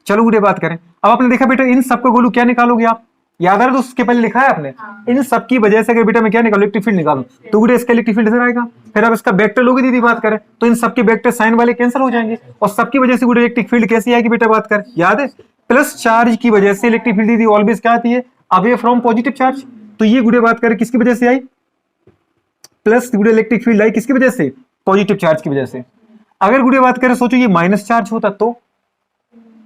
चलो गुड़े बात करें, अब आपने देखा बेटा इन सबको गोलू क्या निकालोगे आप, याद आ रहा है दोस्त, उसके पहले लिखा है आपने, इन सबकी वजह से अगर बेटा मैं क्या निकालू इलेक्ट्रिक फील्ड निकालू, तो गुड़े इसका इलेक्ट्रिक फील्ड इधर आएगा, फिर आप इसका वेक्टर लोगे दीदी बात करें तो इन सबके वेक्टर साइन वाले कैंसिल हो जाएंगे, और सबकी वजह से गुड़े इलेक्ट्रिक फील्ड कैसी आएगी बेटा बात कर, याद है प्लस चार्ज की वजह से इलेक्ट्रिक फील्ड दीदी ऑलवेज क्या आती है, अवे फ्रॉम पॉजिटिव चार्ज, तो ये गुड़े बात करें किसकी वजह से आई, प्लस गुड़े इलेक्ट्रिक फील्ड आई किसकी वजह से, पॉजिटिव चार्ज की वजह से। अगर गुड़े बात करें सोचो ये माइनस चार्ज होता तो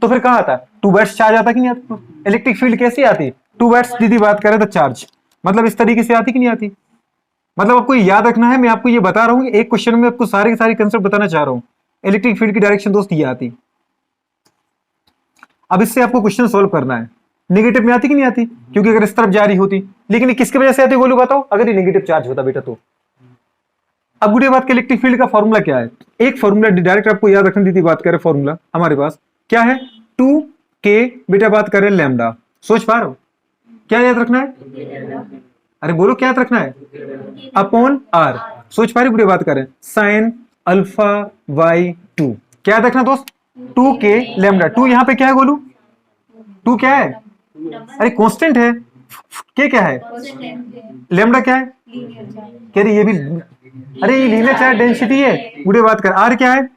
फिर कहां आता, टू वर्ड्स चार्ज आता कि नहीं आता, इलेक्ट्रिक फील्ड कैसी आती, टू वर्ड्स दीदी बात करें तो चार्ज, मतलब इस तरीके से आती कि नहीं आती, मतलब आपको याद रखना है, मैं आपको ये बता रहा हूं एक क्वेश्चन में आपको सारे के सारे कंसेप्ट बताना चाह रहा हूं, इलेक्ट्रिक फील्ड की डायरेक्शन दोस्त ये आती। अब इससे आपको क्वेश्चन सोल्व करना है, नेगेटिव में आती कि नहीं आती, क्योंकि अगर इस तरफ जा रही होती, लेकिन किसकी वजह से आती बोलो बताओ, अगर ये नेगेटिव चार्ज होता बेटा तो। अब गुड़े बात के इलेक्ट्रिक फील्ड का फॉर्मूला क्या है, एक फॉर्मूला डायरेक्ट आपको याद रखना दीदी बात करें, फॉर्मूला हमारे पास क्या है, 2k बेटा बात करें लैम्डा, सोच पा रहे हो क्या याद रखना है, अरे बोलो क्या याद रखना है, अपॉन आर, सोच पा रहे गुड़े बात करें साइन अल्फा बाई 2, क्या याद रखना दोस्त, 2k लैम्डा, 2 यहां पे क्या है बोलू, 2 क्या है, अरे कांस्टेंट है, के क्या है, लैम्डा क्या है, कह रही ये भी अरे ये लीनियर चार्ज डेंसिटी है गुड़े बात कर। आर क्या है?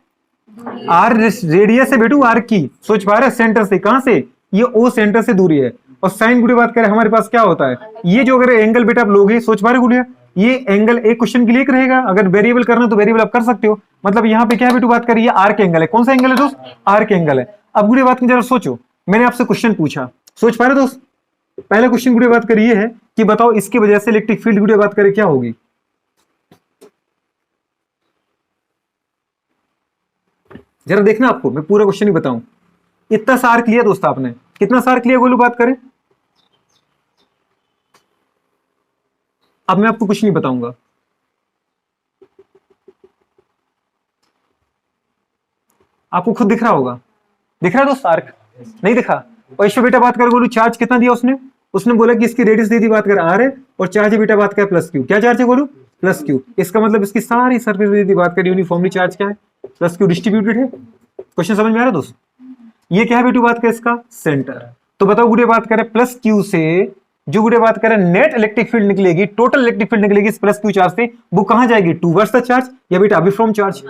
आर रेडियस है बेटू आर की। सोच पा रहे सेंटर से, कहां से? ये ओ सेंटर से दूरी है। और साइन गुड़े बात करें हमारे पास क्या होता है? ये जो अगर एंगल बेटा आप लोगे, सोच पा रहे गुड़िया, ये एंगल एक क्वेश्चन के लिए एक रहेगा। अगर वेरिएबल करना तो वेरिएबल आप कर सकते हो। मतलब यहाँ पे क्या है बेटू बात करिए, आर के एंगल है। कौन सा एंगल है दोस्त? आर के एंगल है। अब गुड़े बात जरा सोचो, मैंने आपसे क्वेश्चन पूछा, सोच पा रहे दोस्त? पहला क्वेश्चन गुड़े बात करिए है कि बताओ इसकी वजह से इलेक्ट्रिक फील्ड गुड़े बात करें क्या होगी? जरा देखना, आपको मैं पूरा क्वेश्चन ही बताऊं। इतना सार लिया दोस्त आपने, कितना सार लिया गोलू बात करें? अब मैं आपको कुछ नहीं बताऊंगा, आपको खुद दिख रहा होगा। दिख रहा है दोस्त आर्क? नहीं दिखा? और इसमें बेटा बात कर गोलू चार्ज कितना दिया उसने? उसने बोला कि इसकी रेडियस दे दी बात कर आर है, और चार्ज है बेटा बात कर प्लस क्यू। क्या चार्ज है गोलू? Plus Q. इसका मतलब इसकी सारी सरफेस दे दी बात कर यूनिफॉर्मली चार्ज क्या है? प्लस क्यू डिस्ट्रीब्यूटेड है। क्वेश्चन समझ में आ रहा है दोस्त? ये क्या है बेटू बात करें इसका? सेंटर। तो बताओ गुड़े बात करें प्लस क्यू से जो गुड़े बात करें नेट इलेक्ट्रिक फील्ड निकलेगी, टोटल इलेक्ट्रिक फील्ड निकलेगी इस प्लस क्यू चार्ज से, वो कहां जाएगी? टूवर्ड्स द चार्ज या बेटा अवे फ्रॉम चार्ज?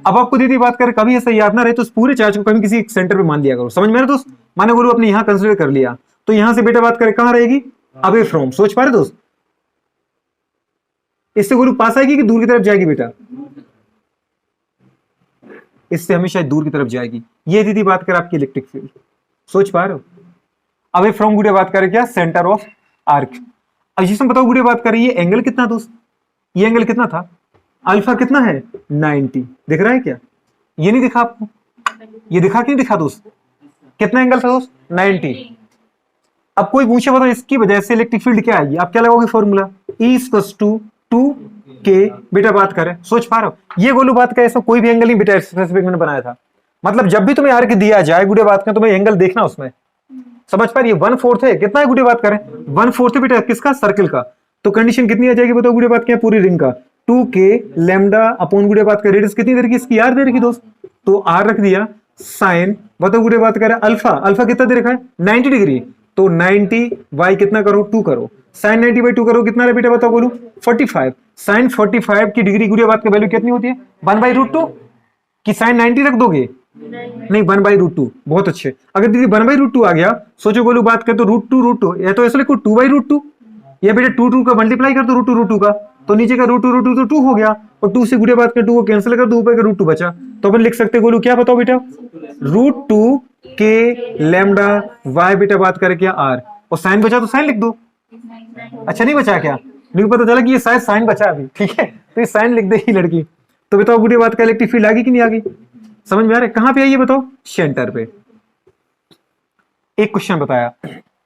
अब आपको दीदी बात करें कभी ऐसा याद ना रहे तो उस पूरे चार्ज को कभी किसी सेंटर पे मान लिया करो। समझ में आ रहा दोस्त? माने गुरु अपने यहां कंसिडर कर लिया, तो यहां से बेटा बात करें कहां रहेगी? Away from. सोच पा रहे दोस्त? इससे गुरु पास आएगी कि दूर की तरफ जाएगी बेटा? इससे हमेशा दूर की तरफ जाएगी। ये दीदी बात कर आपकी इलेक्ट्रिक फील्ड। सोच पा रहे हो? अवे फ्रॉम गुड़े बात करें क्या? Centre of arc. अब जिसमें बताओ गुड़े बात करें ये एंगल कितना दोस्त? ये एंगल कितना था? अल्फा कितना है? 90। दिख रहा है क्या? ये नहीं दिखा आपको? ये दिखा कि नहीं दिखा दोस्त? कितना एंगल था दोस्त? 90। अब कोई पूछे बताओ इसकी वजह से इलेक्ट्रिक फील्ड क्या आएगी? आप क्या लगाओगे formula? E equals to 2k। बेटा बात करें, सोच पा रहे हो? ये गोलू बात का ऐसा कोई भी एंगल नहीं बेटा स्पेसिफिक मैंने बनाया था। मतलब जब भी तुम्हें आर्क दिया जाए गुड़े बात करें, तुम्हें एंगल देखना उसमें। समझ पा रही है? 1/4 है। कितना है गुड़े बात करें? 1/4 है बेटा किसका? सर्किल का। तो कंडीशन कितनी आ जाएगी बताओ गुड़े बात क्या? पूरी रिंग का 2k लैम्डा अपॉन गुड़े बात कर रेडियस कितनी देर की इसकी? आर देर की दोस्त। तो आर रख दिया, साइन बताओ गुड़े बात करें अल्फा, अल्फा कितना दे रखा है? 90 डिग्री। तो 90 बाई कितना करो? 2 करो। साइन 90 बाई 2 करो कितना है बेटा बताओ बोलो? 45। साइन 45 की डिग्री गुड़े बात की वैल्यू कितनी होती है? 1/√2। कि साइन 90 रख दोगे? नहीं, 1/√2। बहुत अच्छे। अगर दीदी 1/√2 आ गया, सोचो बोलो बात कर तो √2 या तो ऐसा लिखो 2/√2, या बेटा 2 का मल्टीप्लाई कर दो √2 का, तो नीचे का √2 तो 2 हो गया, और 2 से गुड़े बात कर 2 को कैंसिल कर दो, ऊपर का √2 बचा। तो अपन लिख सकते बोलो क्या बताओ बेटा? √2k लैम्डा y बेटा बात करे क्या? आर। और साइन बचा तो साइन लिख दो। अच्छा नहीं बचा क्या? नहीं पता चला कि ये शायद साइन बचा अभी, ठीक है, तो ये साइन लिख देगी लड़की। तो बताओ गुड़े बात का इलेक्ट्रिक फील्ड आ गई कि नहीं आ गई? समझ में आ रहा है? कहां पे आई ये बताओ? सेंटर पे। एक क्वेश्चन बताया।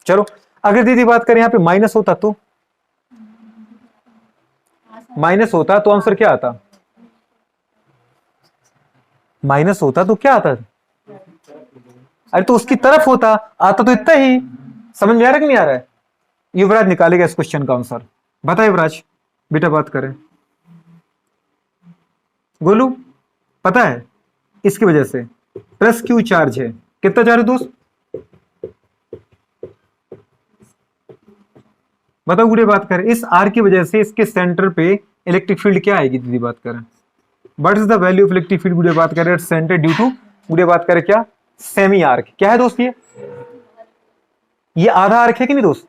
चलो अगर दीदी बात करें यहां पे माइनस होता तो, माइनस होता तो आंसर क्या आता? माइनस होता तो क्या आता? अरे तो उसकी तरफ होता, आता तो इतना ही। समझ में आ रहा है कि नहीं आ रहा है? युवराज निकालेगा इस क्वेश्चन का आंसर। बता युवराज बेटा बात करें। गोलू पता है इसकी वजह से प्लस क्यू चार्ज है। कितना चार्ज है दोस्त? बताओ गुड़े बात करें इस आर की वजह से इसके सेंटर पे इलेक्ट्रिक फील्ड क्या आएगी? दीदी बात करें what is the value of electric field गुड़े बात करें सेंटर ड्यू टू गुड़े बात करें क्या? Semi arc. क्या है दोस्त? ये आधा आर्क है कि नहीं दोस्त?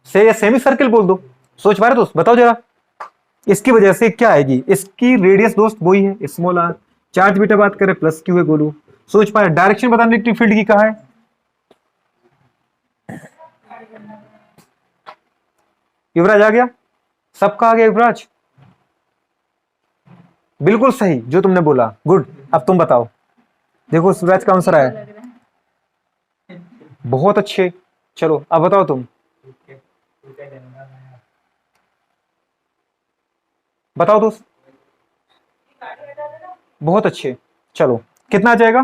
से या सेमी सर्किल बोल दो। सोच पा रहे दोस्त? बताओ जरा इसकी वजह से क्या आएगी? इसकी रेडियस दोस्त वही है स्मॉल आर। चार्ज बेटा बात करें प्लस क्यू है गोलू। सोच पा रहे? डायरेक्शन बताना इलेक्ट्रिक फील्ड की कहा है? युवराज आ गया? सबका आ गया युवराज? बिल्कुल सही जो तुमने बोला, गुड। अब तुम बताओ। देखो सूरज का आंसर आया, बहुत अच्छे। चलो अब बताओ तुम, बताओ दोस्त। बहुत अच्छे। चलो कितना आ जाएगा?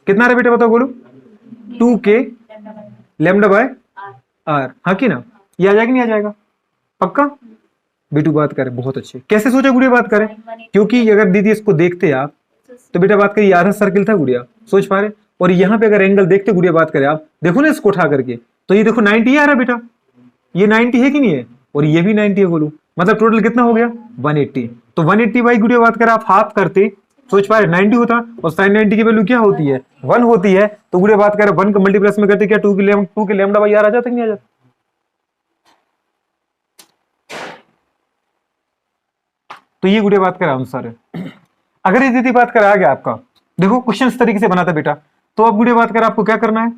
कितना रहा बेटा बताओ बोलो? 2k lambda by are. हाँ कि ना? ये आ जाएगा नहीं आ जाएगा? पक्का? बेटू बात करें बहुत अच्छे। कैसे सोचा गुड़िया बात करें? क्योंकि अगर दीदी इसको देखते आप तो बेटा बात करें आधा सर्किल था गुड़िया। सोच पा रहे? और यहाँ पे अगर एंगल देखते गुड़िया बात करें आप, देखो ना इसको उठा करके, तो ये देखो 90 आ रहा बेटा। ये 90 है कि नहीं है? और ये भी 90 है बोलू। मतलब टोटल कितना हो गया 180। तो 180 बाई गुड़िया बात करें आप हाफ करते, सोच पा रहे 90 होता, और साइन 90 की वैल्यू क्या होती है 1 होती है, तो गुड़िया बात करें 1 का मल्टीप्लस में करते क्या 2 के लैम्डा बाई आर आ जाता कि नहीं आ जाता। तो ये गुड़िया बात करें आंसर है। अगर ये दीदी बात करें आ गया आपका, देखो क्वेश्चन इस तरीके से बना था बेटा, तो अब गुड़िया बात करें आपको क्या करना है,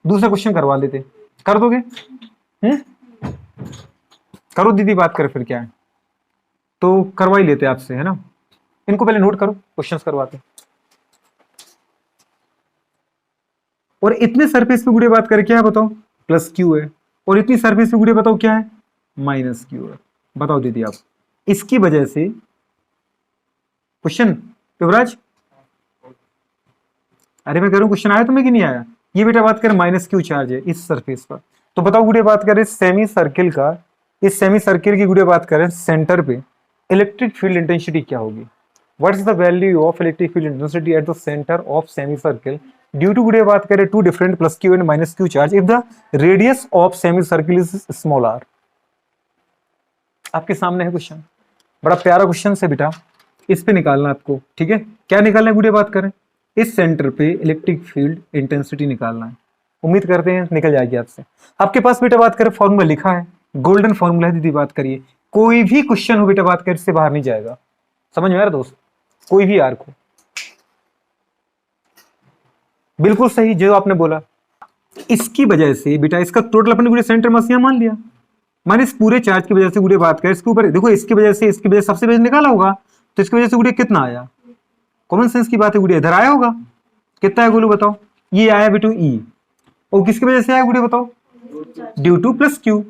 दूसरा क्वेश्चन करवा लेते, कर दोगे? करो दीदी बात करें फिर क्या है, तो करवा ही लेते आपसे, है ना। इनको पहले नोट करो, क्वेश्चंस करवाते। और इतने सरफेस पे गुड़िया बात करें क्या है बताओ, प्लस क्यू है, और इतनी सरफेस पे गुड़िया बताओ क्या है, माइनस क्यू है। बताओ दीदी आप, इसकी वजह से क्वेश्चन युवराज, अरे मैं कह रहा हूं क्वेश्चन आया तुम्हें कि नहीं आया। ये बेटा बात करें माइनस क्यू चार्ज है इस सरफेस पर, तो बताओ गुड़िया बात करें सेमी सर्किल का, इस सेमी सर्किल की गुड़िया बात करें सेंटर पे इलेक्ट्रिक फील्ड इंटेंसिटी क्या होगी। What is the value of electric field intensity at the centre of semi circle due to गुड़िया बात करें two different plus q and minus q charge if the radius of semi circle is small r. आपके सामने है question, बड़ा प्यारा question है बेटा, इस पे निकालना आपको, ठीक है। क्या निकालना है गुड़िया बात करें, इस सेंटर पे इलेक्ट्रिक फील्ड इंटेंसिटी निकालना है। उम्मीद करते हैं निकल जाएगी आपसे। आपके पास बेटा बात करें फॉर्मूला लिखा है, गोल्डन फॉर्मूला है दीदी बात करिए, कोई भी क्वेश्चन हो बेटा बात करें इससे बाहर नहीं जाएगा। समझ में आ रहा दोस्त, कोई भी आर्क हो, बिल्कुल सही जो आपने बोला। इसकी वजह से बेटा इसका टोटल अपने पूरे सेंटर मास यहां मान लिया, माने इस पूरे चार्ज की वजह से गुड़िया बात करें इसके ऊपर, देखो इसकी वजह से, इसकी वजह से सबसे पहले निकाला होगा, तो इसकी वजह से गुड़िया कितना आया, कॉमन सेंस की बात है गुड़िया इधर आया होगा, कितना है गोलू बताओ, ये आया बेटू ई, और किसकी वजह से आया गुड़िया बताओ, ड्यू टू प्लस क्यू।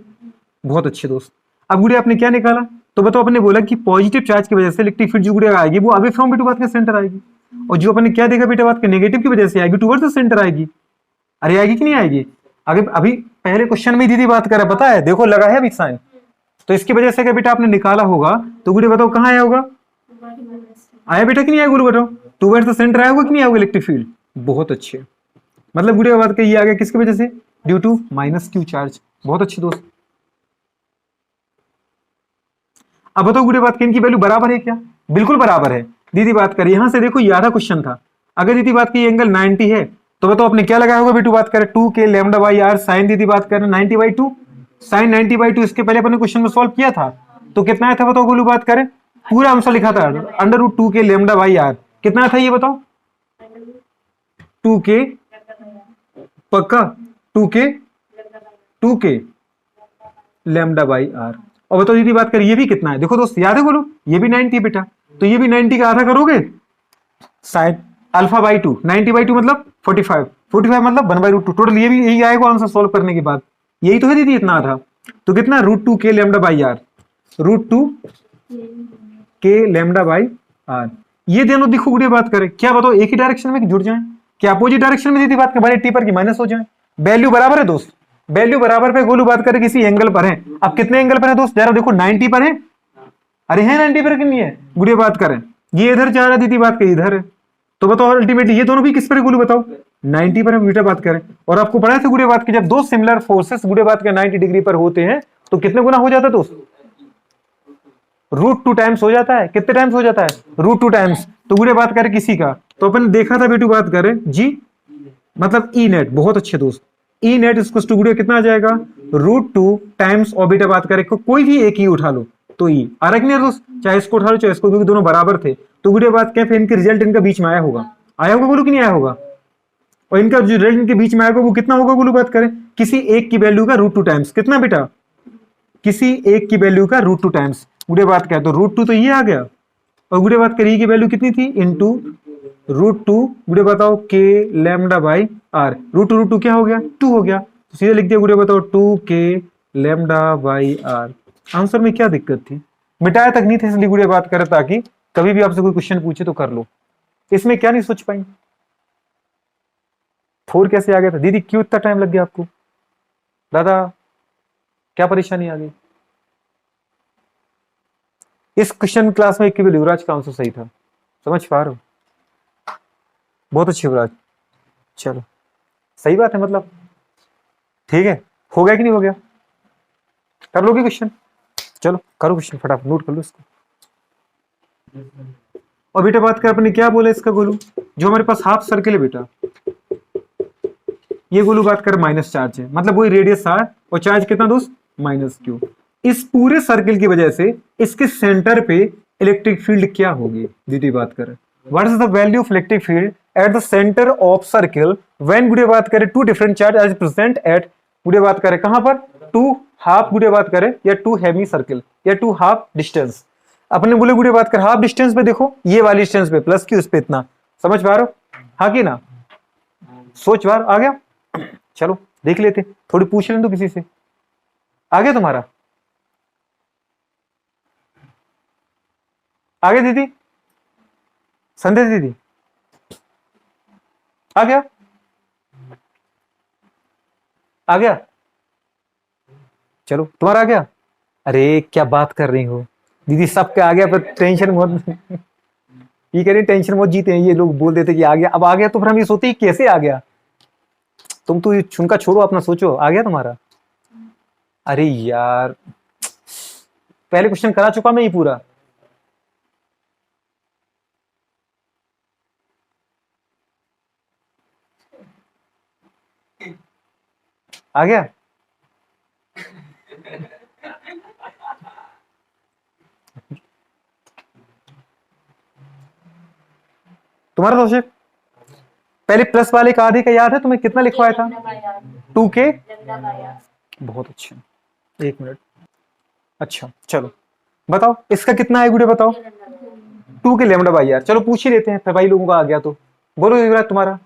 बहुत अच्छे दोस्त। अब गुड़िया आपने क्या निकाला, तो बताओ अपने बोला कि पॉजिटिव चार्ज की वजह से इलेक्ट्रिक फील्ड जो गुड़िया आएगी वो अवे फ्रॉम बेटू बात के सेंटर आएगी, और जो अपने क्या देखा बेटा बात के नेगेटिव की वजह से आएगी टूवर्ड्स द सेंटर आएगी। अरे आएगी कि नहीं आएगी, आगे अभी पहले क्वेश्चन में दीदी बात कर पता है, देखो लगा है अभी साइन, तो इसकी वजह से क्या बेटा आपने निकाला होगा, तो गुड़िया बताओ कहां आया होगा, आया बेटा कि नहीं आया गुरु बताओ, टूवर्ड्स द सेंटर आया होगा कि नहीं आया इलेक्ट्रिक फील्ड। बहुत अच्छे, मतलब गुड़िया बात कही आ गया किसकी वजह से, due to minus q charge. बहुत अच्छे दोस्त। अब बताओ गुड़िया बात की इनकी वैल्यू बराबर है क्या, बिल्कुल बराबर है। दीदी बात करें यहां से देखो 11 क्वेश्चन था, अगर दीदी बात की एंगल 90 है, तो बताओ आपने क्या लगाया होगा बेटू बात करें 2 के लैम्डा बाई आर साइन, दीदी बात करें 90/2 साइन 90/2, इसके पहले अपने क्वेश्चन में सॉल्व किया था, तो कितना आया था बताओ गोलू बात करें, पूरा आंसर लिखा था √2 के लैम्डा बाई आर, कितना था ये बताओ, 2 के, पक्का 2 के लैम्डा बाई आर। और बताओ दीदी बात करें ये भी कितना है, देखो दोस्त याद है बोलो, ये भी 90 बेटा, तो ये भी 90 का आधा करोगे साइन α/2, 90/2 मतलब 45, 45 मतलब 1/√2, टोटल ये भी यही आएगा आंसर सॉल्व करने के बाद, यही तो है दीदी इतना था, तो कितना √2 के लैम्डा बाई आर, √2 के लैम्डा बाई आर। ये दोनों दिखो गुड़िया बात करें क्या बताओ एक ही डायरेक्शन में जुड़ जाएं, क्या अपोजिट डायरेक्शन में दीदी बात करें टी पर की माइनस हो जाए, वैल्यू बराबर है दोस्त, वैल्यू बराबर पे गोलू बात करें किसी एंगल पर है, अब कितने एंगल पर है दोस्त जरा देखो 90 पर है, अरे है 90 पर कि नहीं है गुड़िया बात करें, ये इधर जा रहा है दीदी बात करें इधर है, तो बताओ अल्टीमेटली ये दोनों भी किस पर है गोलू बताओ 90 पर है बेटा बात करें। और आपको पता है गुड़िया बात की जब दो सिमिलर फोर्सेस गुड़िया बात के 90 डिग्री पर होते हैं तो कितने गुना हो जाता है दोस्त, √2 टाइम्स हो जाता है, कितने टाइम्स हो जाता है √2 टाइम्स, तो गुड़िया बात करें किसी का, तो अपन देखा था बेटू बात करें जी, मतलब ई नेट। बहुत अच्छे दोस्त, ई नेट इसको गुड़िया कितना आ जाएगा √2 टाइम्स, और बेटा बात करें कोई भी एक ही उठा लो तो ई आ रहा कि नहीं दोस्त, चाहे इसको उठा लो चाहे इसको, क्योंकि दोनों बराबर थे, तो गुड़िया बात क्या फिर इनके रिजल्ट इनका बीच में आया होगा, आया होगा बोलो कि नहीं आया होगा, और इनका जो रिजल्ट इनके बीच में आएगा वो कितना होगा बोलो बात करें, किसी एक की वैल्यू का √2 टाइम्स, कितना बेटा किसी एक की वैल्यू का √2 टाइम्स, गुड़े बात क्या तो √2 तो ये आ गया, और गुड़े बात करिए की वैल्यू कितनी थी इनटू √2, गुड़े बताओ के लैम्डा बाई आर, √2 क्या हो गया 2 हो गया, तो सीधे लिख दिया गुड़े बताओ 2 के लैम्डा बाई आर। आंसर में क्या दिक्कत थी, मिटाया तक नहीं था, इसलिए गुड़े बात करे ताकि कभी भी आपसे कोई क्वेश्चन पूछे तो कर लो। इसमें क्या नहीं सोच पाई, 4 कैसे आ गया था दीदी, क्यों इतना टाइम लग गया आपको, दादा क्या परेशानी आ गई। इस क्वेश्चन क्लास में केवल युवराज का आंसर सही था, समझ पा रहे हो, बहुत अच्छे युवराज, चलो सही बात है, मतलब ठीक है, हो गया कि नहीं हो गया, कर लोगे क्वेश्चन, चलो करो क्वेश्चन फटाफट, नोट कर लो इसको। और बेटा बात कर अपने क्या बोले इसका गोलू, जो हमारे पास हाफ सर्किल है बेटा, ये गोलू बात कर माइनस चार्ज है, मतलब वही रेडियस आर और चार्ज कितना दोस्त माइनस क्यू। इस पूरे सर्किल की वजह से इसके सेंटर पे इलेक्ट्रिक फील्ड क्या होगी दीदी बात करें, what is the value of electric field at the centre of circle when गुड़े बात करें two different charge as present at गुड़े बात करें कहां पर टू हाफ गुड़े बात करें या टू हेमी सर्किल या टू हाफ डिस्टेंस। अपने बोले गुड़े बात कर हाफ डिस्टेंस पे देखो, ये वाली डिस्टेंस पे प्लस क्यू, इस पे इतना, समझ पा रहे हो हाँ कि ना, सोच बार आ गया। चलो देख लेते, थोड़ी पूछ लें तो किसी से, आ गया तुम्हारा, आ गया दीदी, संध्या दीदी आ गया, आ गया, चलो तुम्हारा आ गया। अरे क्या बात कर रही हो दीदी, सबके आ गया पर टेंशन बहुत ये कह रही टेंशन बहुत जीते हैं ये लोग, बोल देते कि आ गया, अब आ गया तो फिर हम ये सोचते कैसे आ गया। तुम तो ये छुनका छोड़ो अपना, सोचो आ गया तुम्हारा। अरे यार पहले क्वेश्चन करा चुका मैं ये पूरा। आ गया तुम्हारा दोष, पहले प्लस वाले का आधे का याद है तुम्हें, कितना लिखवाया था 2k, बहुत अच्छा, एक मिनट, अच्छा चलो बताओ इसका कितना है गुड़े बताओ, 2k लैम्डा बाई आर। चलो पूछ ही लेते हैं फिर भाई लोगों का आ गया तो, बोलो युवराज तुम्हारा,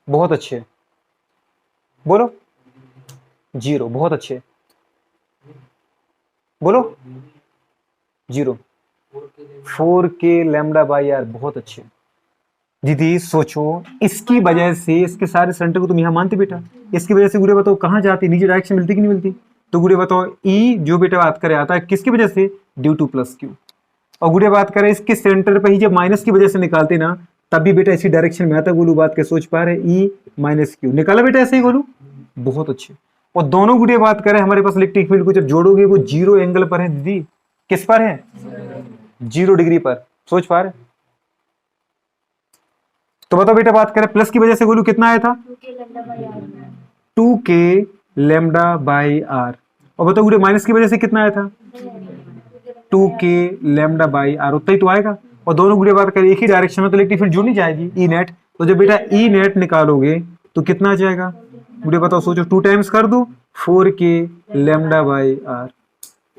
बहुत अच्छे, बोलो 0, बहुत अच्छे, बोलो 0, 4k लैम्डा बाई आर, बहुत अच्छे। दीदी सोचो इसकी वजह से इसके सारे सेंटर को तुम यहां मानते बेटा, इसकी वजह से गुड़े बताओ कहां जाती, नीचे डायरेक्शन मिलती कि नहीं मिलती, तो गुड़े बताओ ई जो बेटा बात करे आता है किसकी वजह से, ड्यू टू प्लस क्यू। और गुड़े बात करें इसके सेंटर पर ही जब माइनस की वजह से निकालते ना तब भी बेटा इसी डायरेक्शन में आता। गोलू बात के सोच पा रहे, ई माइनस क्यू निकाला बेटा ऐसे ही गोलू, बहुत अच्छे। और दोनों गुड़े बात करें हमारे पास इलेक्ट्रिक फील्ड को जब जोड़ोगे वो 0 एंगल पर है दीदी, किस पर है 0 डिग्री पर, सोच पा रहे। तो बताओ बेटा बात करें प्लस की वजह से गोलू कितना आया था 2k लेमडा बाई आर, और बताओ गुड़े माइनस की वजह से कितना आया था 2k लेमडा बाई आर, उतना ही तो आएगा। और दोनों गुड़े बात करें एक ही डायरेक्शन में तो इलेक्ट्रिक फील्ड जुड़ नहीं जाएगी, ई नेट, तो जब बेटा ई नेट निकालोगे तो कितना आ जाएगा गुड़े बताओ, सोचो 2 टाइम्स कर दो 4k lambda by r.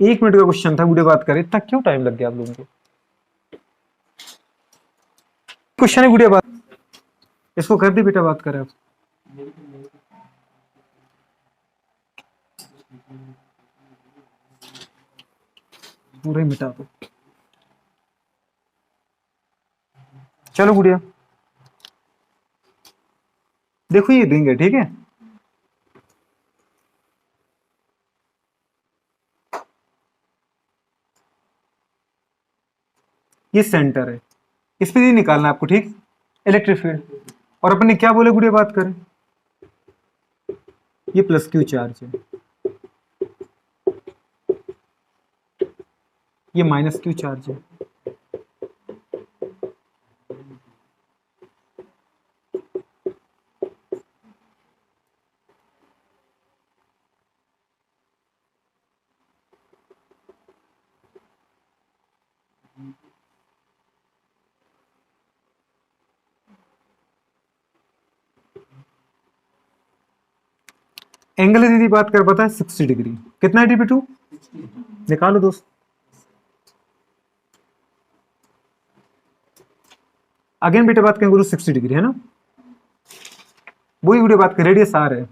1 minute का क्वेश्चन था गुड़े बात करें, इतना क्यों टाइम लग गया आप लोगों को, क्वेश्चन है गुड़िया बात, इसको कर दी बेटा बात करें आप, पूरे मिटा दो। चलो गुड़िया देखो ये रिंग है ठीक है, ये सेंटर है, इस पे ये निकालना आपको ठीक, इलेक्ट्रिक फील्ड। और अपन ने क्या बोले गुड़िया बात करें, ये प्लस क्यू चार्ज है, ये माइनस क्यू चार्ज है। एंगल दीदी बात कर पता है 60 डिग्री, कितना है dp2 निकालो दोस्त, अगेन बेटा बात करें 60 डिग्री है ना, वही वीडियो बात कर रेडियस आर है,